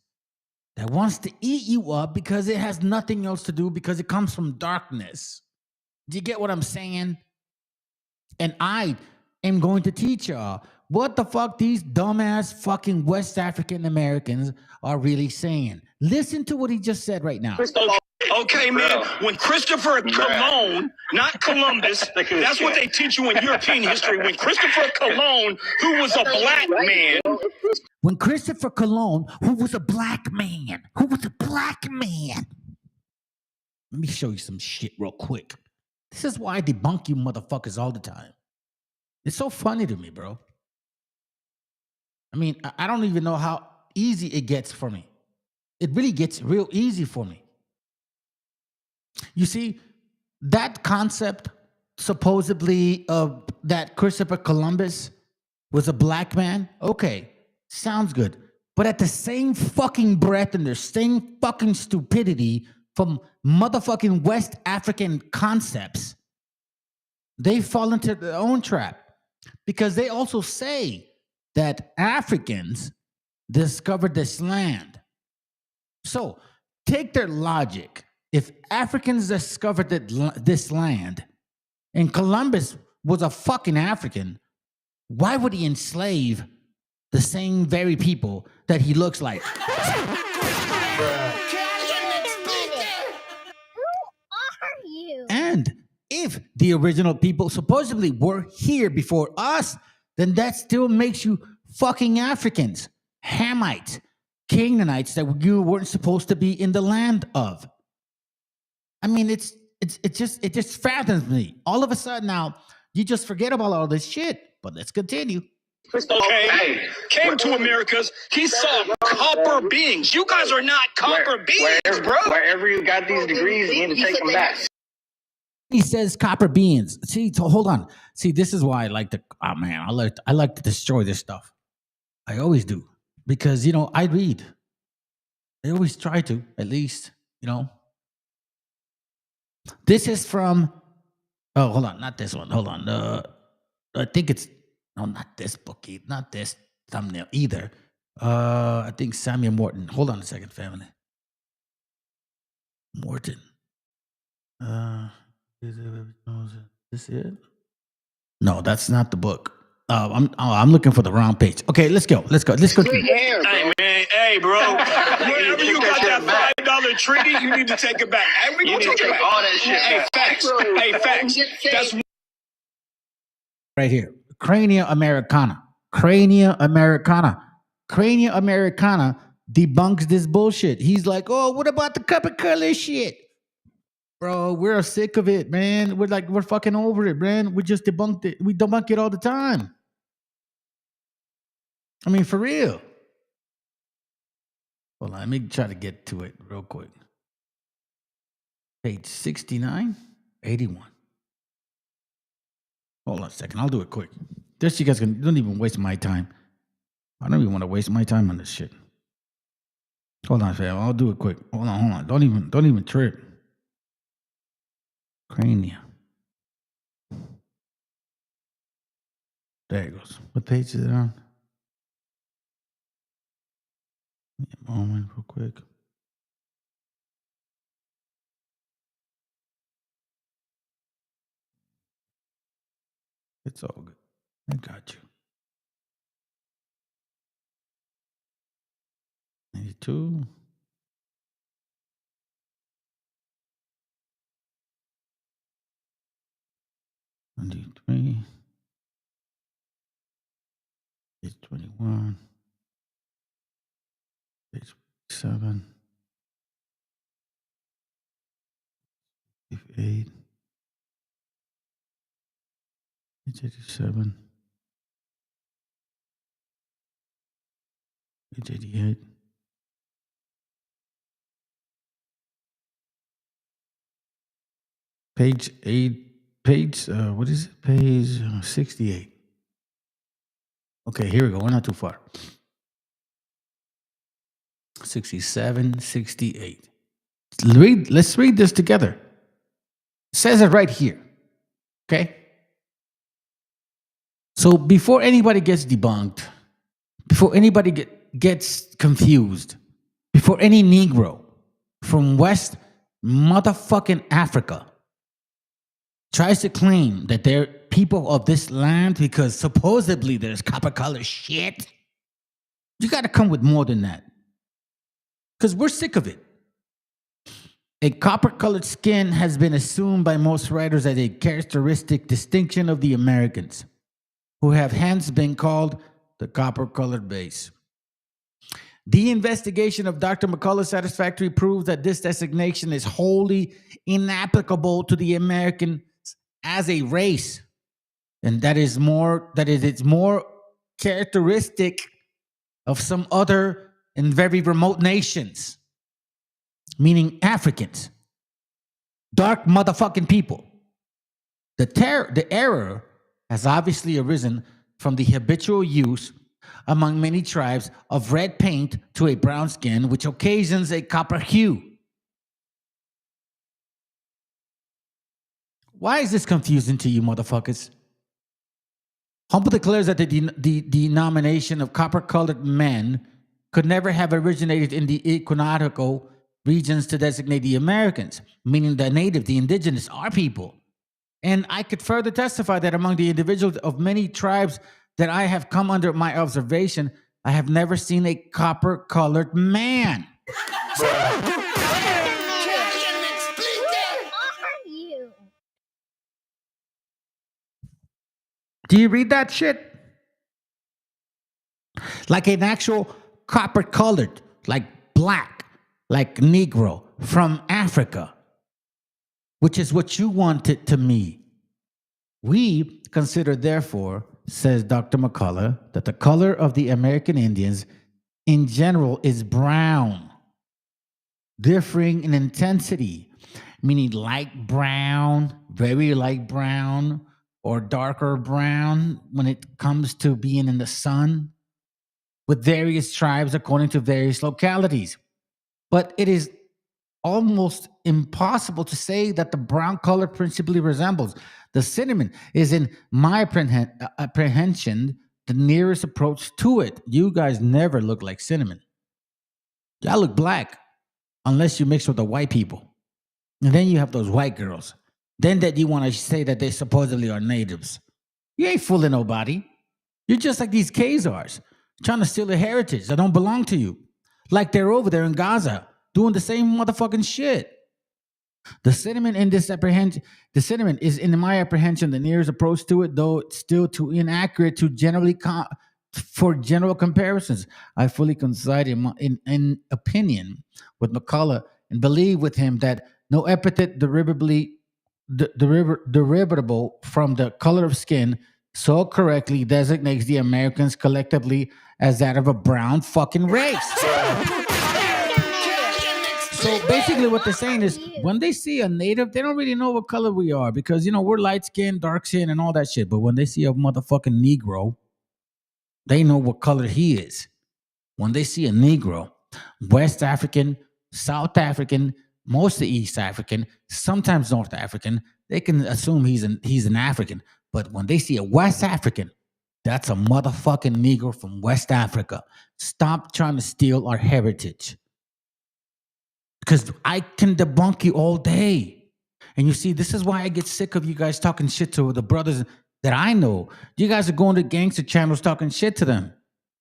that wants to eat you up because it has nothing else to do because it comes from darkness. Do you get what I'm saying? And I am going to teach y'all what the fuck these dumbass fucking West African Americans are really saying. Listen to what he just said right now. Okay, man. When Christopher Cologne, not Columbus, that's what they teach you in European history. When Christopher Cologne, who was a black man. When Christopher Cologne, who was a black man. Let me show you some shit real quick. This is why I debunk you motherfuckers all the time. It's so funny to me, bro. I mean, I don't even know how easy it gets for me. It really gets real easy for me. You see, that concept supposedly of that Christopher Columbus was a black man, okay, sounds good. But at the same fucking breath and the same fucking stupidity from motherfucking West African concepts, they fall into their own trap. Because they also say that Africans discovered this land. So take their logic. If Africans discovered this land and Columbus was a fucking African, why would he enslave the same very people that he looks like? Who are you? And if the original people supposedly were here before us, then that still makes you fucking Africans, Hamites, Canaanites that you weren't supposed to be in the land of. I mean, it just fathoms me. All of a sudden now, you just forget about all this shit. But let's continue. Okay, came to Americas. He saw copper beings. You guys are not copper beings, bro. Wherever you got these degrees, you need to take them back. He says copper beings. See, so hold on. See, this is why I like to. Oh man, I like to destroy this stuff. I always do because I read. I always try to, at least. This is from. Oh, hold on, not this one. Hold on. I think it's not this book, not this thumbnail either. I think Samuel Morton. Hold on a second, family. Morton. Is this it? No, that's not the book. I'm looking for the wrong page. Okay, let's go. Let's go. Hey, man. Hey, bro. Wherever you got that $5 treaty, you need to take it back. Hey, we gonna take it back. All that shit. Hey, facts. Hey, facts. That's right here. Crania Americana. Crania Americana. Crania Americana debunks this bullshit. He's like, oh, what about the copper color shit? Bro, we're sick of it, man. We're fucking over it, man. We just debunked it. We debunk it all the time. I mean, for real. Hold on, let me try to get to it real quick. Page 69, 81. Hold on a second. I'll do it quick. Just you guys don't even waste my time. I don't even want to waste my time on this shit. Hold on, fam. I'll do it quick. Hold on. Don't even trip. Crania. There it goes. What page is it on? Give me a moment real quick. It's all good. I got you. 92. Page 21. Page 7. 58. Page 87. Page 88. Page 8. What is it? Page 68. Okay, here we go. We're not too far. 67, 68. Let's read this together. It says it right here. Okay? So before anybody gets debunked, before anybody gets confused, before any Negro from West motherfucking Africa tries to claim that they're people of this land because supposedly there's copper color shit, you got to come with more than that. Because we're sick of it. A copper-colored skin has been assumed by most writers as a characteristic distinction of the Americans, who have hence been called the copper-colored base. The investigation of Dr. McCullough satisfactorily proves that this designation is wholly inapplicable to the Americans as a race, and it's more characteristic of some other and very remote nations, meaning Africans, dark motherfucking people. The error has obviously arisen from the habitual use among many tribes of red paint to a brown skin, which occasions a copper hue. Why is this confusing to you, motherfuckers? Humble declares that the denomination of copper-colored men could never have originated in the equinoctial regions to designate the Americans, meaning the native, the indigenous, our people. And I could further testify that among the individuals of many tribes that I have come under my observation, I have never seen a copper-colored man. Do you read that shit? Like an actual copper-colored, like black, like Negro from Africa, which is what you wanted to me. We consider, therefore, says Dr. McCullough, that the color of the American Indians in general is brown, differing in intensity, meaning light brown, very light brown, or darker brown when it comes to being in the sun, with various tribes according to various localities. But it is almost impossible to say that the brown color principally resembles The cinnamon is, in my apprehension, the nearest approach to it. You guys never look like cinnamon. Y'all look black, unless you mix with the white people. And then you have those white girls. Then that you want to say that they supposedly are natives. You ain't fooling nobody. You're just like these Khazars, trying to steal a heritage that don't belong to you. Like they're over there in Gaza, doing the same motherfucking shit. The cinnamon is, in my apprehension, the nearest approach to it, though it's still too inaccurate to for general comparisons. I fully coincide in opinion with McCullough and believe with him that no epithet derivable from the color of skin so correctly designates the Americans collectively as that of a brown fucking race. So basically what they're saying is when they see a native, they don't really know what color we are because, we're light skin, dark skin, and all that shit. But when they see a motherfucking Negro, they know what color he is. When they see a Negro, West African, South African, mostly East African, sometimes North African, they can assume he's an African. But when they see a West African, that's a motherfucking Negro from West Africa. Stop trying to steal our heritage. Because I can debunk you all day. And you see, this is why I get sick of you guys talking shit to the brothers that I know. You guys are going to gangster channels talking shit to them.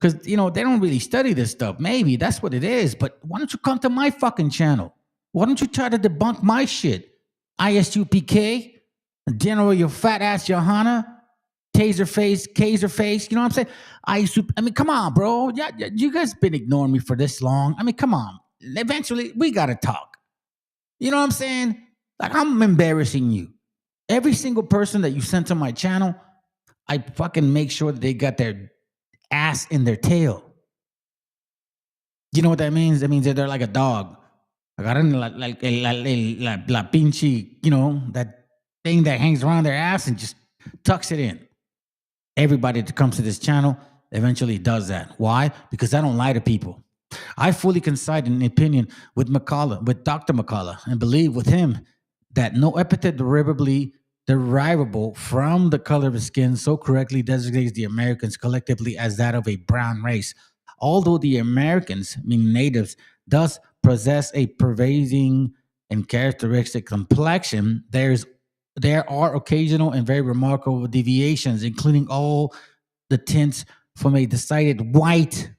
Because, they don't really study this stuff. Maybe that's what it is. But why don't you come to my fucking channel? Why don't you try to debunk my shit? ISUPK, General, your fat ass Johanna, Kaiser face, you know what I'm saying? I mean, come on, bro. Yeah, you guys been ignoring me for this long. I mean, come on. Eventually, we got to talk. You know what I'm saying? Like, I'm embarrassing you. Every single person that you sent to my channel, I fucking make sure that they got their ass in their tail. You know what that means? That means that they're like a dog. Agarran la pinche, that thing that hangs around their ass and just tucks it in. Everybody that comes to this channel eventually does that. Why? Because I don't lie to people. I fully coincide in opinion with Dr. McCullough, and believe with him that no epithet derivable from the color of his skin so correctly designates the Americans collectively as that of a brown race. Although the Americans, meaning natives, thus possess a pervading and characteristic complexion, there are occasional and very remarkable deviations, including all the tints from a decided white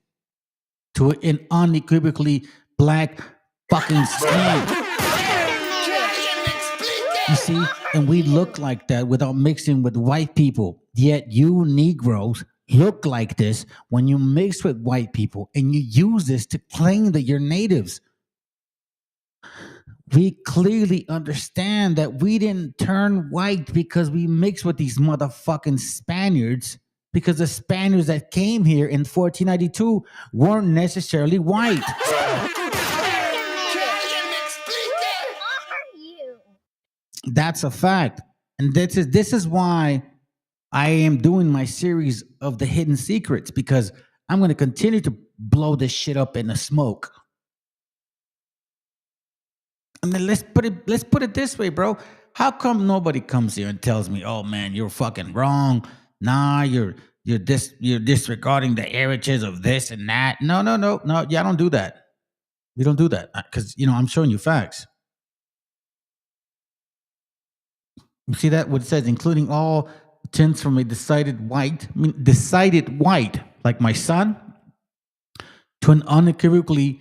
to an unequivocally black fucking skin. You see, and we look like that without mixing with white people. Yet you Negroes look like this when you mix with white people and you use this to claim that you're natives. We clearly understand that we didn't turn white because we mixed with these motherfucking Spaniards, because the Spaniards that came here in 1492 weren't necessarily white. That's a fact. And this is why I am doing my series of the hidden secrets, because I'm going to continue to blow this shit up in the smoke. I mean, let's put it this way, bro. How come nobody comes here and tells me, "Oh man, you're fucking wrong. Nah, you're disregarding the heritage of this and that." No. Yeah, I don't do that. We don't do that because I'm showing you facts. You see that? What it says, including all tints from a decided white, like my son, to an unequivocally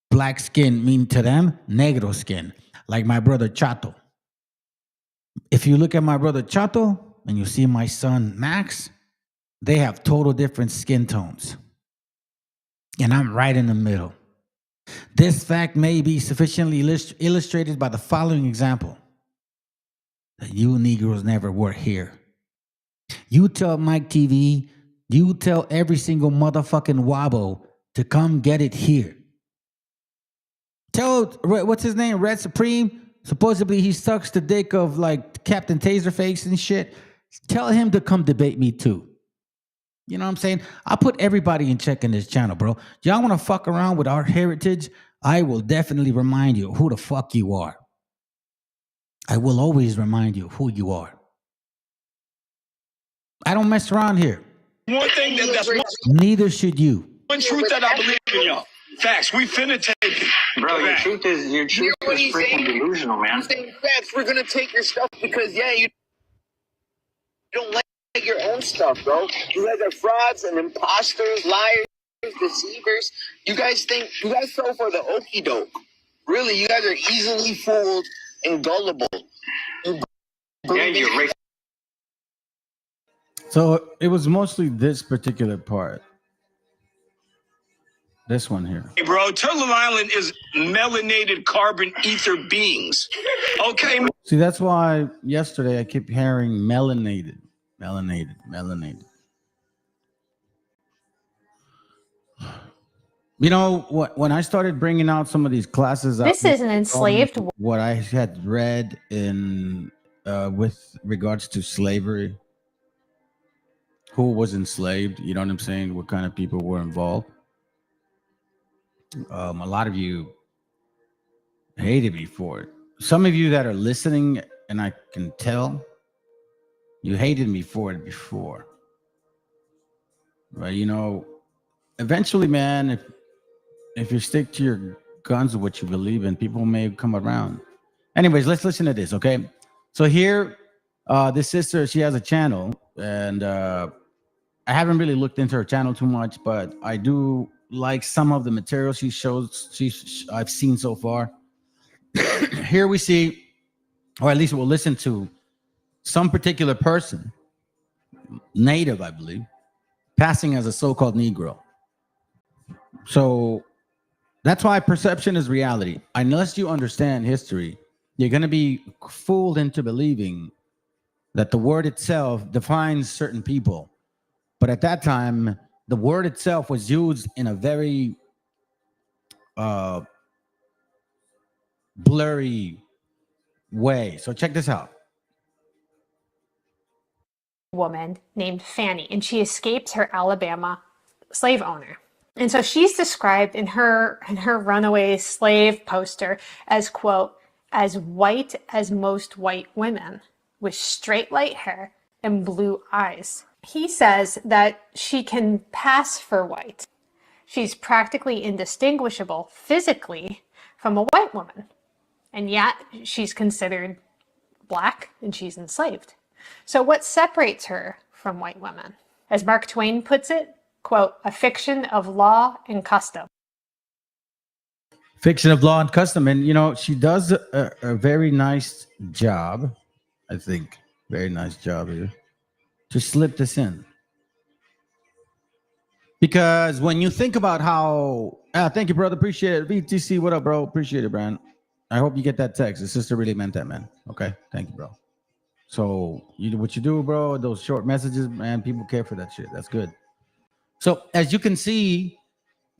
black skin, mean to them, negro skin, like my brother Chato. If you look at my brother Chato and you see my son Max, they have total different skin tones. And I'm right in the middle. This fact may be sufficiently illustrated by the following example. That you Negroes never were here. You tell Mike TV, you tell every single motherfucking wabo to come get it here. Tell, what's his name, Red Supreme? Supposedly he sucks the dick of like Captain Taserface and shit. Tell him to come debate me too. You know what I'm saying? I'll put everybody in check in this channel, bro. Y'all want to fuck around with our heritage? I will definitely remind you who the fuck you are. I will always remind you who you are. I don't mess around here. One thing that's Neither should you. one truth that I believe in, y'all. Facts. We finna take it. Bro, your truth is freaking delusional, man. I'm saying facts. We're gonna take your stuff because you don't like your own stuff, bro. You guys are frauds and imposters, liars, deceivers. You guys fall for the okie doke. Really, you guys are easily fooled and gullible. You're right. So it was mostly this particular part. This one here. Hey, bro, Turtle Island is melanated carbon ether beings. Okay. See, that's why yesterday I kept hearing melanated. You know what? When I started bringing out some of these classes, This is an enslaved. what I had read in with regards to slavery, who was enslaved. You know what I'm saying? What kind of people were involved? A lot of you hated me for it. Some of you that are listening, and I can tell, you hated me for it before. Right? You know, eventually, man, if you stick to your guns of what you believe in, people may come around. Anyways, let's listen to this, okay? So here, this sister, she has a channel, and I haven't really looked into her channel too much, but I do like some of the material she shows. I've seen so far. Here we see, or at least we'll listen to, some particular person, native, I believe, passing as a so-called Negro. So that's why perception is reality. Unless you understand history, you're going to be fooled into believing that the word itself defines certain people. But at that time, the word itself was used in a very blurry way. So check this out. Woman named Fanny, and she escapes her Alabama slave owner. And so she's described in her runaway slave poster as, quote, as white as most white women, with straight light hair and blue eyes. He says that she can pass for white. She's practically indistinguishable physically from a white woman, and yet she's considered black and she's enslaved. So what separates her from white women? As Mark Twain puts it, quote, a fiction of law and custom. Fiction of law and custom. And, you know, she does a very nice job, I think. Very nice job here to slip this in. Because when you think about how, thank you, brother. Appreciate it. VTC, what up, bro? Appreciate it, Brian. I hope you get that text. The sister really meant that, man. Okay. Thank you, bro. So what you do, bro, those short messages, man, people care for that shit. That's good. So as you can see,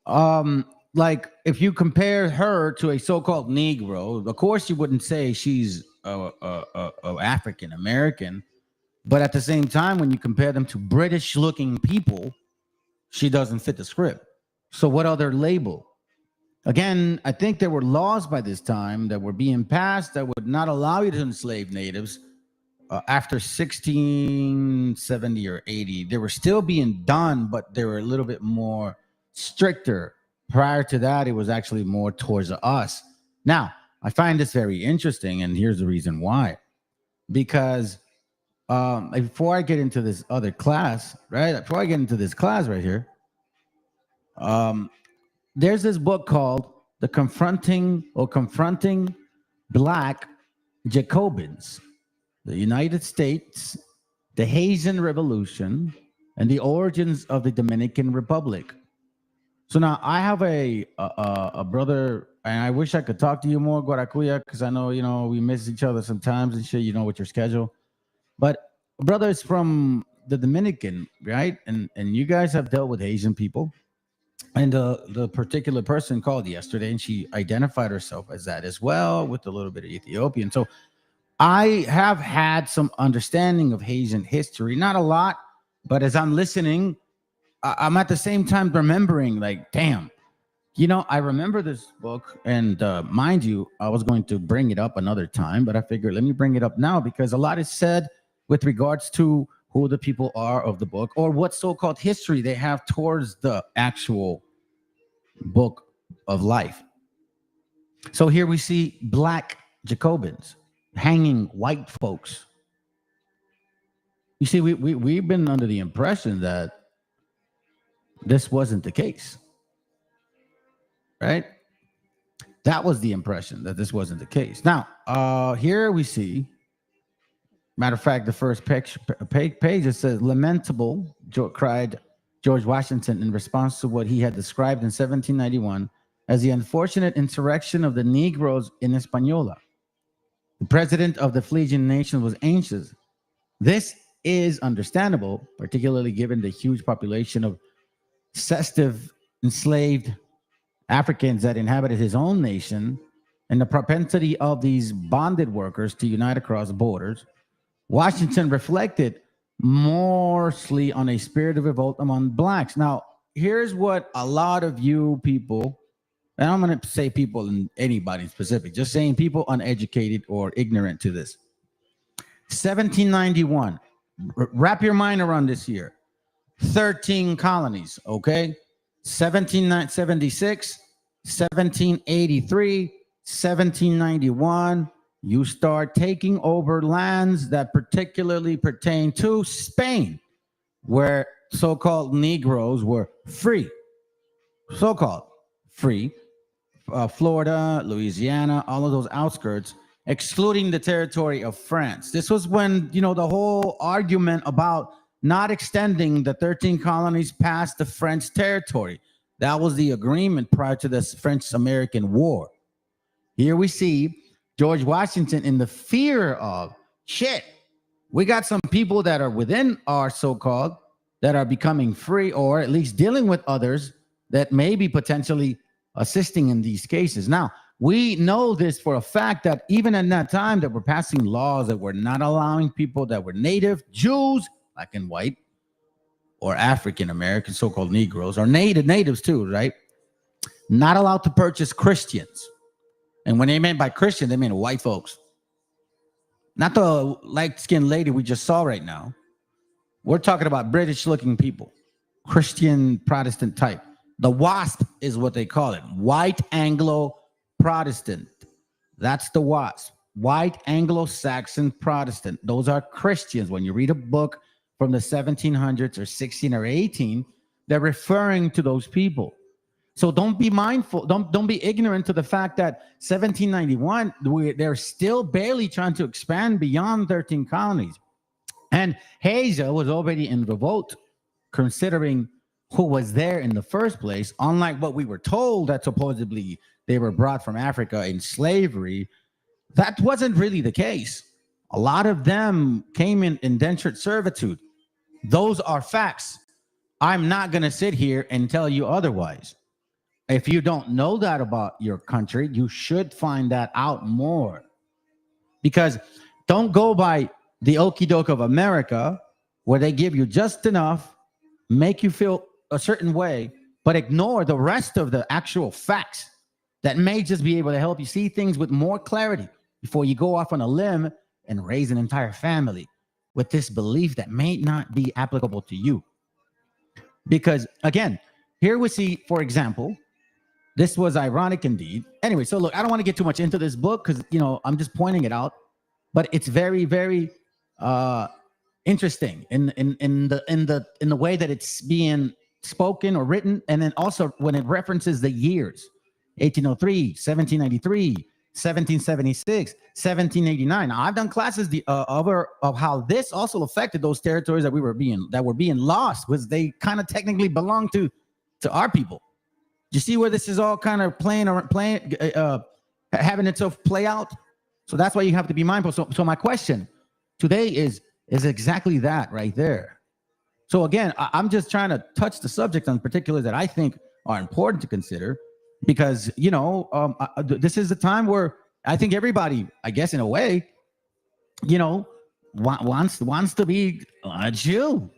like if you compare her to a so-called Negro, of course you wouldn't say she's African American, but at the same time, when you compare them to British-looking people, she doesn't fit the script. So what other label? Again, I think there were laws by this time that were being passed that would not allow you to enslave natives after 1670 or 80. They were still being done, but they were a little bit more stricter. Prior to that, it was actually more towards us. Now, I find this very interesting, and here's the reason why. Because before I get into this other class, right? Before I get into this class right here, there's this book called Confronting Black Jacobins, the United States, the Haitian Revolution, and the Origins of the Dominican Republic. So now I have a brother, and I wish I could talk to you more, Guaracuya, because I know, you know, we miss each other sometimes and shit, you know, with your schedule. But brother is from the Dominican, right? And you guys have dealt with Asian people. And the particular person called yesterday, and she identified herself as that as well, with a little bit of Ethiopian. So I have had some understanding of Haitian history, not a lot, but as I'm listening, I'm at the same time remembering, like, damn, you know, I remember this book, and mind you, I was going to bring it up another time, but I figured let me bring it up now because a lot is said with regards to who the people are of the book, or what so-called history they have towards the actual book of life. So here we see black Jacobins hanging white folks. You see, we've been under the impression that this wasn't the case, right? That was the impression, that this wasn't the case. Now, here we see, matter of fact, the first page it says, lamentable, cried George Washington in response to what he had described in 1791 as the unfortunate insurrection of the Negroes in Hispaniola. The president of the fledgling nation was anxious. This is understandable, particularly given the huge population of sensitive, enslaved Africans that inhabited his own nation and the propensity of these bonded workers to unite across borders. Washington reflected mostly on a spirit of revolt among blacks. Now, here's what a lot of you people, and I'm going to say people and anybody specific, just saying people uneducated or ignorant to this. 1791, wrap your mind around this year. 13 colonies, okay? 1776, 1783, 1791, you start taking over lands that particularly pertain to Spain, where so-called Negroes were free, so-called free. Florida, Louisiana, all of those outskirts, excluding the territory of France. This was when, you know, the whole argument about not extending the 13 colonies past the French territory. That was the agreement prior to the French-American War. Here we see George Washington in the fear of, shit, we got some people that are within our so-called, that are becoming free, or at least dealing with others that may be potentially assisting in these cases. Now, we know this for a fact that even in that time that we're passing laws that were not allowing people that were native, Jews, black and white, or African American, so-called Negroes, or natives too, right? Not allowed to purchase Christians. And when they meant by Christian, they meant white folks. Not the light-skinned lady we just saw right now. We're talking about British-looking people, Christian Protestant type. The WASP is what they call it, White Anglo-Protestant. That's the WASP, White Anglo-Saxon Protestant. Those are Christians. When you read a book from the 1700s or 16 or 18, they're referring to those people. So don't be mindful, don't be ignorant to the fact that 1791, they're still barely trying to expand beyond 13 colonies. And Asia was already in revolt, considering who was there in the first place, unlike what we were told that supposedly they were brought from Africa in slavery. That wasn't really the case. A lot of them came in indentured servitude. Those are facts. I'm not going to sit here and tell you otherwise. If you don't know that about your country, you should find that out more. Because don't go by the okie doke of America, where they give you just enough, make you feel a certain way, but ignore the rest of the actual facts that may just be able to help you see things with more clarity before you go off on a limb and raise an entire family with this belief that may not be applicable to you. Because again, here we see, for example, this was ironic indeed. Anyway, so look, I don't want to get too much into this book because, you know, I'm just pointing it out, but it's very, very interesting in the way that it's being spoken or written, and then also when it references the years, 1803, 1793, 1776, 1789. Now, I've done classes of how this also affected those territories that were being lost, because they kind of technically belong to our people. You see where this is all kind of having itself play out? So that's why you have to be mindful. So my question today is exactly that right there. So again, I'm just trying to touch the subject on particulars that I think are important to consider, because, you know, this is the time where I think everybody, I guess in a way, you know, wants to be a Jew.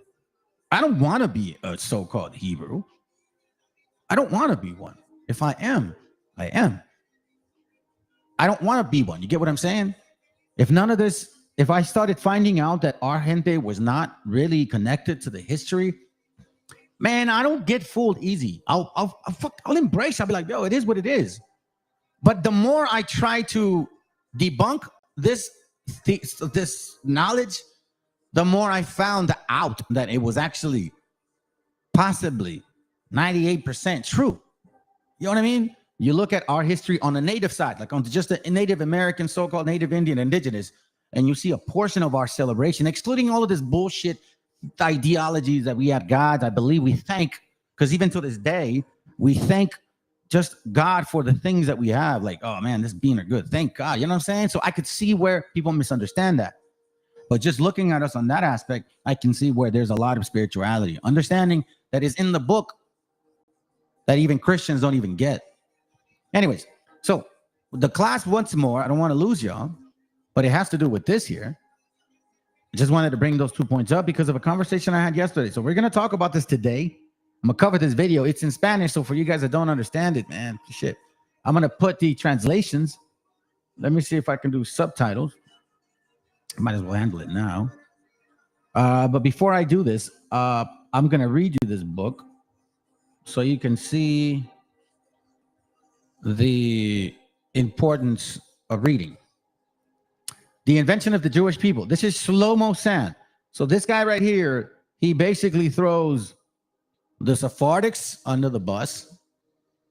I don't want to be a so-called Hebrew. I don't want to be one. If I am, I am. I don't want to be one. You get what I'm saying? If none of this if I started finding out that our gente was not really connected to the history, man, I don't get fooled easy. I'll embrace. I'll be like, yo, it is what it is. But the more I try to debunk this knowledge, the more I found out that it was actually possibly 98% true. You know what I mean? You look at our history on the native side, like on just the Native American, so-called Native Indian, Indigenous, and you see a portion of our celebration, excluding all of this bullshit ideologies that we had gods. I believe we thank, because even to this day, we thank just God for the things that we have. Like, oh man, this being are good. Thank God. You know what I'm saying? So I could see where people misunderstand that. But just looking at us on that aspect, I can see where there's a lot of spirituality, understanding that is in the book that even Christians don't even get. Anyways, so the class once more, I don't want to lose y'all, but it has to do with this here. I just wanted to bring those 2 points up because of a conversation I had yesterday. So we're going to talk about this today. I'm going to cover this video. It's in Spanish, so for you guys that don't understand it, man, shit. I'm going to put the translations. Let me see if I can do subtitles. I might as well handle it now. But before I do this, I'm going to read you this book so you can see the importance of reading. The Invention of the Jewish People. This is Shlomo Sand. So this guy right here, he basically throws the Sephardics under the bus,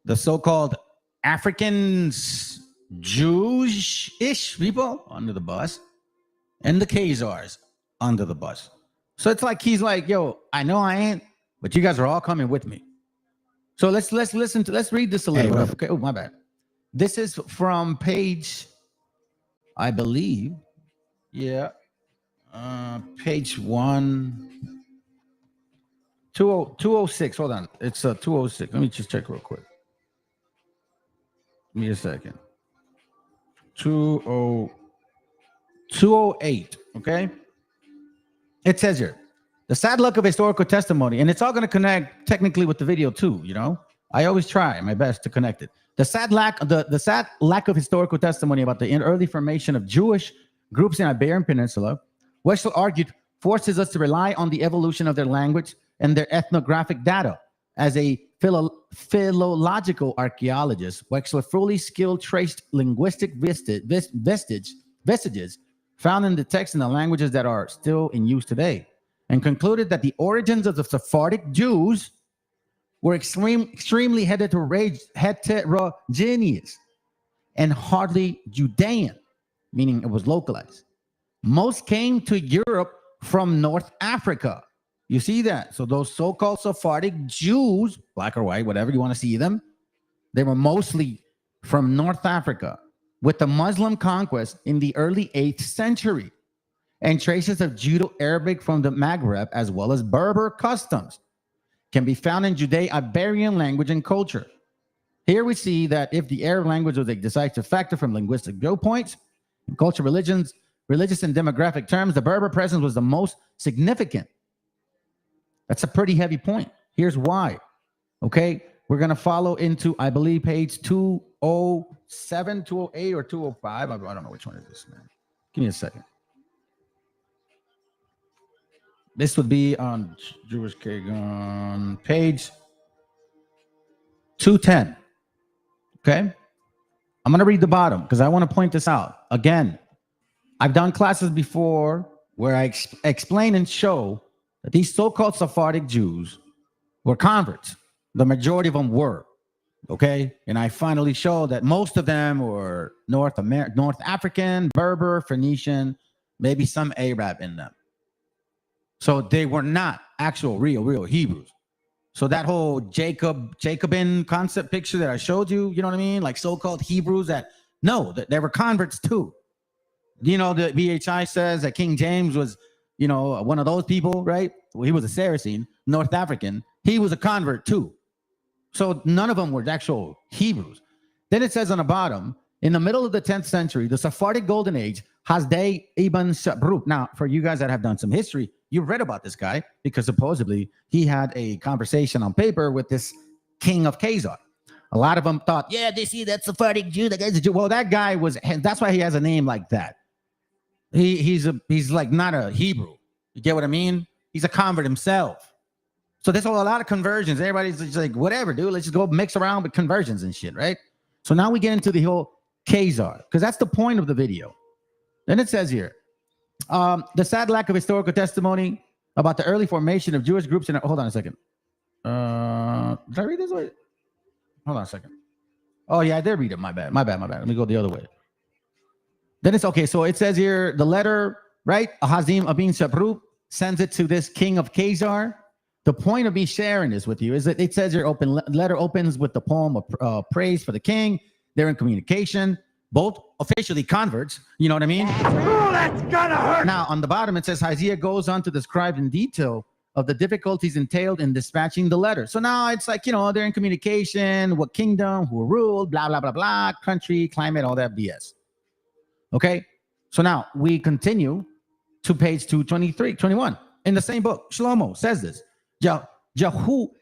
the so-called Africans, Jewish-ish people under the bus, and the Khazars under the bus. So it's like he's like, yo, I know I ain't, but you guys are all coming with me. So let's read this a little bit. Okay. Oh, my bad. This is from page, I believe, yeah, page 206. Hold on, it's 206. Let me just check real quick. Give me a second. 208. Okay. It says here, the sad luck of historical testimony, and it's all going to connect technically with the video too. You know, I always try my best to connect it. The sad lack of historical testimony about the early formation of Jewish groups in Iberian Peninsula, Wechsler argued, forces us to rely on the evolution of their language and their ethnographic data. As a philological archaeologist, Wechsler fully skilled traced linguistic vestiges found in the text in the languages that are still in use today, and concluded that the origins of the Sephardic Jews were extremely heterogeneous and hardly Judean, meaning it was localized. Most came to Europe from North Africa. You see that? So those so-called Sephardic Jews, black or white, whatever you want to see them, they were mostly from North Africa, with the Muslim conquest in the early 8th century, and traces of Judo-Arabic from the Maghreb, as well as Berber customs, can be found in Judeo-Iberian language and culture. Here we see that if the Arab language was a decisive factor from linguistic viewpoints, in culture, religious and demographic terms, the Berber presence was the most significant. That's a pretty heavy point. Here's why. Okay, we're going to follow into, I believe, page 207, 208, or 205. I don't know which one is this, man. Give me a second. This would be on Jewish on page 210. Okay? I'm going to read the bottom because I want to point this out. Again, I've done classes before where I explain and show that these so-called Sephardic Jews were converts. The majority of them were. Okay? And I finally showed that most of them were North African, Berber, Phoenician, maybe some Arab in them. So they were not actual real Hebrews. So that whole Jacobin concept picture that I showed you, you know what I mean? Like so-called Hebrews that they were converts too. You know, the BHI says that King James was, you know, one of those people, right? Well, he was a Saracen, North African. He was a convert too. So none of them were actual Hebrews. Then it says on the bottom, in the middle of the 10th century, the Sephardic Golden Age, Hasdai ibn Shabruk. Now, for you guys that have done some history, you've read about this guy because supposedly he had a conversation on paper with this king of Khazar. A lot of them thought, yeah, they see that Sephardic Jew, that guy's a Jew. Well, that guy was, that's why he has a name like that. He's like not a Hebrew. You get what I mean? He's a convert himself. So there's a lot of conversions. Everybody's just like, whatever, dude. Let's just go mix around with conversions and shit, right? So now we get into the whole Khazar, because that's the point of the video. Then it says here, the sad lack of historical testimony about the early formation of Jewish groups in... Hold on a second. Did I read this way? Hold on a second. Oh, yeah, I did read it. My bad. Let me go the other way. Then it's okay. So it says here, the letter, right? Ahazim Abin Shabrut sends it to this king of Khazar. The point of me sharing this with you is that it says your letter opens with the poem of praise for the king. They're in communication, both officially converts. You know what I mean? Oh, that's gonna hurt. Now, on the bottom, it says Isaiah goes on to describe in detail of the difficulties entailed in dispatching the letter. So now it's like, they're in communication, what kingdom, who ruled, blah, blah, blah, blah, country, climate, all that BS. Okay? So now we continue to page 221. In the same book, Shlomo says this. Yehuda,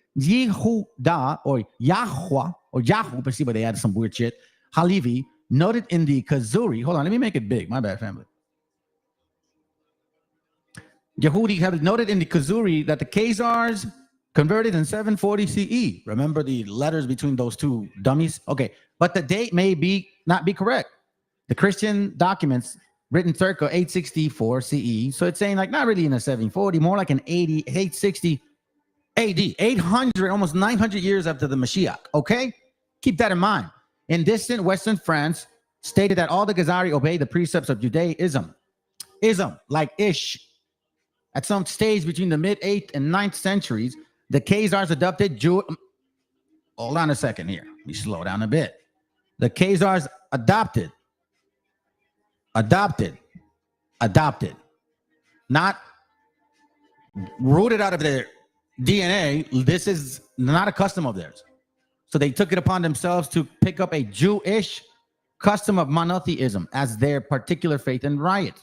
or Yahweh, or Yahu, but see, but they added some weird shit. Halevi, noted in the Kazuri. Hold on, let me make it big. My bad, family. Yehudi have noted in the Kazuri that the Khazars converted in 740 CE. Remember the letters between those two dummies? Okay, but the date may not be correct. The Christian documents written circa 864 CE. So it's saying like not really in a 740, more like an 860 AD, 800, almost 900 years after the Mashiach. Okay, keep that in mind. In distant Western France, stated that all the Khazari obey the precepts of Judaism. Ism, like Ish. At some stage between the mid-8th and 9th centuries, the Khazars adopted Hold on a second here. Let me slow down a bit. The Khazars adopted. Not rooted out of their DNA. This is not a custom of theirs. So they took it upon themselves to pick up a Jewish custom of monotheism as their particular faith and riot.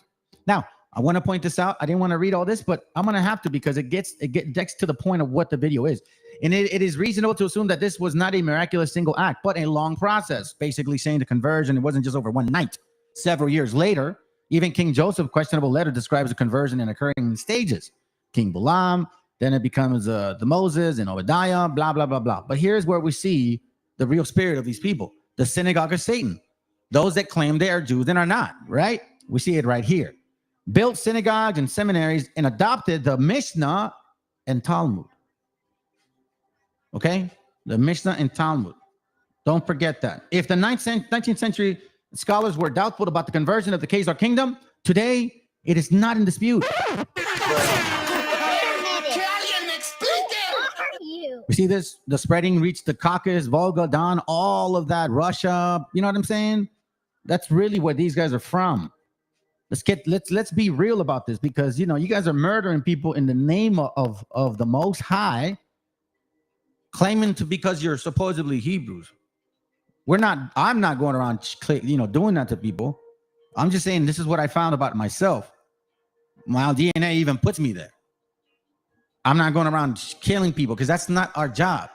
Now, I want to point this out. I didn't want to read all this, but I'm going to have to because it gets to the point of what the video is. And it is reasonable to assume that this was not a miraculous single act, but a long process, basically saying the conversion, it wasn't just over one night. Several years later, even King Joseph's questionable letter describes the conversion in occurring in stages. King Balaam, then it becomes the Moses and Obadiah, blah, blah, blah, blah. But here's where we see the real spirit of these people, the synagogue of Satan, those that claim they are Jews and are not, right? We see it right here. Built synagogues and seminaries and adopted the Mishnah and Talmud. Okay? The Mishnah and Talmud. Don't forget that. If the 19th century scholars were doubtful about the conversion of the Khazar kingdom, today it is not in dispute. We see this, the spreading reached the Caucasus, Volga, Don, all of that, Russia. You know what I'm saying? That's really where these guys are from. Let's be real about this, because you guys are murdering people in the name of the Most High, claiming to because you're supposedly Hebrews. I'm not going around doing that to people. I'm just saying this is what I found about myself. My DNA even puts me there. I'm not going around killing people because that's not our job.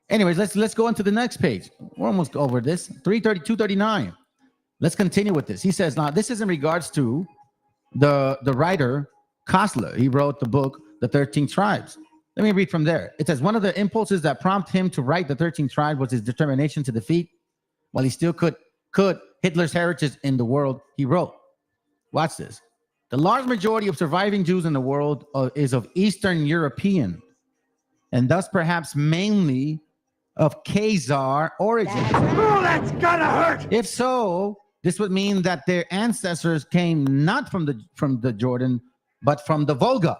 Anyways, let's go on to the next page. We're almost over this. 239. Let's continue with this. He says, now this is in regards to the writer Kostler. He wrote the book, The 13 Tribes. Let me read from there. It says, one of the impulses that prompted him to write The 13 Tribes was his determination to defeat, while he still could, Hitler's heritage in the world, he wrote. Watch this. The large majority of surviving Jews in the world is of Eastern European, and thus perhaps mainly of Khazar origin. Oh, that's gonna hurt. If so, this would mean that their ancestors came not from the Jordan, but from the Volga,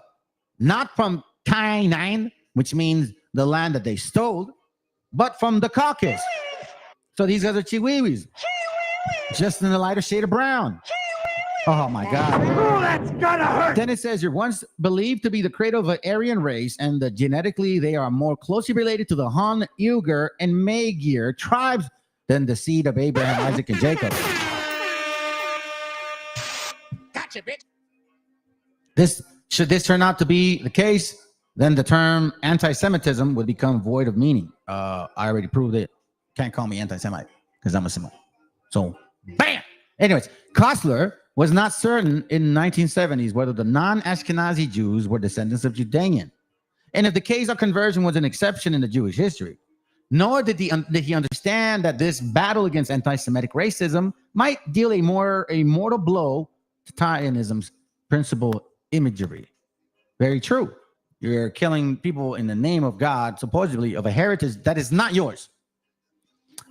not from Canaan, which means the land that they stole, but from the Caucasus. So these guys are Chiwiwis, just in a lighter shade of brown. Oh my God. Oh, that's gonna hurt. Then it says you're once believed to be the cradle of an Aryan race, and genetically they are more closely related to the Han, Uighur, and Magyar tribes than the seed of Abraham, Isaac, and Jacob. Gotcha, bitch. Should this turn out to be the case, then the term anti-Semitism would become void of meaning. I already proved it. Can't call me anti-Semite because I'm a Semite. So, bam! Anyways, Kostler was not certain in the 1970s whether the non-Ashkenazi Jews were descendants of Judean, and if the case of conversion was an exception in the Jewish history. Nor did he understand that this battle against anti-Semitic racism might deal a mortal blow to Zionism's principal imagery. Very true. You're killing people in the name of God, supposedly of a heritage that is not yours.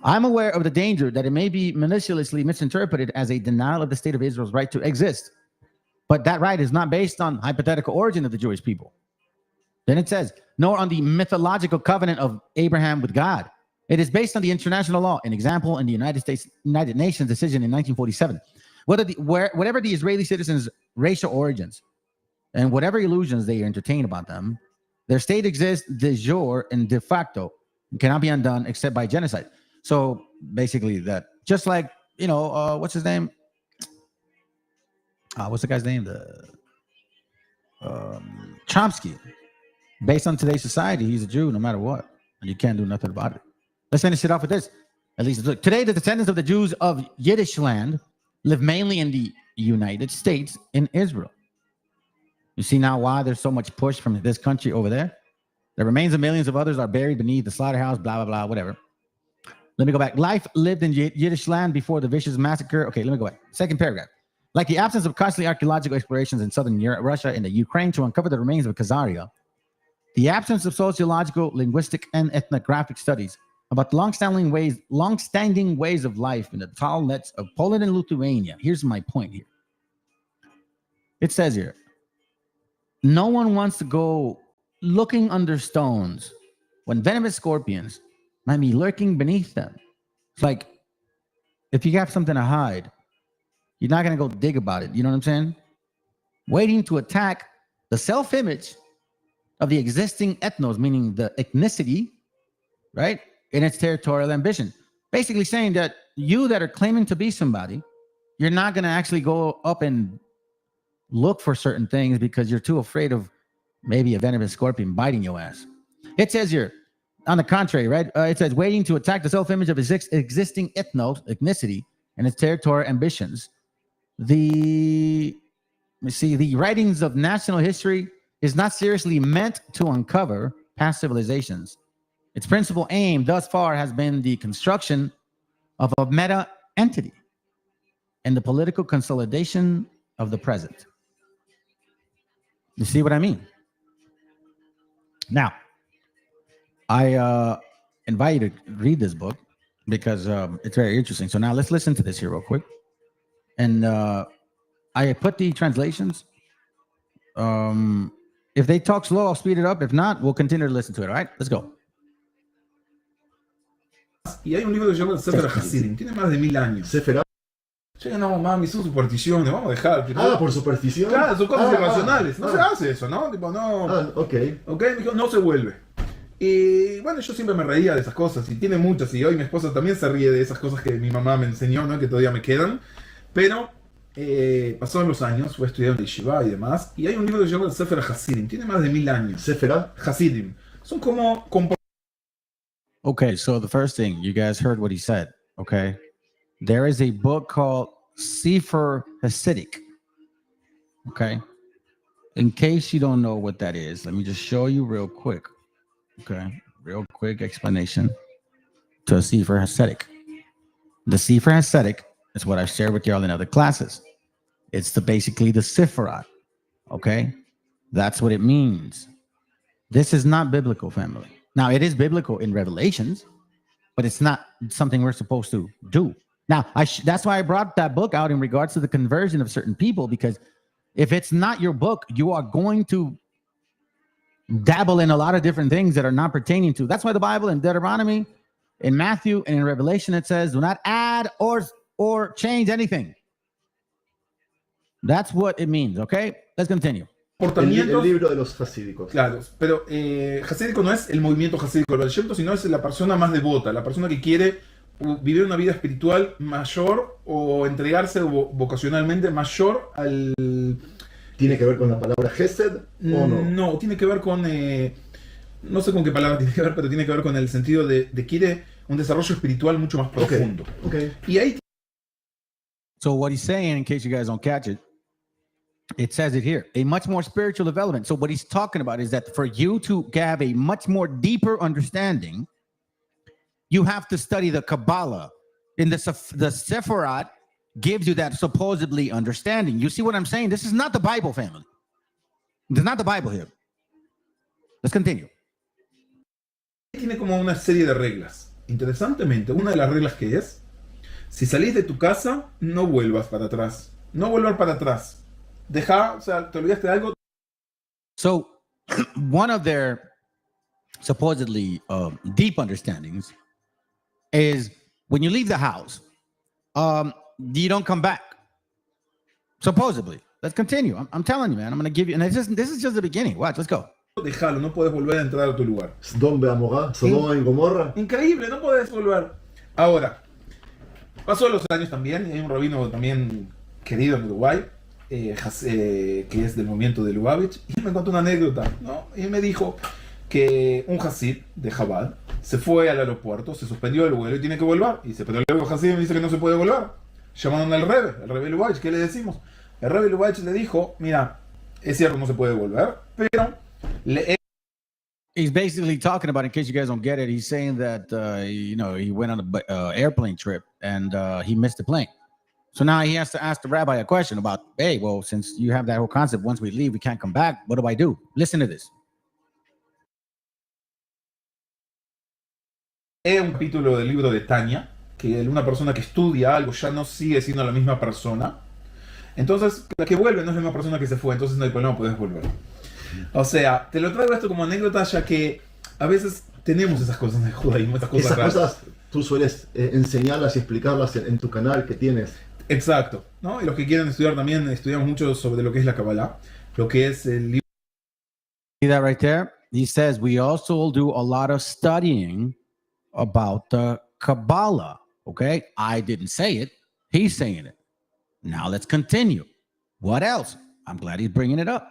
I'm aware of the danger that it may be maliciously misinterpreted as a denial of the state of Israel's right to exist. But that right is not based on hypothetical origin of the Jewish people. Then it says, nor on the mythological covenant of Abraham with God. It is based on the international law, an example in the United Nations decision in 1947. Whatever the Israeli citizens' racial origins and whatever illusions they entertain about them, their state exists de jure and de facto and cannot be undone except by genocide. So basically that, just like, what's his name? What's the guy's name? Chomsky. Based on today's society, he's a Jew no matter what. And you can't do nothing about it. Let's finish it off with this. At least look. Today, the descendants of the Jews of Yiddish land live mainly in the United States in Israel. You see now why there's so much push from this country over there? The remains of millions of others are buried beneath the slaughterhouse, blah, blah, blah, whatever. Let me go back. Life lived in Yiddish land before the vicious massacre. Okay, let me go back. Second paragraph. Like the absence of costly archaeological explorations in southern Russia and the Ukraine to uncover the remains of Khazaria, the absence of sociological, linguistic, and ethnographic studies about long-standing ways of life in the tall nets of Poland and Lithuania. Here's my point here. It says here, no one wants to go looking under stones when venomous scorpions might be lurking beneath them. It's like, if you have something to hide, you're not going to go dig about it. You know what I'm saying? Waiting to attack the self-image of the existing ethnos, meaning the ethnicity, right, in its territorial ambition. Basically saying that you that are claiming to be somebody, you're not going to actually go up and look for certain things because you're too afraid of maybe a venomous scorpion biting your ass. It says here, on the contrary, right, it says waiting to attack the self-image of existing ethnicity and its territorial ambitions. The writings of national history is not seriously meant to uncover past civilizations. Its principal aim thus far has been the construction of a meta entity and the political consolidation of the present. You see what I mean? Now, I invite you to read this book because it's very interesting. So now let's listen to this here real quick. And I put the translations. If they talk slow, I'll speed it up. If not, we'll continue to listen to it. All right, let's go. Y hay un libro que se llama el Sefer Hasidim, tiene más de 1000 años. Sefer. Che, no, mami, son supersticiones, vamos a dejar. Tipo, por superstición. Claro, son cosas irracionales. No se hace eso, ¿no? Tipo, no. Ok, dijo, no se vuelve. Y bueno, yo siempre me reía de esas cosas, y tiene muchas, y hoy mi esposa también se ríe de esas cosas que mi mamá me enseñó, ¿no? Que todavía me quedan. Pero pasaron los años, fue estudiando en Yeshiva y demás, y hay un libro que se llama el Sefer Hasidim, tiene más de 1000 años. Sefer Hasidim. Son como... Okay, so the first thing, you guys heard what he said, okay? There is a book called Sefer Hasidic, okay? In case you don't know what that is, let me just show you real quick, okay? Real quick explanation to a Sefer Hasidic. The Sefer Hasidic is what I've shared with y'all in other classes. It's basically the Sifrat, okay? That's what it means. This is not biblical, family. Now, it is biblical in Revelations, but it's not something we're supposed to do. Now, that's why I brought that book out in regards to the conversion of certain people, because if it's not your book, you are going to dabble in a lot of different things that are not pertaining to. That's why the Bible in Deuteronomy, in Matthew, and in Revelation, it says, do not add or change anything. That's what it means, okay? Let's continue. El libro de los hasídicos. Claro, pero hasídico no es el movimiento hasídico del Shem Tov, sino es la persona más devota, la persona que quiere vivir una vida espiritual mayor o entregarse vocacionalmente mayor al... ¿Tiene que ver con la palabra Hesed o no? No, tiene que ver con... no sé con qué palabra tiene que ver, pero tiene que ver con el sentido de quiere un desarrollo espiritual mucho más profundo. Okay. Y ahí... So what he's saying, in case you guys don't catch it, it says it here, a much more spiritual development. So what he's talking about is that for you to have a much more deeper understanding, you have to study the Kabbalah. In the Sephirot gives you that supposedly understanding. You see what I'm saying? This is not the Bible, family. This is not the Bible here. Let's continue. Tiene como una serie de reglas. Interesantemente, una de las reglas que es, si salís de tu casa, no vuelvas para atrás. No volver para atrás. Deja, o sea, te olvidaste de algo. So, one of their supposedly deep understandings is when you leave the house, you don't come back. Supposedly. Let's continue. I'm telling you, man. I'm going to give you, and this is just the beginning. Watch, let's go. Déjalo, no puedes volver a entrar a tu lugar. Sodoma y Gomorra. Increíble, no puedes volver. Ahora, pasó los años también, y hay un rabino también querido en Uruguay, que es del movimiento de Lubavitch, y me contó una anécdota, ¿no? Y me dijo que un Hasid de Chabad se fue al aeropuerto, se suspendió el vuelo y tiene que volver. Y dice, pero luego Hasid me dice que no se puede volver. Llamaron al Rebbe Lubavitch, ¿qué le decimos? El Rebbe Lubavitch le dijo, mira, es cierto, no se puede volver, pero... He's basically talking about, in case you guys don't get it, he's saying that, he went on an airplane trip and he missed the plane. So now he has to ask the rabbi a question about, hey, well, since you have that whole concept, once we leave, we can't come back. What do I do? Listen to this. Es un capítulo del libro de Tania, que una persona que estudia algo ya no sigue siendo la misma persona. Entonces, la que vuelve no es la misma persona que se fue, entonces no hay problema, puedes volver. O sea, te lo traigo esto como anécdota, ya que a veces tenemos esas cosas en el judaísmo, esas cosas tú sueles enseñarlas y explicarlas en tu canal que tienes. Exacto, ¿no? Y los que quieran estudiar también, estudiamos mucho sobre lo que es la Kabbalah, lo que es el libro. See that right there? He says we also do a lot of studying about the Kabbalah, okay? I didn't say it, he's saying it. Now let's continue. What else? I'm glad he's bringing it up.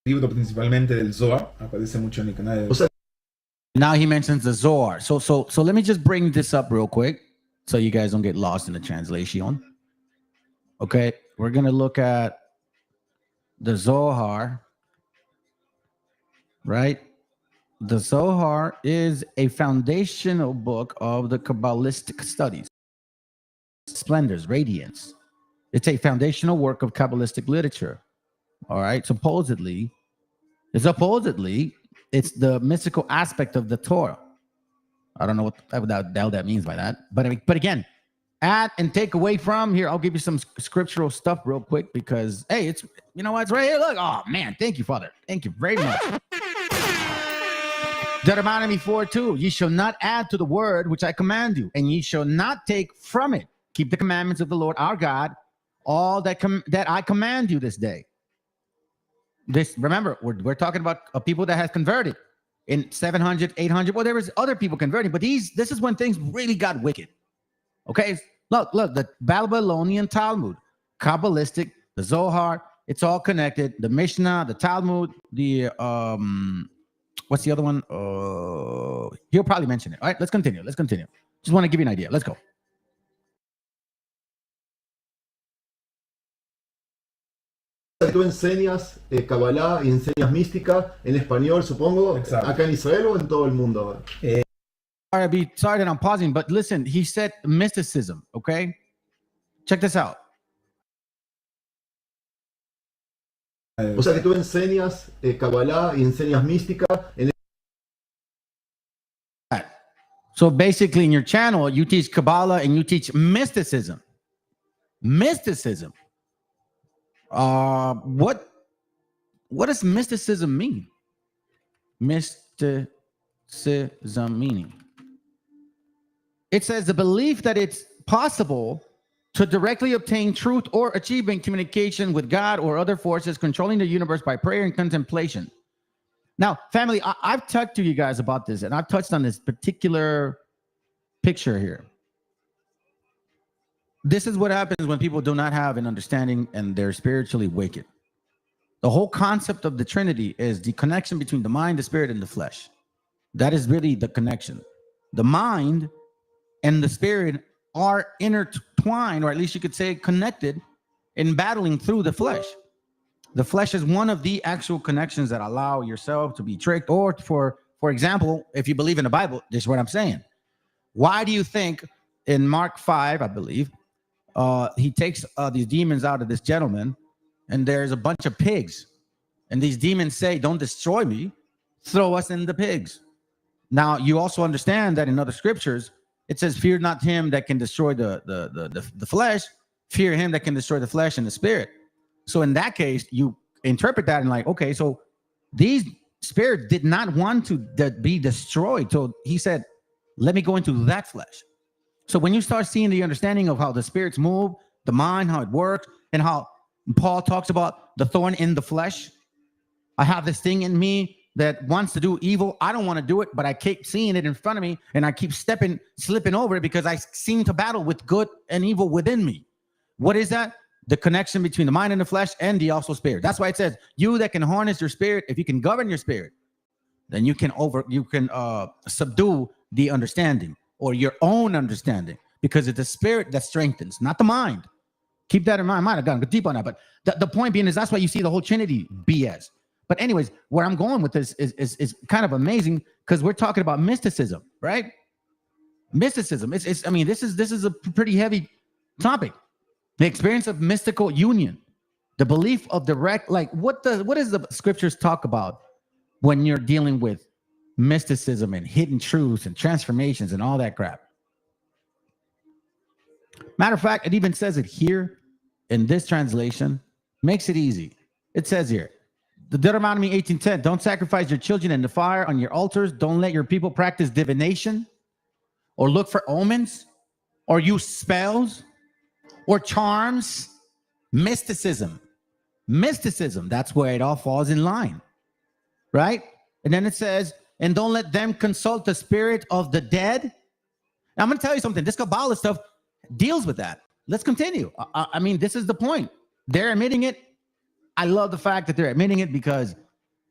Libro principalmente del Zohar, aparece mucho en el canal. Now he mentions the Zohar. So let me just bring this up real quick so you guys don't get lost in the translation. Okay, we're going to look at the Zohar, right? The Zohar is a foundational book of the Kabbalistic studies. Splendors, radiance. It's a foundational work of Kabbalistic literature. All right, supposedly, it's the mystical aspect of the Torah. I don't know what the hell that means by that. But again, add and take away from here. I'll give you some scriptural stuff real quick because, hey, it's, you know what, it's right here. Look, oh man, thank you, Father. Thank you very much. Deuteronomy 4:2, ye shall not add to the word which I command you, and ye shall not take from it. Keep the commandments of the Lord our God, all that I command you this day. This, remember, we're talking about people that has converted in 700, 800. Well, there was other people converting, but this is when things really got wicked. Okay, look, the Babylonian Talmud, Kabbalistic, the Zohar, it's all connected. The Mishnah, the Talmud, the what's the other one? He'll probably mention it. All right, let's continue. Just want to give you an idea. Let's go. Tú enseñas Kabbalah y enseñas mística en español, supongo, acá en Israel o en todo el mundo. Sorry that I'm pausing, but listen, he said mysticism, okay? Check this out. O sea que tú enseñas Kabbalah y enseñas mística en... So basically in your channel, you teach Kabbalah and you teach mysticism. Mysticism. What does mysticism mean? Mysticism meaning. It says the belief that it's possible to directly obtain truth or achieving communication with God or other forces controlling the universe by prayer and contemplation. Now, family, I've talked to you guys about this, and I've touched on this particular picture here. This is what happens when people do not have an understanding and they're spiritually wicked. The whole concept of the Trinity is the connection between the mind, the spirit, and the flesh. That is really the connection. The mind and the spirit are intertwined, or at least you could say connected, in battling through the flesh. The flesh is one of the actual connections that allow yourself to be tricked, or for example, if you believe in the Bible, this is what I'm saying. Why do you think in Mark 5, I believe, he takes these demons out of this gentleman, and there's a bunch of pigs, and these demons say, don't destroy me, throw us in the pigs. Now, you also understand that in other scriptures, it says, fear not him that can destroy the flesh, fear him that can destroy the flesh and the spirit. So in that case, you interpret that and like, okay, so these spirits did not want to be destroyed. So he said, let me go into that flesh. So when you start seeing the understanding of how the spirits move, the mind, how it works, and how Paul talks about the thorn in the flesh. I have this thing in me that wants to do evil. I don't want to do it, but I keep seeing it in front of me, and I keep slipping over it because I seem to battle with good and evil within me. What is that? The connection between the mind and the flesh and the also spirit. That's why it says, you that can harness your spirit, if you can govern your spirit, then you can subdue the understanding, or your own understanding, because it's the spirit that strengthens, not the mind. Keep that in mind. I might have gone deep on that, but the point being is that's why you see the whole Trinity BS. But anyways, where I'm going with this is kind of amazing, because we're talking about mysticism, right? Mysticism. I mean, this is a pretty heavy topic. The experience of mystical union, the belief of direct, like what does the scriptures talk about when you're dealing with mysticism and hidden truths and transformations and all that crap? Matter of fact, it even says it here in this translation, makes it easy. It says here, the Deuteronomy 18:10, don't sacrifice your children in the fire on your altars. Don't let your people practice divination or look for omens or use spells or charms. Mysticism, that's where it all falls in line, right? And then it says, and don't let them consult the spirit of the dead. Now, I'm going to tell you something. This Kabbalah stuff deals with that. Let's continue. I mean, this is the point. They're admitting it. I love the fact that they're admitting it, because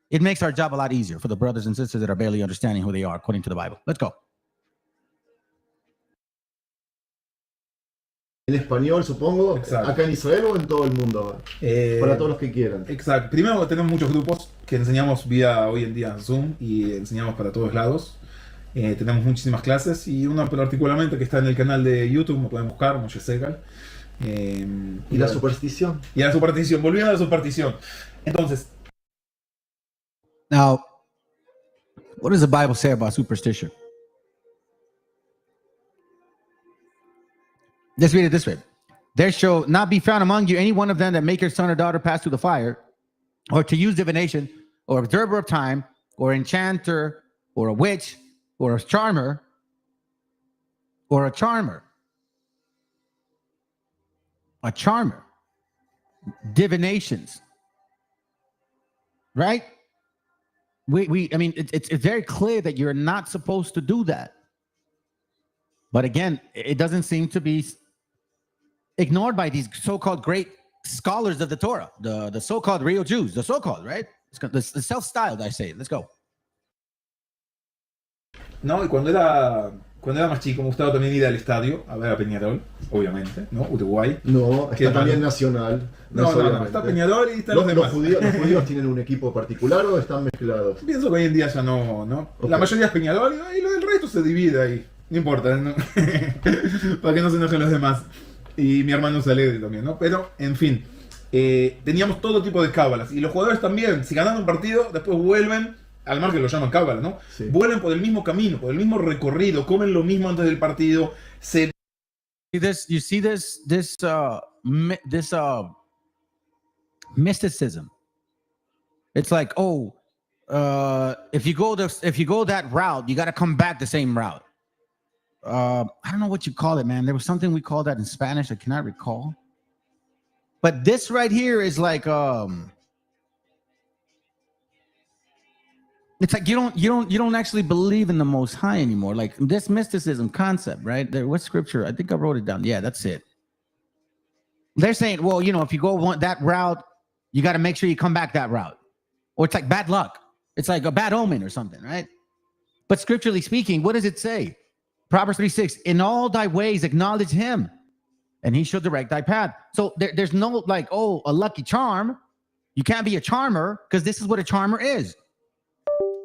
it makes our job a lot easier for the brothers and sisters that are barely understanding who they are according to the Bible. Let's go. En español, supongo. Exacto. Acá en Israel o en todo el mundo, para todos los que quieran. Exacto. Primero, tenemos muchos grupos que enseñamos vía hoy en día Zoom y enseñamos para todos lados. Tenemos muchísimas clases, y una particularmente que está en el canal de YouTube, me pueden buscar, MESHIACHA. Y la superstición. Y la superstición, volviendo a la superstición. Entonces, now, what does the Bible say about superstition? Let's read it this way. There shall not be found among you any one of them that make your son or daughter pass through the fire, or to use divination, or observer of time, or enchanter, or a witch, or a charmer, or a charmer. A charmer. Divinations. Right? I mean, it's very clear that you're not supposed to do that. But again, it doesn't seem to be ignored by these so-called great scholars of the Torah, the so-called real Jews, the so-called, right? The self-styled, I say. Let's go. No, y cuando era más chico me gustaba también ir al estadio a ver a Peñarol, obviamente, ¿no? Uruguay. No, está también Nacional. No, está Peñarol y está los demás. ¿Los judíos tienen un equipo particular o están mezclados? Pienso que hoy en día ya no. Okay. La mayoría es Peñarol y lo del resto se divide ahí. No importa, ¿no? Para que no se enojen los demás. Y mi hermano se alegre también, ¿no? Pero, en fin, teníamos todo tipo de cábalas. Y los jugadores también, si ganan un partido, después vuelven, al margen lo llaman cábala, ¿no? Sí. Vuelven por el mismo camino, por el mismo recorrido, comen lo mismo antes del partido. You see this mysticism. It's like, if you go that route, you got to come back the same route. I don't know what you call it, man. There was something we called that in Spanish. I cannot recall. But this right here is like, it's like you don't actually believe in the Most High anymore. Like this mysticism concept, right? What scripture? I think I wrote it down. Yeah, that's it. They're saying, well, if you go that route, you got to make sure you come back that route. Or it's like bad luck. It's like a bad omen or something, right? But scripturally speaking, what does it say? Proverbs 3:6, in all thy ways acknowledge him, and he shall direct thy path. So there's no like, oh, a lucky charm. You can't be a charmer because this is what a charmer is.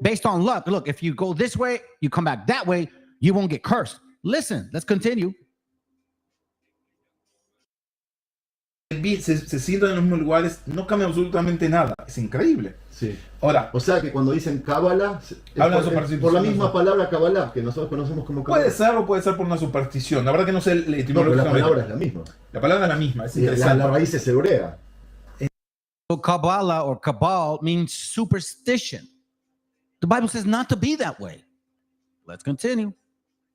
Based on luck. Look, if you go this way, you come back that way, you won't get cursed. Listen, let's continue. Se sientan en los mismos lugares, no cambia absolutamente nada. Es increíble. Sí. Ahora, o sea que cuando dicen cábala, por la misma palabra cábala que nosotros conocemos como cábala. Puede ser o puede ser por una superstición. La verdad que no sé etimológicamente. No, la palabra es la misma. La palabra es la misma, es interesante. La raíz es hebrea. So Kabbalah or Kabal means superstition. The Bible says not to be that way. Let's continue.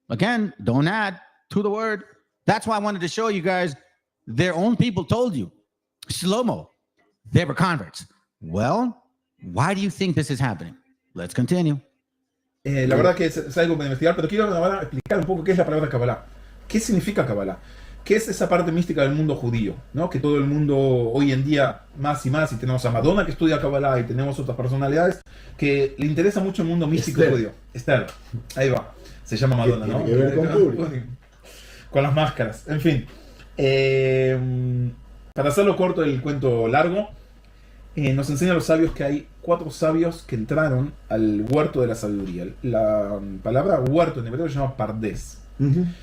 Again, don't add to the word. That's why I wanted to show you guys. Their own people told you, Shlomo, they were converts. Well, why do you think this is happening? Let's continue. La verdad que es algo para investigar, pero quiero ahora explicar un poco qué es la palabra Kabbalah. ¿Qué significa Kabbalah? ¿Qué es esa parte mística del mundo judío? ¿No? Que todo el mundo hoy en día más y más, y tenemos a Madonna que estudia Kabbalah y tenemos otras personalidades que le interesa mucho el mundo místico judío. Esther, ahí va. Se llama Madonna, ¿no? Tiene que ver con las máscaras. En fin. Para hacerlo corto el cuento largo, nos enseñan los sabios que hay 4 sabios que entraron al huerto de la sabiduría. La palabra huerto en hebreo se llama pardes.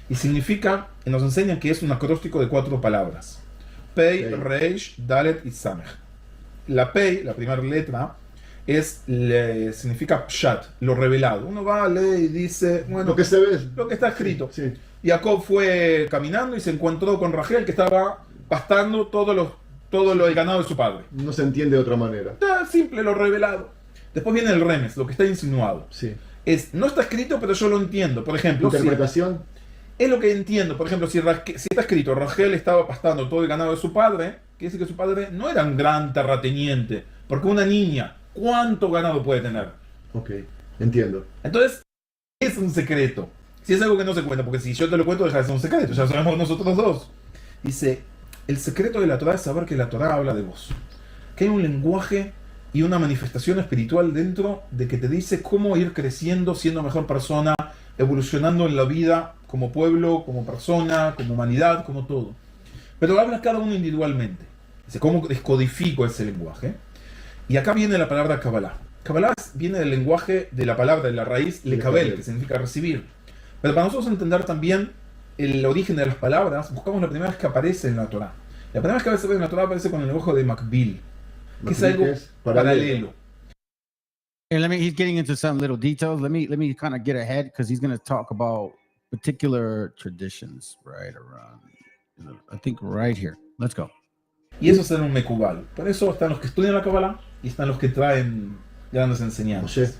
Y significa, nos enseñan que es un acróstico de 4 palabras: Pei, Reish, Dalet y Samech. La Pei, la primera letra, significa Pshat, lo revelado. Uno va, lee y dice, bueno, lo que se ve, lo que está escrito. Sí. Jacob fue caminando y se encontró con Rachel, que estaba pastando todo el ganado de su padre. No se entiende de otra manera. Está simple, lo revelado. Después viene el remes, lo que está insinuado. Sí. No está escrito, pero yo lo entiendo. Por ejemplo, interpretación. Es lo que entiendo. Por ejemplo, si está escrito, Rachel estaba pastando todo el ganado de su padre, quiere decir que su padre no era un gran terrateniente. Porque una niña, ¿cuánto ganado puede tener? Ok, entiendo. Entonces, es un secreto. Si es algo que no se cuenta, porque si yo te lo cuento, deja de ser un secreto. Ya lo sabemos nosotros dos. Dice, el secreto de la Torah es saber que la Torah habla de vos. Que hay un lenguaje y una manifestación espiritual dentro de que te dice cómo ir creciendo, siendo mejor persona, evolucionando en la vida como pueblo, como persona, como humanidad, como todo. Pero habla cada uno individualmente. Dice, ¿cómo descodifico ese lenguaje? Y acá viene la palabra Kabbalah. Kabbalah viene del lenguaje de la palabra, de la raíz lekabel, que significa recibir. Pero para nosotros entender también el origen de las palabras, buscamos la primera vez que aparece en la Torah. La primera vez que aparece en la Torah aparece con el lenguaje de Makbil, que es algo paralelo. Here, he's getting into some little details. Let me kind of get ahead because he's going to talk about particular traditions right around, I think right here. Let's go. Y eso es un mekubal. Por eso están los que estudian la Kabbalah y están los que traen grandes enseñanzas. Oye,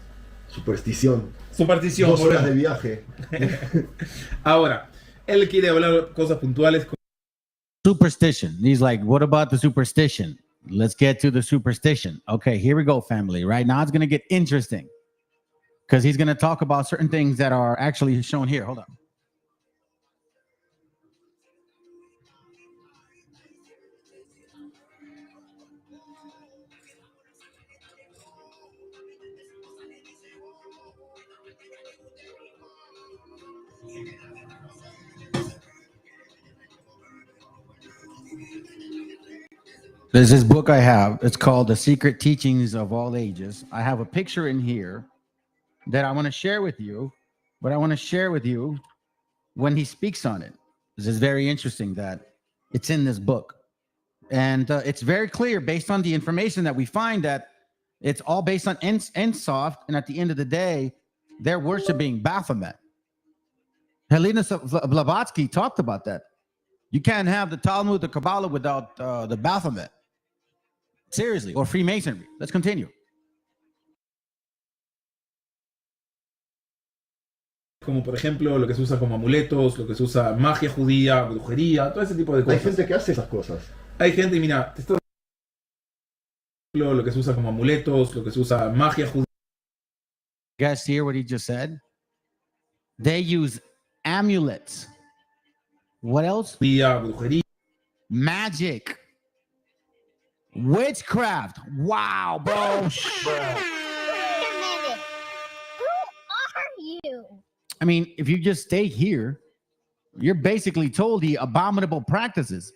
superstición. 2 horas de viaje. Ahora, él quiere hablar cosas puntuales. Superstition. He's like, what about the superstition? Let's get to the superstition. Okay, here we go, family. Right now it's going to get interesting because he's going to talk about certain things that are actually shown here. Hold on. There's this book I have. It's called The Secret Teachings of All Ages. I have a picture in here that I want to share with you, but I want to share with you when he speaks on it. This is very interesting that it's in this book. And it's very clear based on the information that we find that it's all based on Ensoft. And at the end of the day, they're worshiping Baphomet. Helena Blavatsky talked about that. You can't have the Talmud, the Kabbalah without the Baphomet. Seriously, or Freemasonry. Let's continue. Como por ejemplo lo que se usa como amuletos, lo que se usa magia judía, brujería, todo ese tipo de cosas. Hay gente que hace esas cosas. Hay gente, mira, lo que se usa como amuletos, lo que se usa magia judía. You guys hear what he just said? They use amulets. What else? Brujería. Magic. Witchcraft. Wow, bro. Wait a minute. Who are you? I mean, if you just stay here, you're basically told the abominable practices.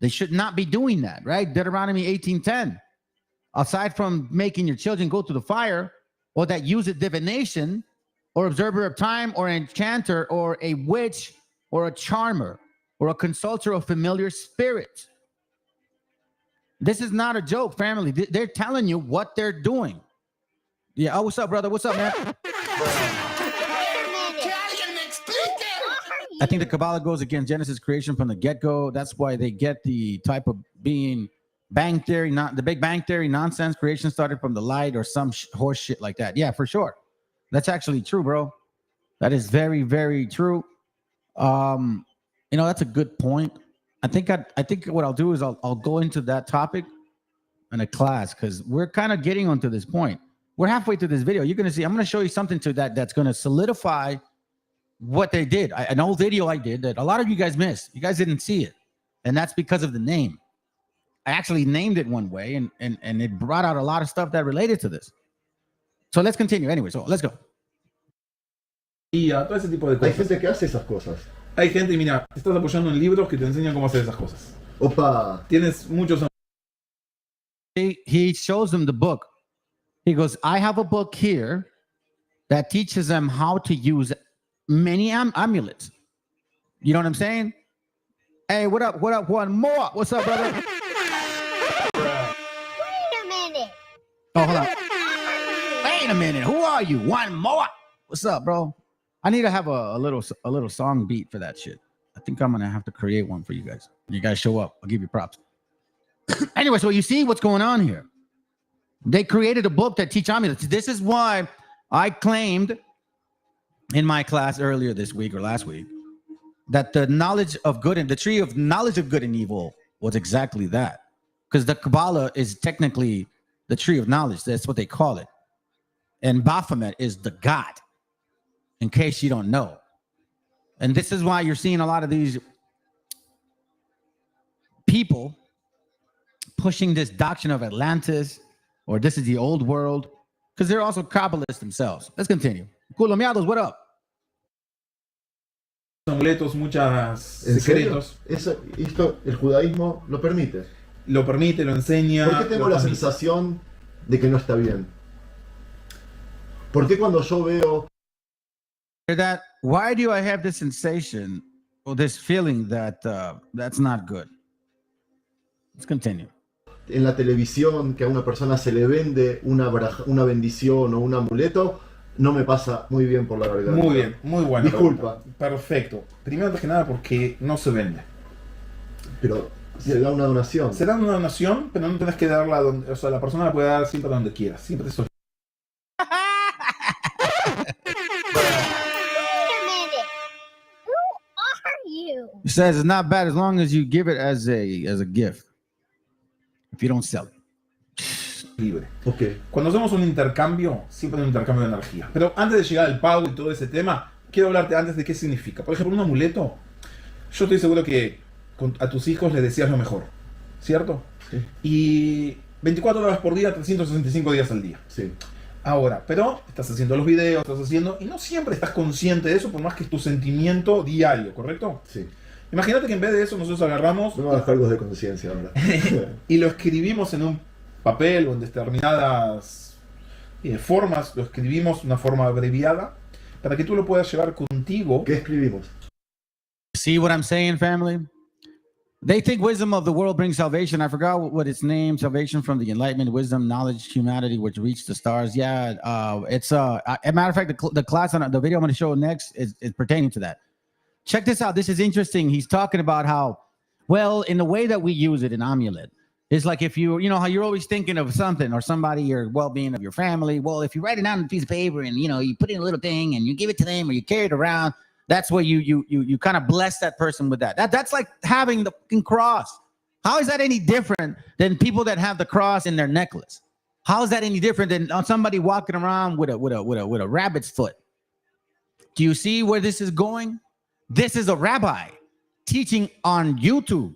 They should not be doing that, right? Deuteronomy 18:10. Aside from making your children go through the fire, or that use a divination, or observer of time, or an enchanter, or a witch, or a charmer, or a consulter of familiar spirits. This is not a joke, family. They're telling you what they're doing. Yeah. Oh, what's up, brother? What's up, man? I think the Kabbalah goes against Genesis creation from the get-go. That's why they get the type of being bang theory, not the Big Bang Theory nonsense. Creation started from the light or some horse shit like that. Yeah, for sure. That's actually true, bro. That is very, very true. That's a good point. I think what I'll do is I'll go into that topic in a class because we're kind of getting onto this point. We're halfway through this video. You're gonna see. I'm gonna show you something to that's gonna solidify what they did. An old video I did that a lot of you guys missed. You guys didn't see it, and that's because of the name. I actually named it one way, and it brought out a lot of stuff that related to this. So let's continue. Anyway, so let's go. Y a todo ese tipo de Hay cosas. gente que hace esas cosas. Hay gente, mira, te estás apoyando en libros que te enseñan cómo hacer esas cosas. Opa. Tienes muchos. He shows them the book. He goes, I have a book here that teaches them how to use many amulets. You know what I'm saying? Hey, what up? What up? One more. What's up, brother? Wait a minute. Oh, hold on. Wait a minute. Who are you? One more. What's up, bro? I need to have a little song beat for that shit. I think I'm gonna have to create one for you guys. You guys show up. I'll give you props. Anyway, so you see what's going on here. They created a book that teach amulets. This is why I claimed in my class earlier this week or last week that the knowledge of good and the tree of knowledge of good and evil was exactly that. Because the Kabbalah is technically the tree of knowledge. That's what they call it. And Baphomet is the god, in case you don't know. And this is why you're seeing a lot of these people pushing this doctrine of Atlantis, or this is the old world, because they're also Kabbalists themselves. Let's continue. Culomiados, what up? Amuletos, muchos ¿En serio? secretos. Esto el judaísmo lo permite. Lo permite, lo enseña. ¿Por qué tengo la sensación de que no está bien? ¿Por qué cuando yo veo why do I have this sensation or this feeling that that's not good? Let's continue. En la televisión que a una persona se le vende una bendición o un amuleto, no me pasa muy bien por la garganta? Muy bien, muy bueno. Disculpa. Perfecto. Primero, antes que nada, porque no se vende. Pero se da una donación. Se da una donación, pero no tenés que darla donde. O sea, la persona la puede dar siempre donde quiera. Siempre eso. It says it's not bad as long as you give it as a gift. If you don't sell it. Libre. Okay. Cuando hacemos un intercambio, siempre hay un intercambio de energía. Pero antes de llegar al pago y todo ese tema, quiero hablarte antes de qué significa. Por ejemplo, un amuleto. Yo estoy seguro que a tus hijos les deseas lo mejor, ¿cierto? Sí. Y 24 horas por día, 365 días al día. Sí. Ahora, pero estás haciendo los videos, y no siempre estás consciente de eso, por más que es tu sentimiento diario, ¿correcto? Sí. Imagínate que en vez de eso nosotros agarramos... Me voy a dar cargos de conciencia ahora. Y lo escribimos en un papel o en determinadas formas, lo escribimos de una forma abreviada, para que tú lo puedas llevar contigo. ¿Qué escribimos? See what I'm saying, family? They think wisdom of the world brings salvation. I forgot what it's named. Salvation from the enlightenment, wisdom, knowledge, humanity, which reached the stars. Yeah, it's a matter of fact, the class on the video I'm going to show next is pertaining to that. Check this out. This is interesting. He's talking about how, well, in the way that we use it in amulet, it's like if you know how you're always thinking of something or somebody or well-being of your family. Well, if you write it down on a piece of paper and you put in a little thing and you give it to them or you carry it around, that's where you kind of bless that person with that. That's like having the fucking cross. How is that any different than people that have the cross in their necklace? How is that any different than somebody walking around with a rabbit's foot? Do you see where this is going? This is a rabbi teaching on YouTube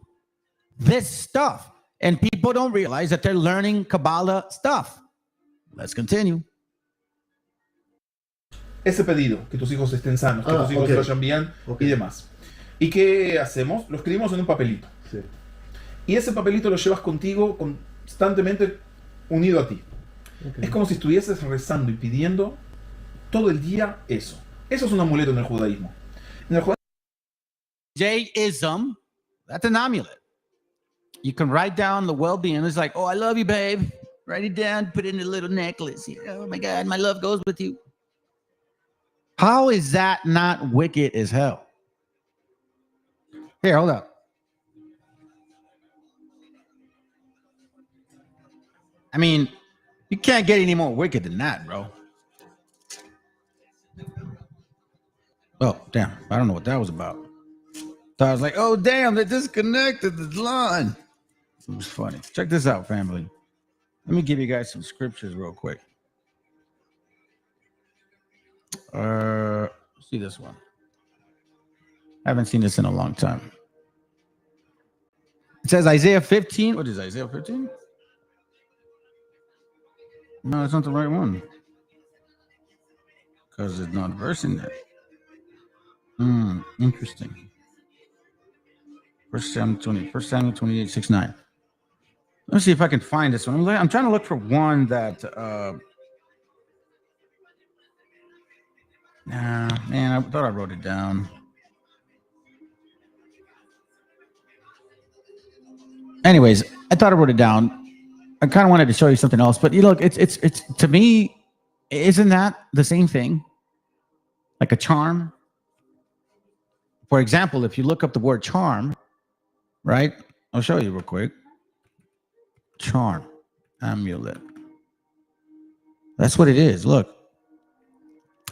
this stuff, and people don't realize that they're learning Kabbalah stuff. Let's continue. ese pedido, que tus hijos estén sanos, que tus hijos vayan bien y demás. ¿Y qué hacemos? Lo escribimos en un papelito. Sí. Y ese papelito lo llevas contigo constantemente unido a ti. Es como si estuvieses rezando y pidiendo todo el día eso. Eso es un amuleto en el judaísmo. En el J-ism, that's an amulet. You can write down the well-being. It's like, oh, I love you, babe. Write it down, put it in a little necklace. Oh my God, my love goes with you. How is that not wicked as hell? Here, hold up. I mean, you can't get any more wicked than that, bro. Oh, damn. I don't know what that was about. So I was like, oh, damn, they disconnected the line. It was funny. Check this out, family. Let me give you guys some scriptures real quick. See this one. I haven't seen this in a long time. It says Isaiah 15. What is Isaiah 15? No, it's not the right one. Because there's not a verse in there. Interesting. 1 Samuel 28, 6-9. Let me see if I can find this one. I'm trying to look for one that nah, man, I thought I wrote it down. Anyways, I thought I wrote it down. I kind of wanted to show you something else, but you look, it's to me, isn't that the same thing? Like a charm? For example, if you look up the word charm, right? I'll show you real quick. Charm, amulet. That's what it is. Look.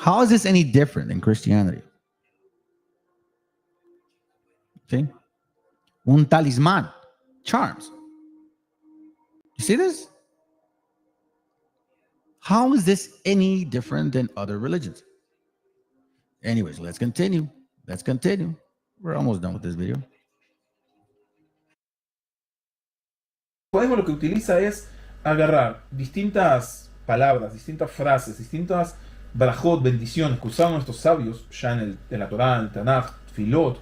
How is this any different than Christianity? See? Un talismán. Charms. You see this? How is this any different than other religions? Anyways, let's continue. Let's continue. We're almost done with this video. Lo que utiliza es agarrar distintas palabras, distintas frases, distintas brajot, bendiciones que usaban nuestros sabios ya en la Torá, en el Tanaj, Tfilot.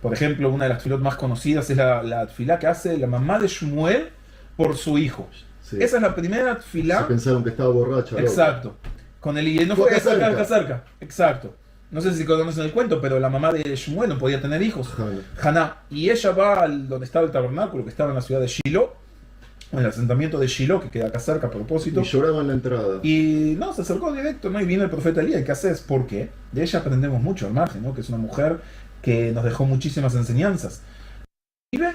Por ejemplo, una de las Tfilot más conocidas es la Tfilá que hace la mamá de Shmuel por su hijo. Sí. Esa es la primera Tfilá. Se pensaron que estaba borracha. Exacto. Con el no fue cerca. Exacto. No sé si conocen el cuento, pero la mamá de Shmuel no podía tener hijos. Haná. Y ella va donde estaba el tabernáculo, que estaba en la ciudad de Shiloh, en el asentamiento de Shiloh, que queda acá cerca a propósito. Y lloraba en la entrada. Y no, se acercó directo, ¿no? Y vino el profeta Elías. ¿Qué haces? ¿Por qué? De ella aprendemos mucho al margen, ¿no? Que es una mujer que nos dejó muchísimas enseñanzas. ¿Vive?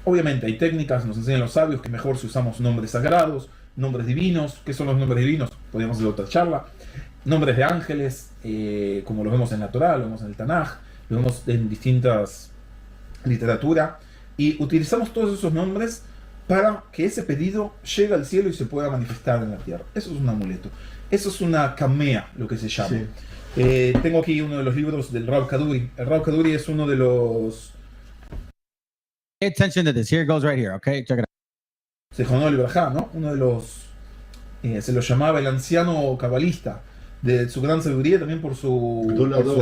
Obviamente hay técnicas, nos enseñan los sabios que mejor si usamos nombres sagrados, nombres divinos. ¿Qué son los nombres divinos? Podríamos hacer otra charla. Nombres de ángeles, como lo vemos en la Torá, lo vemos en el Tanaj, lo vemos en distintas literatura. Y utilizamos todos esos nombres para que ese pedido llegue al cielo y se pueda manifestar en la tierra. Eso es un amuleto. Eso es una kamea, lo que se llama. Sí. Tengo aquí uno de los libros del Rav Kaduri. El Rav Kaduri es uno de los... Pay attention to this. Here it goes right here, okay? Check it out. Sejón Librajá, ¿no? Uno de los... se lo llamaba el anciano cabalista, de su gran sabiduría, también por su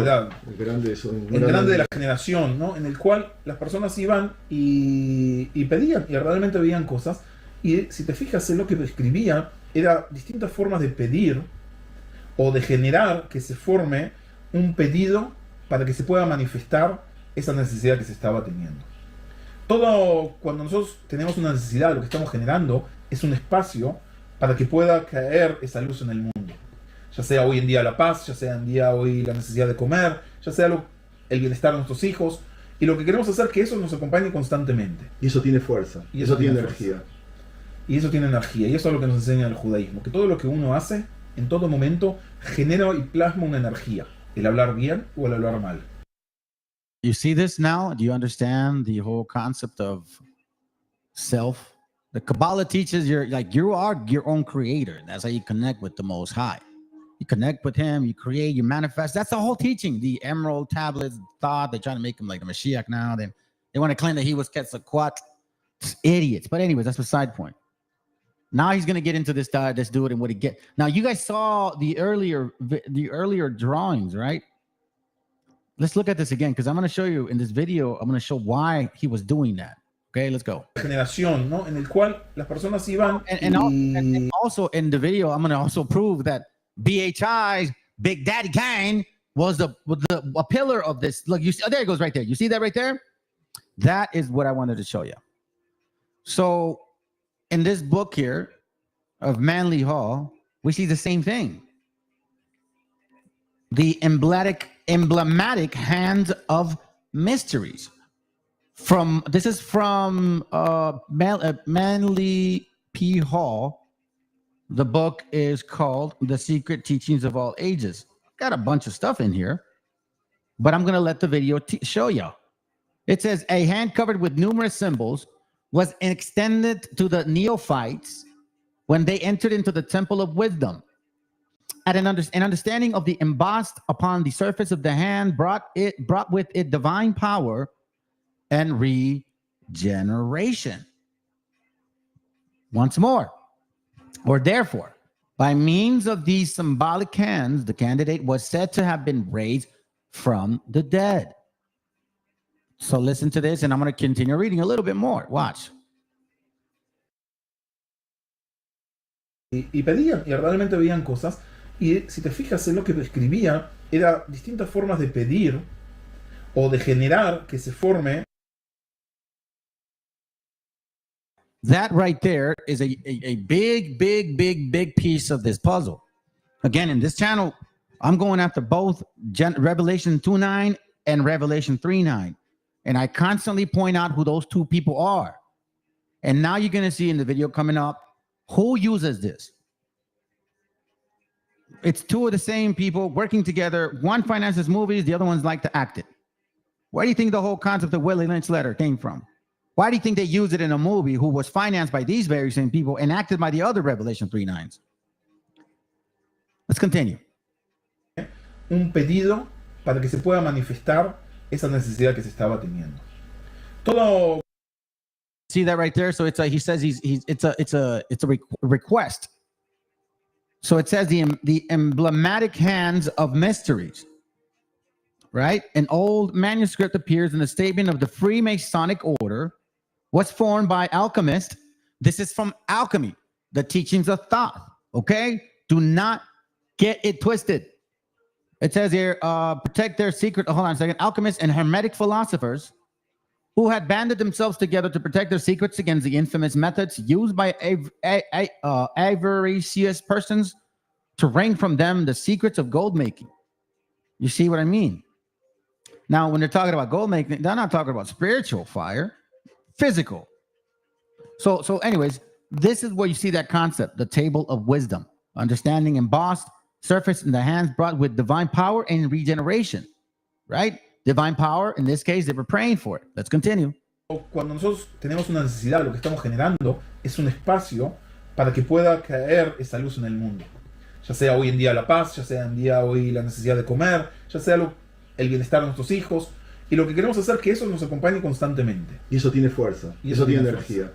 edad. El grande de la generación, ¿no? En el cual las personas iban y pedían, y realmente veían cosas. Y si te fijas en lo que escribía, era distintas formas de pedir o de generar que se forme un pedido para que se pueda manifestar esa necesidad que se estaba teniendo. Todo, cuando nosotros tenemos una necesidad, lo que estamos generando es un espacio para que pueda caer esa luz en el mundo. Ya sea hoy en día la paz, ya sea en día hoy la necesidad de comer, ya sea el bienestar de nuestros hijos. Y lo que queremos hacer es que eso nos acompañe constantemente. Y eso tiene fuerza. Y eso tiene energía. Fuerza. Y eso tiene energía. Y eso es lo que nos enseña el judaísmo. Que todo lo que uno hace, en todo momento, genera y plasma una energía. El hablar bien o el hablar mal. You see this now? Do you understand the whole concept of self? The Kabbalah teaches you are your own creator. That's how you connect with the Most High. You connect with him, you create, you manifest. That's the whole teaching. The emerald tablets thought, they're trying to make him like the Mashiach now. They want to claim that he was Quetzalcoatl. Idiots. But anyways, that's the side point. Now he's gonna get into this dude and what he get. Now you guys saw the earlier drawings, right? Let's look at this again because I'm gonna show you in this video. I'm gonna show why he was doing that. Okay, let's go. Generación, ¿no? En el cual las personas iban And also in the video, I'm gonna also prove that BHI's Big Daddy Kane was a pillar of this. Look, you see, oh, there it goes right there. You see that right there? That is what I wanted to show you. So in this book here of Manly Hall, we see the same thing. The emblematic hands of mysteries. This is from Manly P. Hall. The book is called The Secret Teachings of All Ages. Got a bunch of stuff in here, but I'm going to let the video show you. It says a hand covered with numerous symbols was extended to the neophytes when they entered into the temple of wisdom. At an understanding of the embossed upon the surface of the hand brought with it divine power and regeneration. Once more, or therefore, by means of these symbolic hands, the candidate was said to have been raised from the dead. So listen to this, and I'm going to continue reading a little bit more. Watch. Y pedían, y realmente veían cosas, y si te fijas en lo que escribía, era distintas formas de pedir o de generar que se forme. That right there is a big piece of this puzzle. Again, in this channel, I'm going after both Revelation 2:9 and Revelation 3:9. And I constantly point out who those two people are. And now you're going to see in the video coming up who uses this. It's two of the same people working together. One finances movies, the other one's like to act it. Where do you think the whole concept of Willie Lynch letter came from? Why do you think they used it in a movie who was financed by these very same people and acted by the other Revelation 3:9s? Let's continue. Un pedido para que se pueda manifestar esa necesidad que se estaba teniendo. Todo. See that right there? So he says it's a request. So it says the emblematic hands of mysteries, right? An old manuscript appears in the statement of the Freemasonic order was formed by alchemists. This is from alchemy, the teachings of thought. Okay, do not get it twisted. It says here, protect their secret. Hold on a second. Alchemists and hermetic philosophers who had banded themselves together to protect their secrets against the infamous methods used by avaricious persons to wring from them the secrets of gold making. You see what I mean? Now, when they're talking about gold making, they're not talking about spiritual fire, physical. So anyways, this is where you see that concept, the table of wisdom, understanding embossed, surface in the hands brought with divine power and regeneration, right? Divine power, in this case, they were praying for it. Let's continue. Cuando nosotros tenemos una necesidad, lo que estamos generando es un espacio para que pueda caer esa luz en el mundo. Ya sea hoy en día la paz, ya sea en día hoy la necesidad de comer, ya sea el bienestar de nuestros hijos. Y lo que queremos hacer es que eso nos acompañe constantemente. Y eso tiene fuerza. Y eso tiene energía.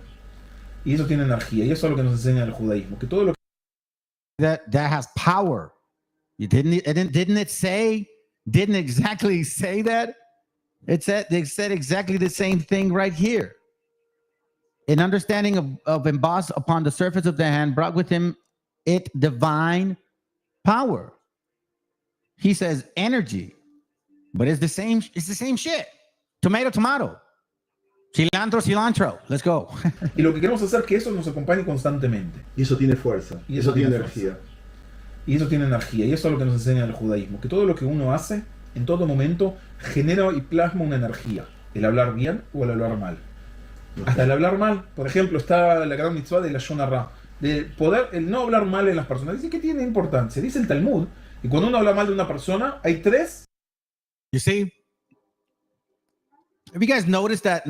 Y eso tiene energía. Y eso es lo que nos enseña el judaísmo. Que todo lo that has power. You didn't exactly say that. They said exactly the same thing right here. An understanding of embossed upon the surface of the hand brought with him it divine power. He says energy, but it's the same shit. Tomato. Cilantro. Let's go. Y lo que queremos hacer es que eso nos acompañe constantemente. Y eso tiene fuerza. Y eso tiene energía. Y eso tiene energía. Y eso es lo que nos enseña el judaísmo. Que todo lo que uno hace, en todo momento, genera y plasma una energía. El hablar bien o el hablar mal. Hasta el hablar mal. Por ejemplo, está la gran mitzvah de la Shonará. De poder, el no hablar mal en las personas. Dice que tiene importancia. Dice el Talmud. Y cuando uno habla mal de una persona, hay tres. You see? Have you guys noticed that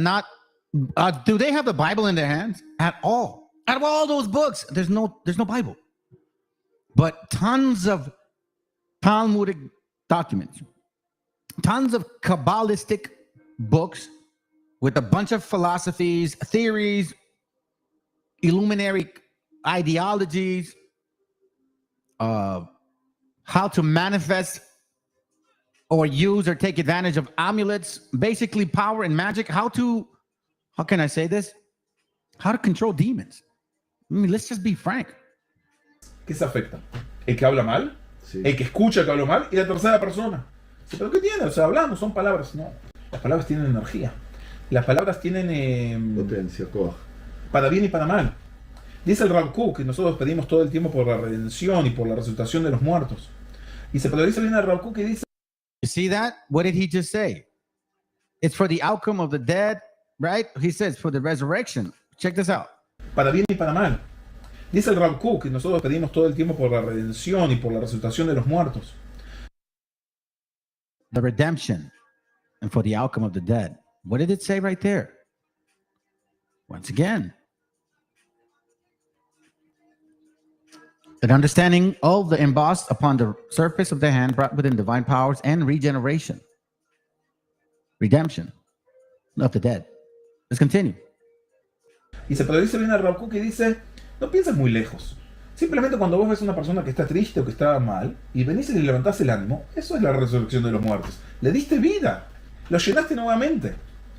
do they have the Bible in their hands at all? Out of all those books, there's no Bible. But tons of Talmudic documents, tons of Kabbalistic books with a bunch of philosophies, theories, illuminary ideologies, how to manifest or use or take advantage of amulets, basically power and magic, how can I say this? How to control demons. I mean, let's just be frank. ¿Qué se afecta? ¿El que habla mal? Sí. ¿El que escucha que habla mal? Y la tercera persona. ¿Pero qué tiene? O sea, hablamos, son palabras. No, las palabras tienen energía. Las palabras tienen potencia, para bien y para mal. Dice el Rav Kook que nosotros pedimos todo el tiempo por la redención y por la resucitación de los muertos. Y se dice bien el Rav Kook que dice, you see that? What did he just say? It's for the outcome of the dead, right? He says for the resurrection. Check this out. Para bien y para mal. Dice el Rav Kook que nosotros pedimos todo el tiempo por la redención y por la resucitación de los muertos. The redemption and for the outcome of the dead. What did it say right there? Once again, an understanding of the embossed upon the surface of the hand brought within divine powers and regeneration. Redemption of the dead. Let's continue. Y se dice bien el Rav Kook que dice, no pienses muy lejos. Simplemente cuando vos ves a una persona que está triste o que está mal y venís y le levantás el ánimo, eso es la resurrección de los muertos. Le diste vida, lo llenaste nuevamente,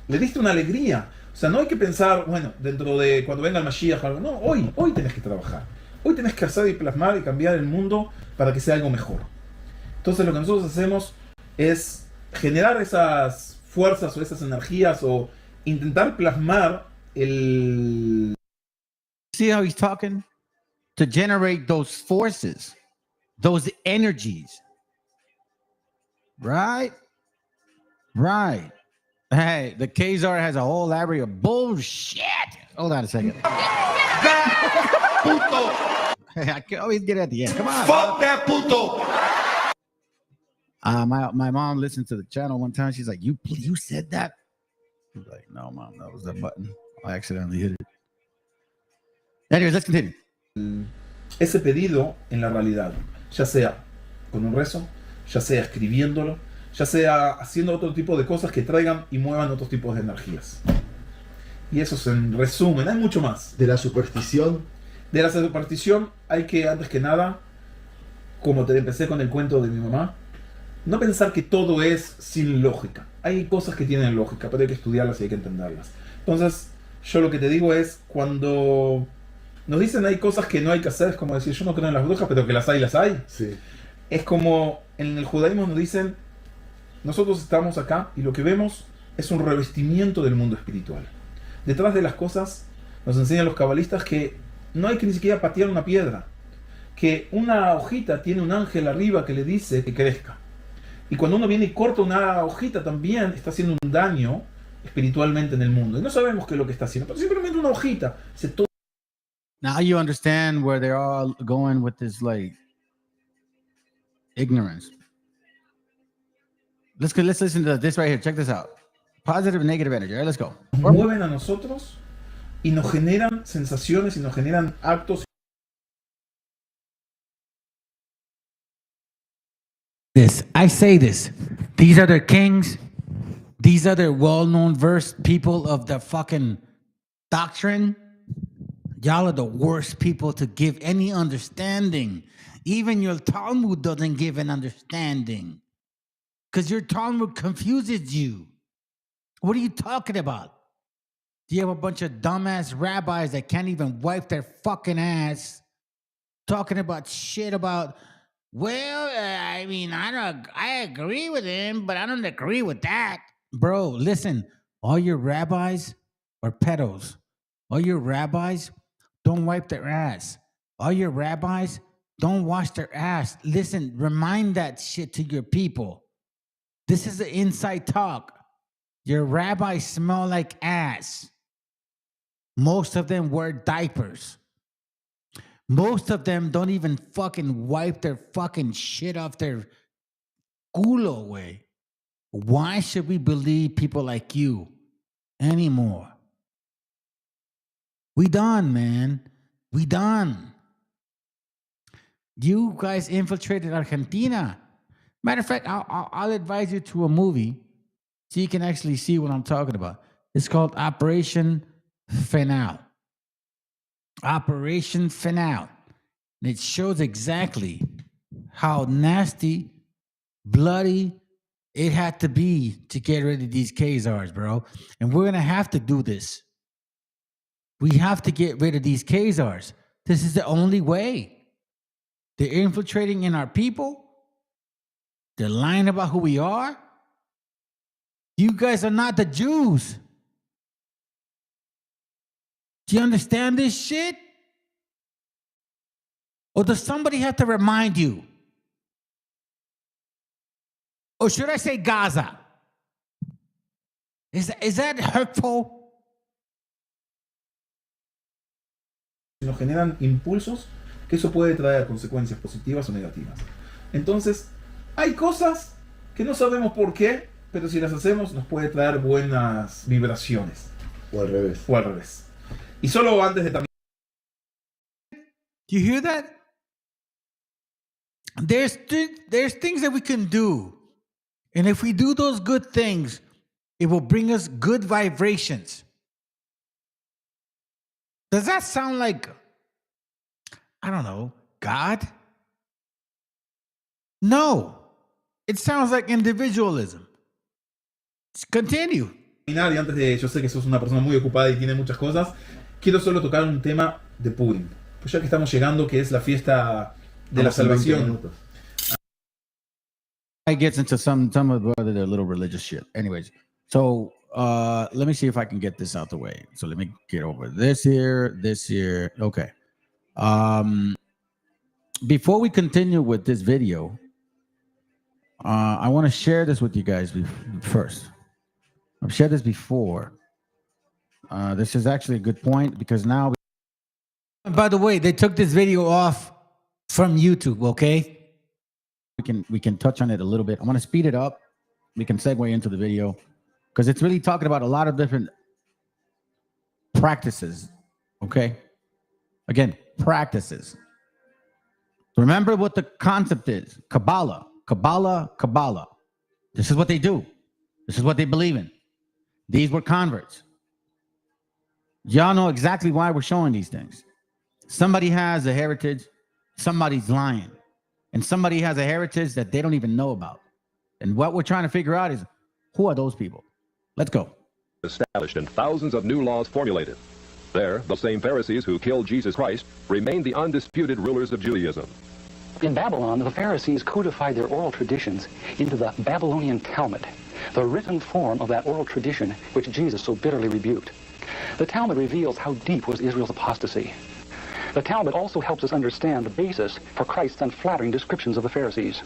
le diste una alegría. O sea, no hay que pensar, bueno, dentro de cuando venga el Mashiach, no, hoy tenés que trabajar. Hoy tenés que hacer y plasmar y cambiar el mundo para que sea algo mejor. Entonces lo que nosotros hacemos es generar esas fuerzas o esas energías o intentar plasmar el... See how he's talking? To generate those forces, those energies. Right? Right. Hey, the Khazar has a whole library of bullshit. Hold on a second. I can always get at the end. Come on. Fuck that puto. My mom listened to the channel one time. She's like, you said that? I was like, no, Mom, that was the button. I accidentally hit it. Anyways, let's continue. Ese pedido en la realidad, ya sea con un rezo, ya sea escribiéndolo, ya sea haciendo otro tipo de cosas que traigan y muevan otros tipos de energías. Y eso es en resumen, hay mucho más. De la superstición. De la superstición hay que, antes que nada, como te empecé con el cuento de mi mamá, no pensar que todo es sin lógica. Hay cosas que tienen lógica, pero hay que estudiarlas y hay que entenderlas. Entonces, yo lo que te digo es, cuando nos dicen hay cosas que no hay que hacer, es como decir, yo no creo en las brujas, pero que las hay. Sí. Es como en el judaísmo nos dicen, nosotros estamos acá y lo que vemos es un revestimiento del mundo espiritual. Detrás de las cosas nos enseñan los cabalistas que no hay que ni siquiera patear una piedra, que una hojita tiene un ángel arriba que le dice que crezca. Y cuando uno viene y corta una hojita también está haciendo un daño espiritualmente en el mundo. Y no sabemos qué es lo que está haciendo, pero simplemente una hojita. Now you understand where they're all going with this, like, ignorance. Let's listen to this right here. Check this out. Positive and negative energy. All right, let's go. Mueven a nosotros y nos generan sensaciones y nos generan actos. I say this. These are their kings. These are their well-known versed people of the fucking doctrine. Y'all are the worst people to give any understanding. Even your Talmud doesn't give an understanding. Because your Talmud confuses you. What are you talking about? You have a bunch of dumbass rabbis that can't even wipe their fucking ass talking about shit about, well, I mean, I agree with him, but I don't agree with that. Bro, listen, all your rabbis are pedos. All your rabbis don't wipe their ass. All your rabbis don't wash their ass. Listen, remind that shit to your people. This is the inside talk. Your rabbis smell like ass. Most of them wear diapers. Most of them don't even fucking wipe their fucking shit off their culo way. Why should we believe people like you anymore? We done, man. We done. You guys infiltrated Argentina. Matter of fact, I'll advise you to a movie so you can actually see what I'm talking about. It's called Operation Final. Operation Finale. And it shows exactly how nasty, bloody it had to be to get rid of these Khazars, bro. And we're going to have to do this. We have to get rid of these Khazars. This is the only way. They're infiltrating in our people. They're lying about who we are. You guys are not the Jews. Do you understand this shit? Or does somebody have to remind you? Or should I say Gaza? Is that hurtful? Nos generan impulsos que eso puede traer consecuencias positivas o negativas. Entonces, hay cosas que no sabemos por qué, pero si las hacemos nos puede traer buenas vibraciones. O al revés. O al revés. Y solo antes de también... Do you hear that? There's things that we can do. And if we do those good things, it will bring us good vibrations. Does that sound like, I don't know, God? No. It sounds like individualism. Continue. Y antes de, yo sé que sos una persona muy ocupada y tiene muchas cosas, quiero solo tocar un tema de Purim. Pues ya que estamos llegando, que es la fiesta de la salvación. It gets into some of the little religious shit. Anyways, so let me see if I can get this out the way. So let me get over this here. Okay. Before we continue with this video, I want to share this with you guys first. I've shared this before. This is actually a good point because now. By the way, they took this video off from YouTube. Okay. We can touch on it a little bit. I want to speed it up. We can segue into the video because it's really talking about a lot of different practices. Okay. Again, practices. Remember what the concept is. Kabbalah. This is what they do. This is what they believe in. These were converts. Y'all know exactly why we're showing these things. Somebody has a heritage. Somebody's lying. And somebody has a heritage that they don't even know about. And what we're trying to figure out is, who are those people? Let's go. Established and thousands of new laws formulated. There, the same Pharisees who killed Jesus Christ remained the undisputed rulers of Judaism. In Babylon, the Pharisees codified their oral traditions into the Babylonian Talmud, the written form of that oral tradition which Jesus so bitterly rebuked. The Talmud reveals how deep was Israel's apostasy. The Talmud also helps us understand the basis for Christ's unflattering descriptions of the Pharisees.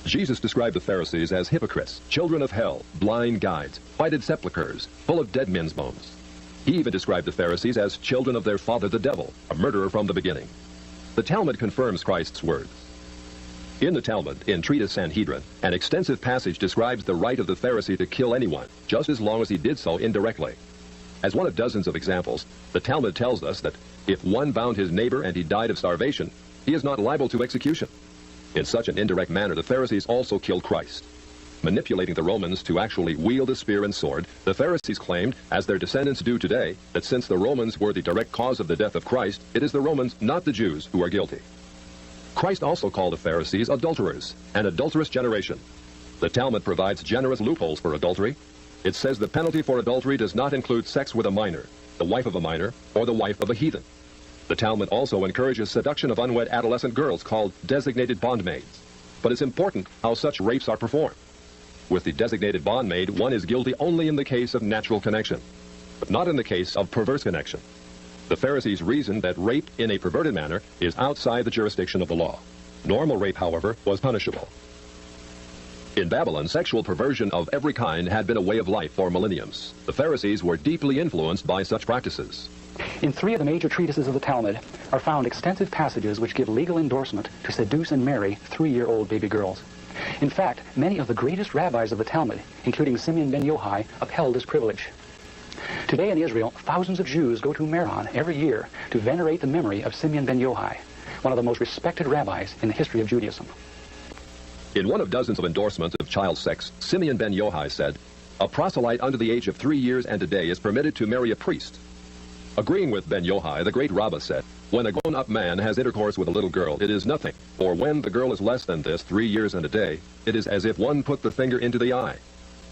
Jesus described the Pharisees as hypocrites, children of hell, blind guides, whited sepulchres, full of dead men's bones. He even described the Pharisees as children of their father the devil, a murderer from the beginning. The Talmud confirms Christ's words. In the Talmud, in Treatise Sanhedrin, an extensive passage describes the right of the Pharisee to kill anyone, just as long as he did so indirectly. As one of dozens of examples, the Talmud tells us that if one bound his neighbor and he died of starvation, he is not liable to execution. In such an indirect manner, the Pharisees also killed Christ. Manipulating the Romans to actually wield a spear and sword, the Pharisees claimed, as their descendants do today, that since the Romans were the direct cause of the death of Christ, it is the Romans, not the Jews, who are guilty. Christ also called the Pharisees adulterers, an adulterous generation. The Talmud provides generous loopholes for adultery. It says the penalty for adultery does not include sex with a minor, the wife of a minor, or the wife of a heathen. The Talmud also encourages seduction of unwed adolescent girls called designated bondmaids. But it's important how such rapes are performed. With the designated bondmaid, one is guilty only in the case of natural connection, but not in the case of perverse connection. The Pharisees reasoned that rape in a perverted manner is outside the jurisdiction of the law. Normal rape, however, was punishable. In Babylon, sexual perversion of every kind had been a way of life for millenniums. The Pharisees were deeply influenced by such practices. In 3 of the major treatises of the Talmud are found extensive passages which give legal endorsement to seduce and marry 3-year-old baby girls. In fact, many of the greatest rabbis of the Talmud, including Simeon ben Yochai, upheld this privilege. Today in Israel, thousands of Jews go to Meron every year to venerate the memory of Simeon ben Yochai, one of the most respected rabbis in the history of Judaism. In one of dozens of endorsements of child sex, Simeon ben Yochai said, "A proselyte under the age of 3 years and a day is permitted to marry a priest. Agreeing with Ben Yohai, the great Rabbah said, when a grown-up man has intercourse with a little girl, it is nothing. Or when the girl is less than this, 3 years and a day, it is as if one put the finger into the eye.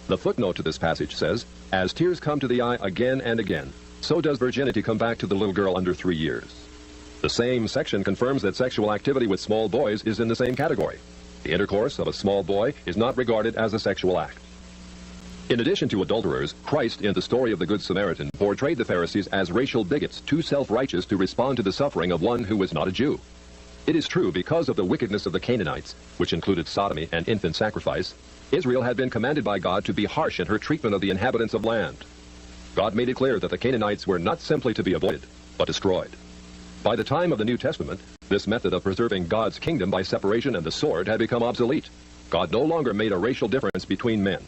The footnote to this passage says, as tears come to the eye again and again, so does virginity come back to the little girl under 3 years. The same section confirms that sexual activity with small boys is in the same category. The intercourse of a small boy is not regarded as a sexual act. In addition to adulterers, Christ, in the story of the Good Samaritan, portrayed the Pharisees as racial bigots, too self-righteous to respond to the suffering of one who was not a Jew. It is true, because of the wickedness of the Canaanites, which included sodomy and infant sacrifice, Israel had been commanded by God to be harsh in her treatment of the inhabitants of land. God made it clear that the Canaanites were not simply to be avoided, but destroyed. By the time of the New Testament, this method of preserving God's kingdom by separation and the sword had become obsolete. God no longer made a racial difference between men.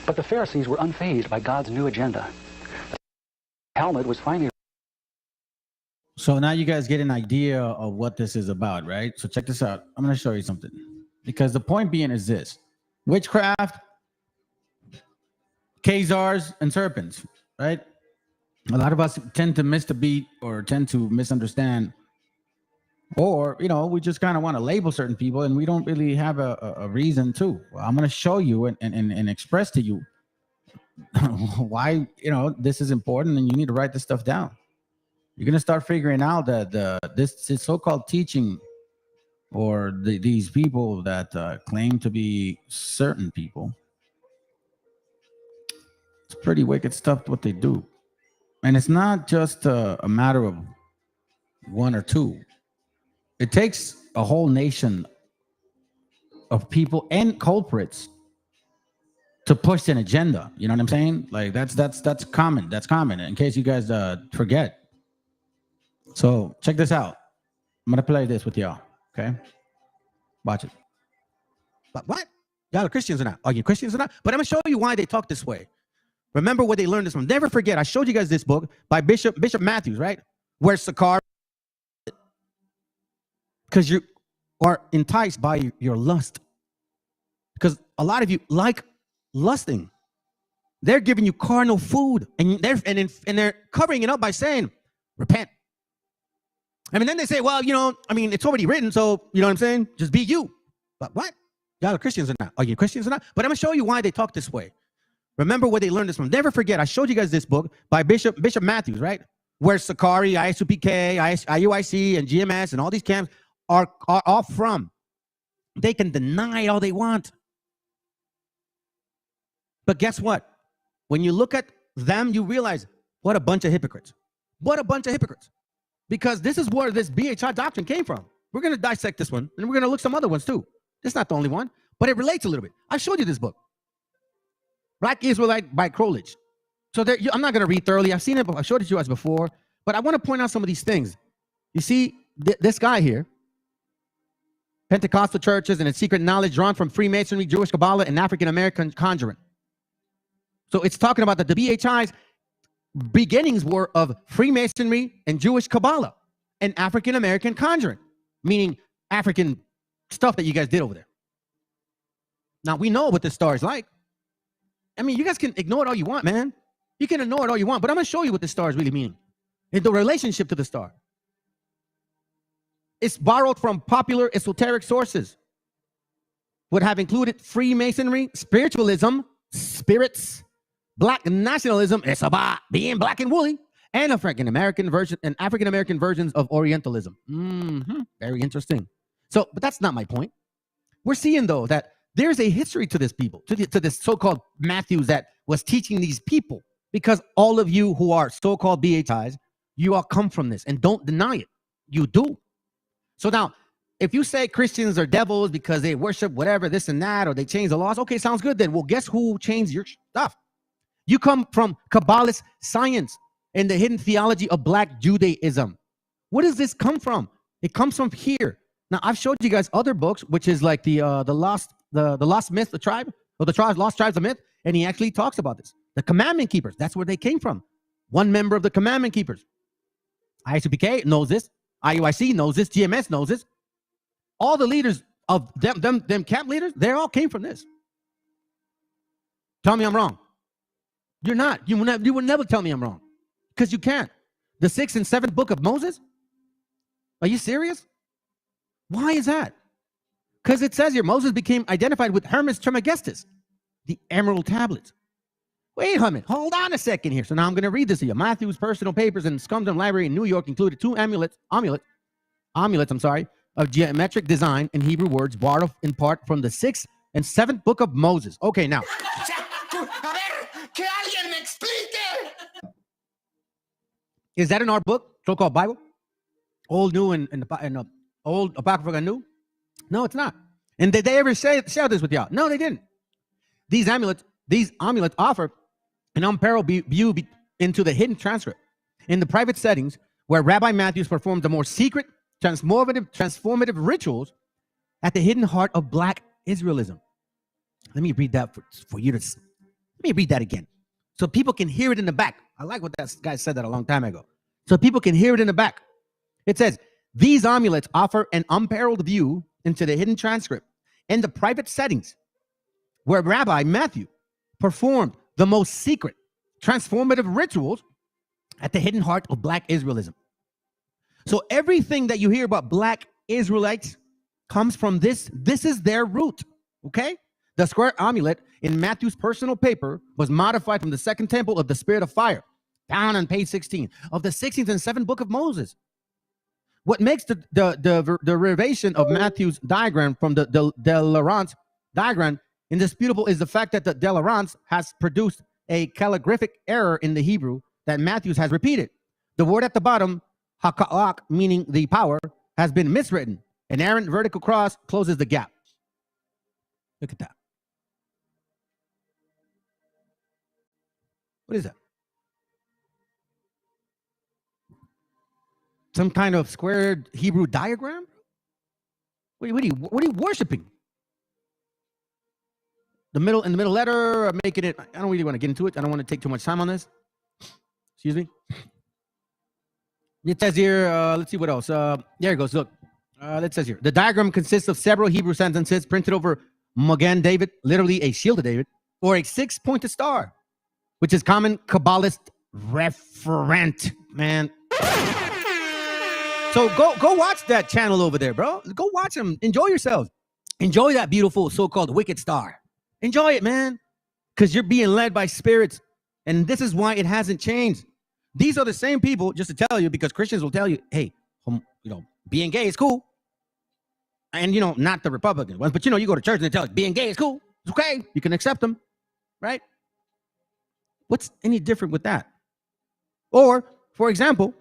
But the Pharisees were unfazed by God's new agenda. The Talmud was finally... So now you guys get an idea of what this is about, right? So check this out. I'm going to show you something. Because the point being is this. Witchcraft, Khazars, and serpents, right? A lot of us tend to miss the beat or tend to misunderstand. Or, you know, we just kind of want to label certain people and we don't really have a reason to. Well, I'm going to show you and express to you why, you know, this is important and you need to write this stuff down. You're going to start figuring out that this so-called teaching or these people that claim to be certain people, it's pretty wicked stuff what they do. And it's not just a matter of one or two. It takes a whole nation of people and culprits to push an agenda. You know what I'm saying? Like that's common. That's common. In case you guys forget. So check this out. I'm gonna play this with y'all. Okay, watch it. But what? Y'all are Christians or not? Are you Christians or not? But I'm gonna show you why they talk this way. Remember where they learned this from. Never forget. I showed you guys this book by Bishop Matthews, right? Where Sakar. Because you are enticed by your lust. Because a lot of you like lusting. They're giving you carnal food, and they're covering it up by saying, repent. I mean, then they say, well, you know, I mean, it's already written, so you know what I'm saying? Just be you. But what? Y'all are Christians or not? Are you Christians or not? But I'm gonna show you why they talk this way. Remember where they learned this from. Never forget. I showed you guys this book by Bishop Matthews, right? Where Sakari, ISUPK, IUIC, and GMS, and all these camps are all from. They can deny all they want. But guess what? When you look at them, you realize what a bunch of hypocrites. What a bunch of hypocrites. Because this is where this BHI doctrine came from. We're going to dissect this one, and we're going to look some other ones too. It's not the only one, but it relates a little bit. I showed you this book. Black Israelite by Crowledge. So there, I'm not going to read thoroughly. I've seen it, but I showed it to you guys before. But I want to point out some of these things. You see, this guy here, Pentecostal churches and its secret knowledge drawn from Freemasonry, Jewish Kabbalah, and African American conjuring. So it's talking about that the BHI's beginnings were of Freemasonry and Jewish Kabbalah and African American conjuring, meaning African stuff that you guys did over there. Now we know what this star is like. I mean, you guys can ignore it all you want, man. You can ignore it all you want, but I'm going to show you what this star is really meaning and the relationship to the star. It's borrowed from popular esoteric sources, would have included Freemasonry, spiritualism, spirits, Black nationalism, it's about being black and woolly, and African American versions of Orientalism. Very interesting. So, but that's not my point. We're seeing though that there's a history to this people, to this so-called Matthews that was teaching these people, because all of you who are so-called BHIs, you all come from this and don't deny it. You do. So now, if you say Christians are devils because they worship whatever, this and that, or they change the laws, okay, sounds good then. Well, guess who changed your stuff? You come from Kabbalist science and the hidden theology of Black Judaism. Where does this come from? It comes from here. Now, I've showed you guys other books, which is like the lost myth, the tribe, or the lost tribes of myth, and he actually talks about this. The commandment keepers, that's where they came from. One member of the commandment keepers. ISUPK knows this. IUIC knows this. GMS knows this. All the leaders of them camp leaders, they all came from this. Tell me I'm wrong. You're not. You will never tell me I'm wrong, because you can't. the 6th and 7th book of Moses? Are you serious? Why is that? Because it says here, Moses became identified with Hermes Trismegistus, the emerald tablets. Wait a minute, hold on a second here. So now I'm going to read this to you. Matthew's personal papers and Scumdom Library in New York included 2 amulets, of geometric design and Hebrew words borrowed in part from the 6th and 7th book of Moses. Okay, now. Is that in our book, so-called Bible? Old, New, and Old, Apocrypha, and New? No, it's not. And did they ever share this with y'all? No, they didn't. These amulets offer an unparalleled view into the hidden transcript in the private settings where Rabbi Matthews performed the more secret, transformative rituals at the hidden heart of Black Israelism. Let me read that for you to. Let me read that again, so people can hear it in the back. I like what that guy said that a long time ago. So people can hear it in the back. It says, these amulets offer an unparalleled view into the hidden transcript in the private settings where Rabbi Matthew performed the most secret, transformative rituals at the hidden heart of Black Israelism. So everything that you hear about Black Israelites comes from this. This is their root, okay? The square amulet in Matthew's personal paper was modified from the second temple of the Spirit of Fire, down on page 16 of the 16th and 7th book of Moses. What makes the derivation of Matthew's diagram from the de Laurence diagram indisputable is the fact that the de Laurence has produced a calligraphic error in the Hebrew that Matthews has repeated. The word at the bottom, haka'ak, meaning the power, has been miswritten. An errant vertical cross closes the gap. Look at that. What is that? Some kind of squared Hebrew diagram? What are you worshiping? In the middle letter, making it. I don't really want to get into it. I don't want to take too much time on this. Excuse me. It says here, let's see what else. There it goes. Look, it says here. The diagram consists of several Hebrew sentences printed over Magen David, literally a shield of David, or a 6-pointed star, which is common Kabbalist referent, man. So go watch that channel over there, bro. Go watch them. Enjoy yourselves. Enjoy that beautiful so-called wicked star. Enjoy it, man, because you're being led by spirits, and this is why it hasn't changed. These are the same people, just to tell you, because Christians will tell you, hey, being gay is cool. And, not the Republican ones, but, you go to church and they tell you being gay is cool. It's okay. You can accept them, right? What's any different with that? Or, for example,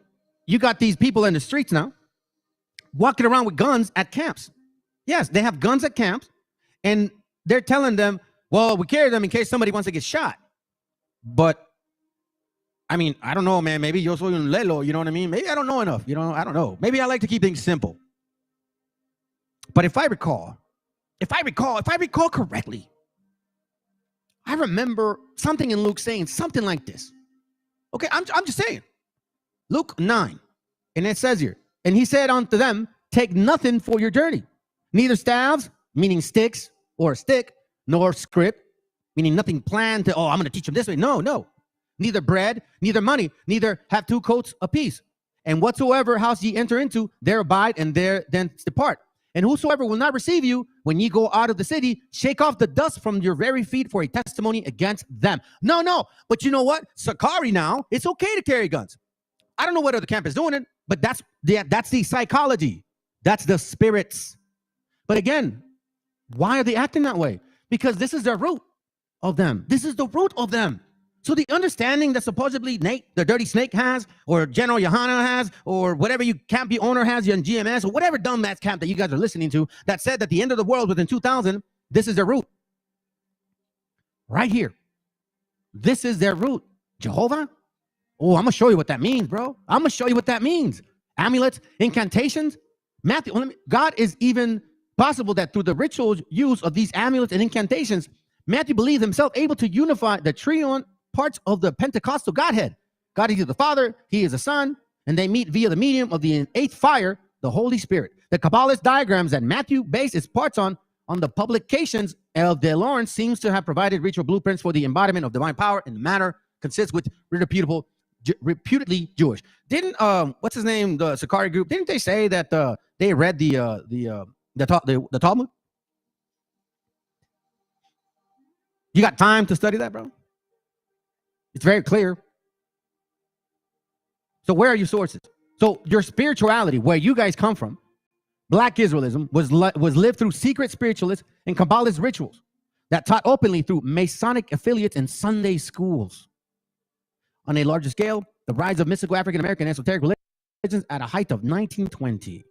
you got these people in the streets now walking around with guns at camps. Yes, they have guns at camps, and they're telling them, well, we carry them in case somebody wants to get shot. But, I mean, I don't know, man. Maybe yo soy un lelo, you know what I mean? Maybe I don't know enough, I don't know. Maybe I like to keep things simple. But if I recall correctly, I remember something in Luke saying something like this. Okay, I'm just saying. Luke 9, and it says here, and he said unto them, take nothing for your journey, neither staves, meaning sticks or a stick, nor scrip, meaning nothing planned to, I'm going to teach them this way. No. Neither bread, neither money, neither have 2 coats apiece. And whatsoever house ye enter into, there abide, and there then depart. And whosoever will not receive you, when ye go out of the city, shake off the dust from your very feet for a testimony against them. No. But you know what? Sakari now, it's okay to carry guns. I don't know what other camp is doing it, but that's the psychology. That's the spirits. But again, why are they acting that way? Because this is the root of them. This is the root of them. So the understanding that supposedly Nate, the dirty snake, has, or General Yohana has, or whatever you camp owner has on GMS, or whatever dumbass camp that you guys are listening to, that said that the end of the world within 2000, this is their root. Right here. This is their root. Jehovah? Oh, I'm going to show you what that means, bro. I'm going to show you what that means. Amulets, incantations. Matthew, God is even possible that through the ritual use of these amulets and incantations, Matthew believes himself able to unify the triune parts of the Pentecostal Godhead. God is the Father, he is the Son, and they meet via the medium of the 8th fire, the Holy Spirit. The Kabbalist diagrams that Matthew based his parts on the publications of De Laurence seems to have provided ritual blueprints for the embodiment of divine power in the manner consists with reputable reputedly Jewish. Didn't what's his name? The Sakari group. Didn't they say that they read the Talmud? You got time to study that, bro? It's very clear. So where are your sources? So your spirituality, where you guys come from, Black Israelism was lived through secret spiritualist and Kabbalist rituals that taught openly through Masonic affiliates and Sunday schools. On a larger scale, the rise of mystical African American esoteric religions at a height of 1920.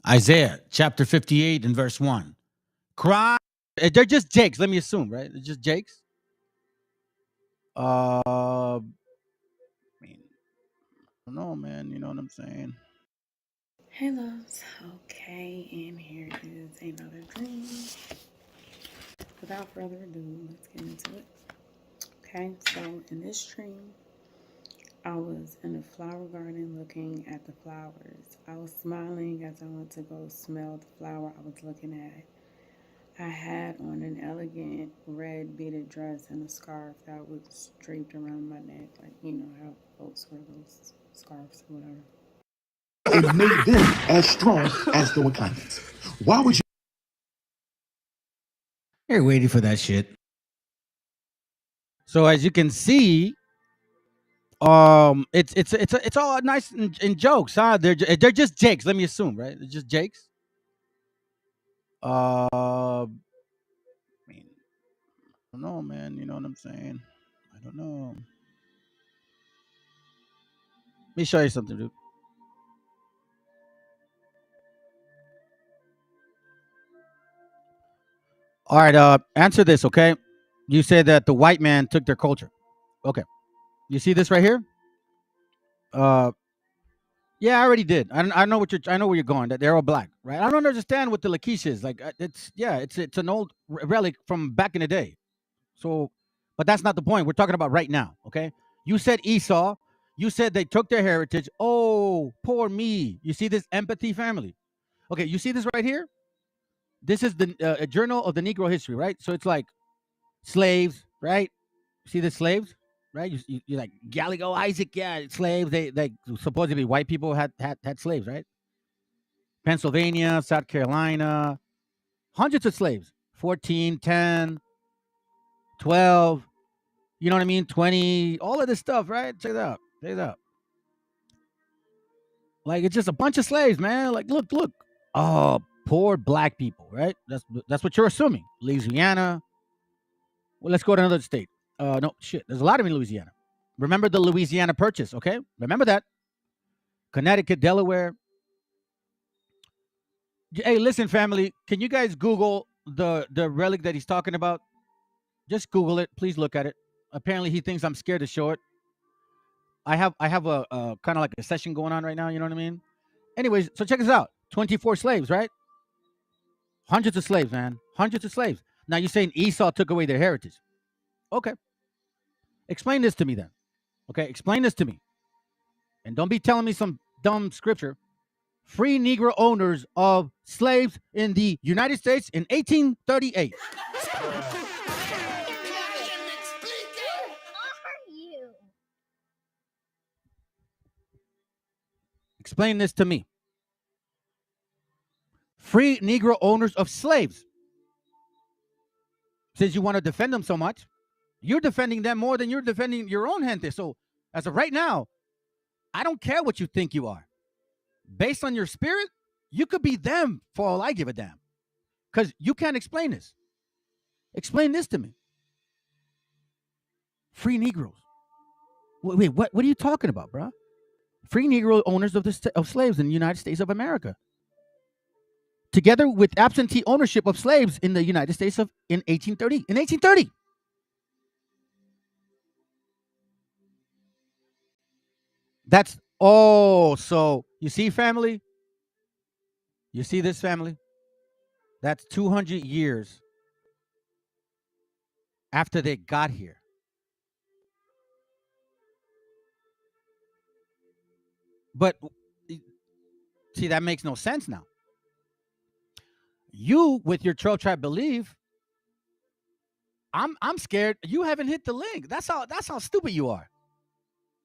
Isaiah chapter 58 and verse 1. Cry. They're just jakes, let me assume, right? They're just jakes. I mean, I don't know, man. You know what I'm saying? Hey loves, okay, and here is another dream. Without further ado, let's get into it. Okay, so in this dream, I was in a flower garden looking at the flowers. I was smiling as I went to go smell the flower I was looking at. I had on an elegant red beaded dress and a scarf that was draped around my neck, like you know how folks wear those scarves or whatever. It made them as strong as the Wakandans. Why would you? You're waiting for that shit. So as you can see, it's all nice and jokes, huh? They're just jakes. Let me assume, right? They're just jakes. I mean, I don't know, man. You know what I'm saying? I don't know. Let me show you something, dude. All right, answer this, okay? You said that the white man took their culture. Okay. You see this right here? Yeah, I already did. I know I know where you're going. That they're all black, right? I don't understand what the Lakeisha is. Like it's an old relic from back in the day. So, but that's not the point. We're talking about right now, okay? You said Esau. You said they took their heritage. Oh, poor me. You see this empathy family? Okay, you see this right here? This is the a journal of the Negro history, right? So it's like slaves, right? See the slaves, right? You like Gallego, Isaac, yeah, slaves. They supposedly white people had slaves, right? Pennsylvania, South Carolina, hundreds of slaves. 14, 10, 12, you know what I mean? 20, all of this stuff, right? Check it out. Check it out. Like it's just a bunch of slaves, man. Like look. Oh, poor black people, right? That's what you're assuming. Louisiana. Well, let's go to another state. No, shit. There's a lot of them in Louisiana. Remember the Louisiana Purchase, okay? Remember that. Connecticut, Delaware. Hey, listen, family. Can you guys Google the relic that he's talking about? Just Google it. Please look at it. Apparently, he thinks I'm scared to show it. I have a kind of like a session going on right now. You know what I mean? Anyways, so check this out. 24 slaves, right? Hundreds of slaves, man. Hundreds of slaves. Now you're saying Esau took away their heritage. Okay. Explain this to me then. Okay, explain this to me. And don't be telling me some dumb scripture. Free Negro owners of slaves in the United States in 1838. Explain this to me. Free Negro owners of slaves. Since you want to defend them so much, you're defending them more than you're defending your own gente. So as of right now, I don't care what you think you are. Based on your spirit, you could be them for all I give a damn. Because you can't explain this. Explain this to me. Free Negroes. Wait, what are you talking about, bro? Free Negro owners of slaves in the United States of America. Together with absentee ownership of slaves in the United States in 1830. In 1830. So you see, family? You see this, family? That's 200 years after they got here. But see, that makes no sense now. You, with your 12 tribe belief, I'm scared you haven't hit the link. That's how stupid you are.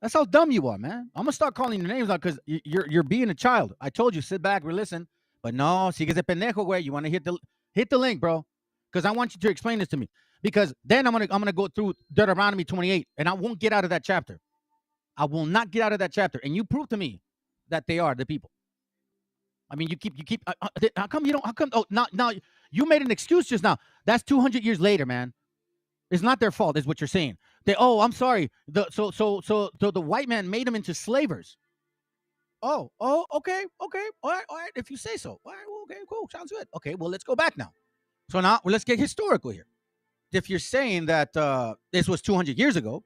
That's how dumb you are, man. I'm gonna start calling your names out because you're being a child. I told you, sit back, listen. But no, sigues de pendejo, güey. You want to hit the link, bro, because I want you to explain this to me. Because then I'm gonna go through Deuteronomy 28, and I won't get out of that chapter. I will not get out of that chapter, and you prove to me that they are the people. I mean, you keep. How come you don't? How come? Oh, now you made an excuse just now. That's 200 years later, man. It's not their fault, is what you're saying. I'm sorry. So the white man made them into slavers. Oh, okay. All right. If you say so. All right, well, okay, cool. Sounds good. Okay, well, let's go back now. So now let's get historical here. If you're saying that this was 200 years ago,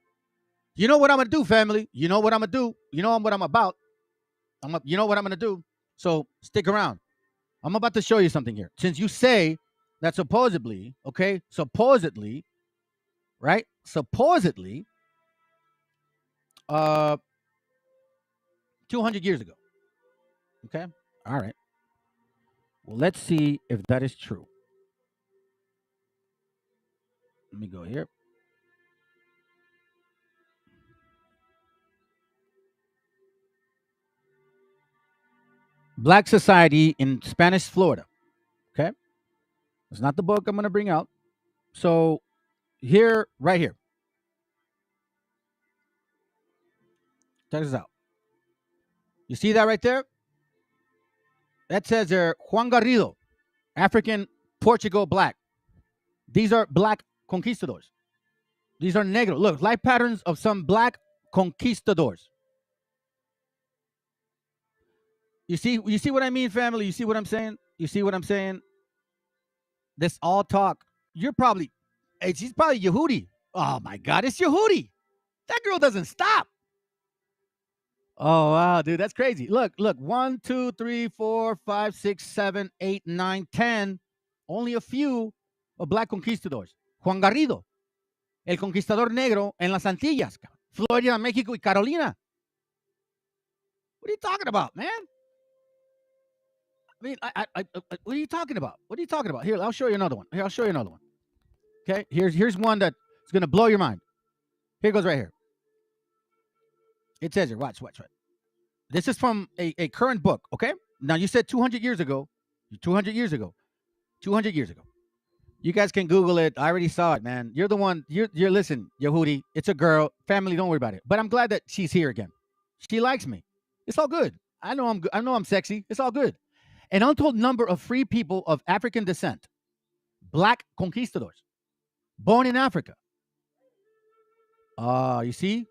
you know what I'm gonna do, family. You know what I'm gonna do. You know what I'm about. You know what I'm gonna do. So stick around. I'm about to show you something here. Since you say that supposedly, okay, right? Supposedly, 200 years ago. Okay. All right. Well, let's see if that is true. Let me go here. Black Society in Spanish Florida. Okay. It's not the book I'm going to bring out. So here, right here. Check this out. You see that right there? That says there, Juan Garrido, African, Portugal, black. These are black conquistadors. These are negro. Look, life patterns of some black conquistadors. You see what I mean, family? You see what I'm saying? You see what I'm saying? This all talk. She's probably Yehudi. Oh my God, it's Yehudi. That girl doesn't stop. Oh wow, dude, that's crazy. Look. 1, 2, 3, 4, 5, 6, 7, 8, 9, 10. Only a few of black conquistadors. Juan Garrido, el conquistador negro en las Antillas, Florida, Mexico, y Carolina. What are you talking about, man? I mean, what are you talking about? What are you talking about? Here, I'll show you another one. Okay, here's one that's going to blow your mind. Here goes right here. It says here, watch. This is from a current book, okay? Now, you said 200 years ago. 200 years ago. You guys can Google it. I already saw it, man. You're the one. You're listen, Yehudi. It's a girl. Family, don't worry about it. But I'm glad that she's here again. She likes me. It's all good. I know I'm sexy. It's all good. An untold number of free people of African descent, black conquistadors, born in Africa. You see?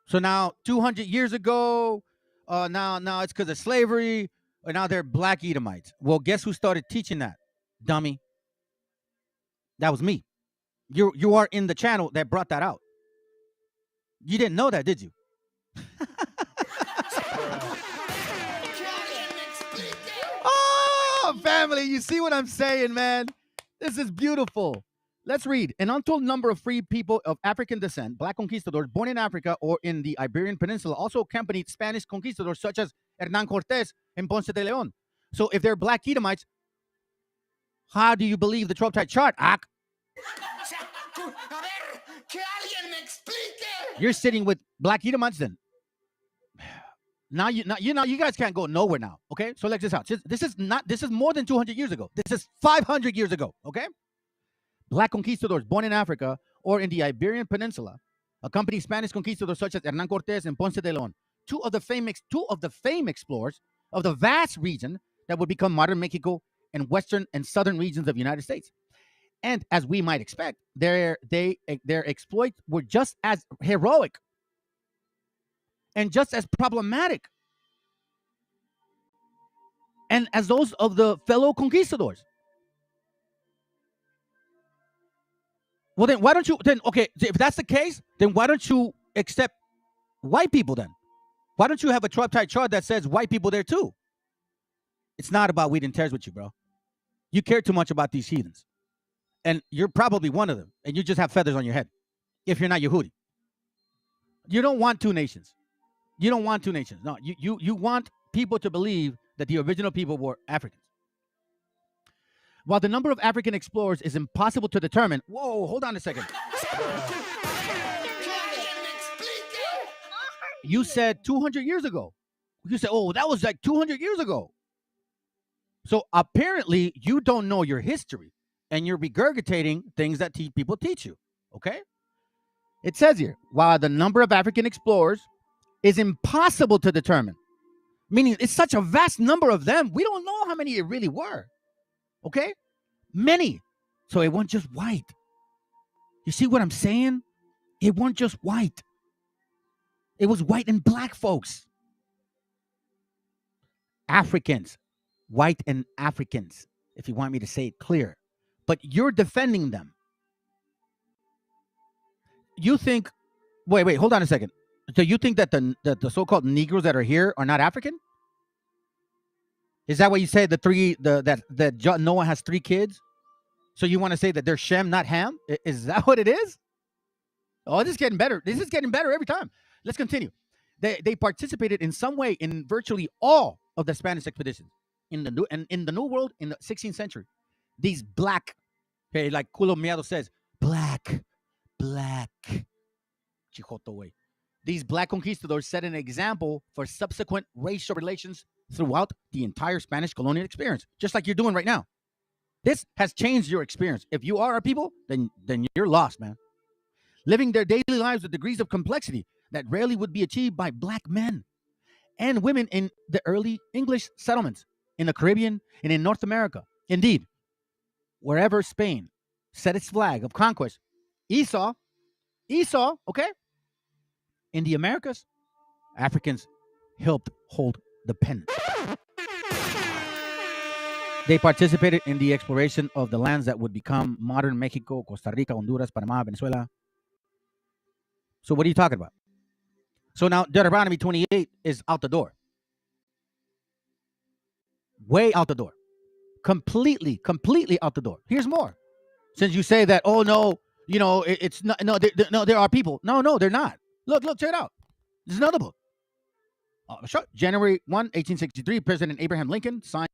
So now 200 years ago, now it's because of slavery, or now they're black Edomites. Well, guess who started teaching that? Dummy. That was me. You are in the channel that brought that out. You didn't know that, did you? Oh, family, you see what I'm saying, man? This is beautiful. Let's read. An untold number of free people of African descent, black conquistadors born in Africa or in the Iberian Peninsula, also accompanied Spanish conquistadors such as Hernán Cortés and Ponce de León. So if they're black Edomites, how do you believe the 12-type chart, Ak? You're sitting with black Edomites then. Now you guys can't go nowhere now. Okay, so check this out. This is more than 200 years ago. This is 500 years ago. Okay, black conquistadors born in Africa or in the Iberian Peninsula accompanied Spanish conquistadors such as Hernán Cortés and Ponce de León, two of the famed explorers of the vast region that would become modern Mexico and western and southern regions of the United States. And as we might expect, their exploits were just as heroic and just as problematic and as those of the fellow conquistadors. Well, then why don't you okay, if that's the case, then why don't you accept white people then? Why don't you have a tripartite chart that says white people there too? It's not about wheat and tares with you, bro. You care too much about these heathens. And you're probably one of them. And you just have feathers on your head. If you're not Yehudi. You don't want two nations. You don't want two nations. No, you want people to believe that the original people were Africans. While the number of African explorers is impossible to determine. Whoa, hold on a second. You said 200 years ago. You said, oh, that was like 200 years ago. So apparently you don't know your history and you're regurgitating things that people teach you. Okay? It says here, while the number of African explorers is impossible to determine, meaning it's such a vast number of them, we don't know how many it really were. Okay? Many. So it wasn't just white. You see what I'm saying? It wasn't just white. It was white and black folks. Africans, white and Africans, if you want me to say it clear. But you're defending them. You think, wait, hold on a second. So you think that the so-called Negroes that are here are not African? Is that what you say? That Noah has 3 kids? So you want to say that they're Shem, not Ham? Is that what it is? Oh, this is getting better. This is getting better every time. Let's continue. They participated in some way in virtually all of the Spanish expeditions in the New World in the 16th century. These black, okay, like Culo Miado says, black. Chijoto way. These black conquistadors set an example for subsequent racial relations throughout the entire Spanish colonial experience, just like you're doing right now. This has changed your experience. If you are our people, then you're lost, man. Living their daily lives with degrees of complexity that rarely would be achieved by black men and women in the early English settlements in the Caribbean and in North America. Indeed, wherever Spain set its flag of conquest, Esau, okay? In the Americas, Africans helped hold the pen. They participated in the exploration of the lands that would become modern Mexico, Costa Rica, Honduras, Panama, Venezuela. So what are you talking about? So now Deuteronomy 28 is out the door. Way out the door. Completely out the door. Here's more. Since you say that, oh no, you know, it's not, no, there are people. No, they're not. Look, check it out. This is another book. January 1, 1863, President Abraham Lincoln signed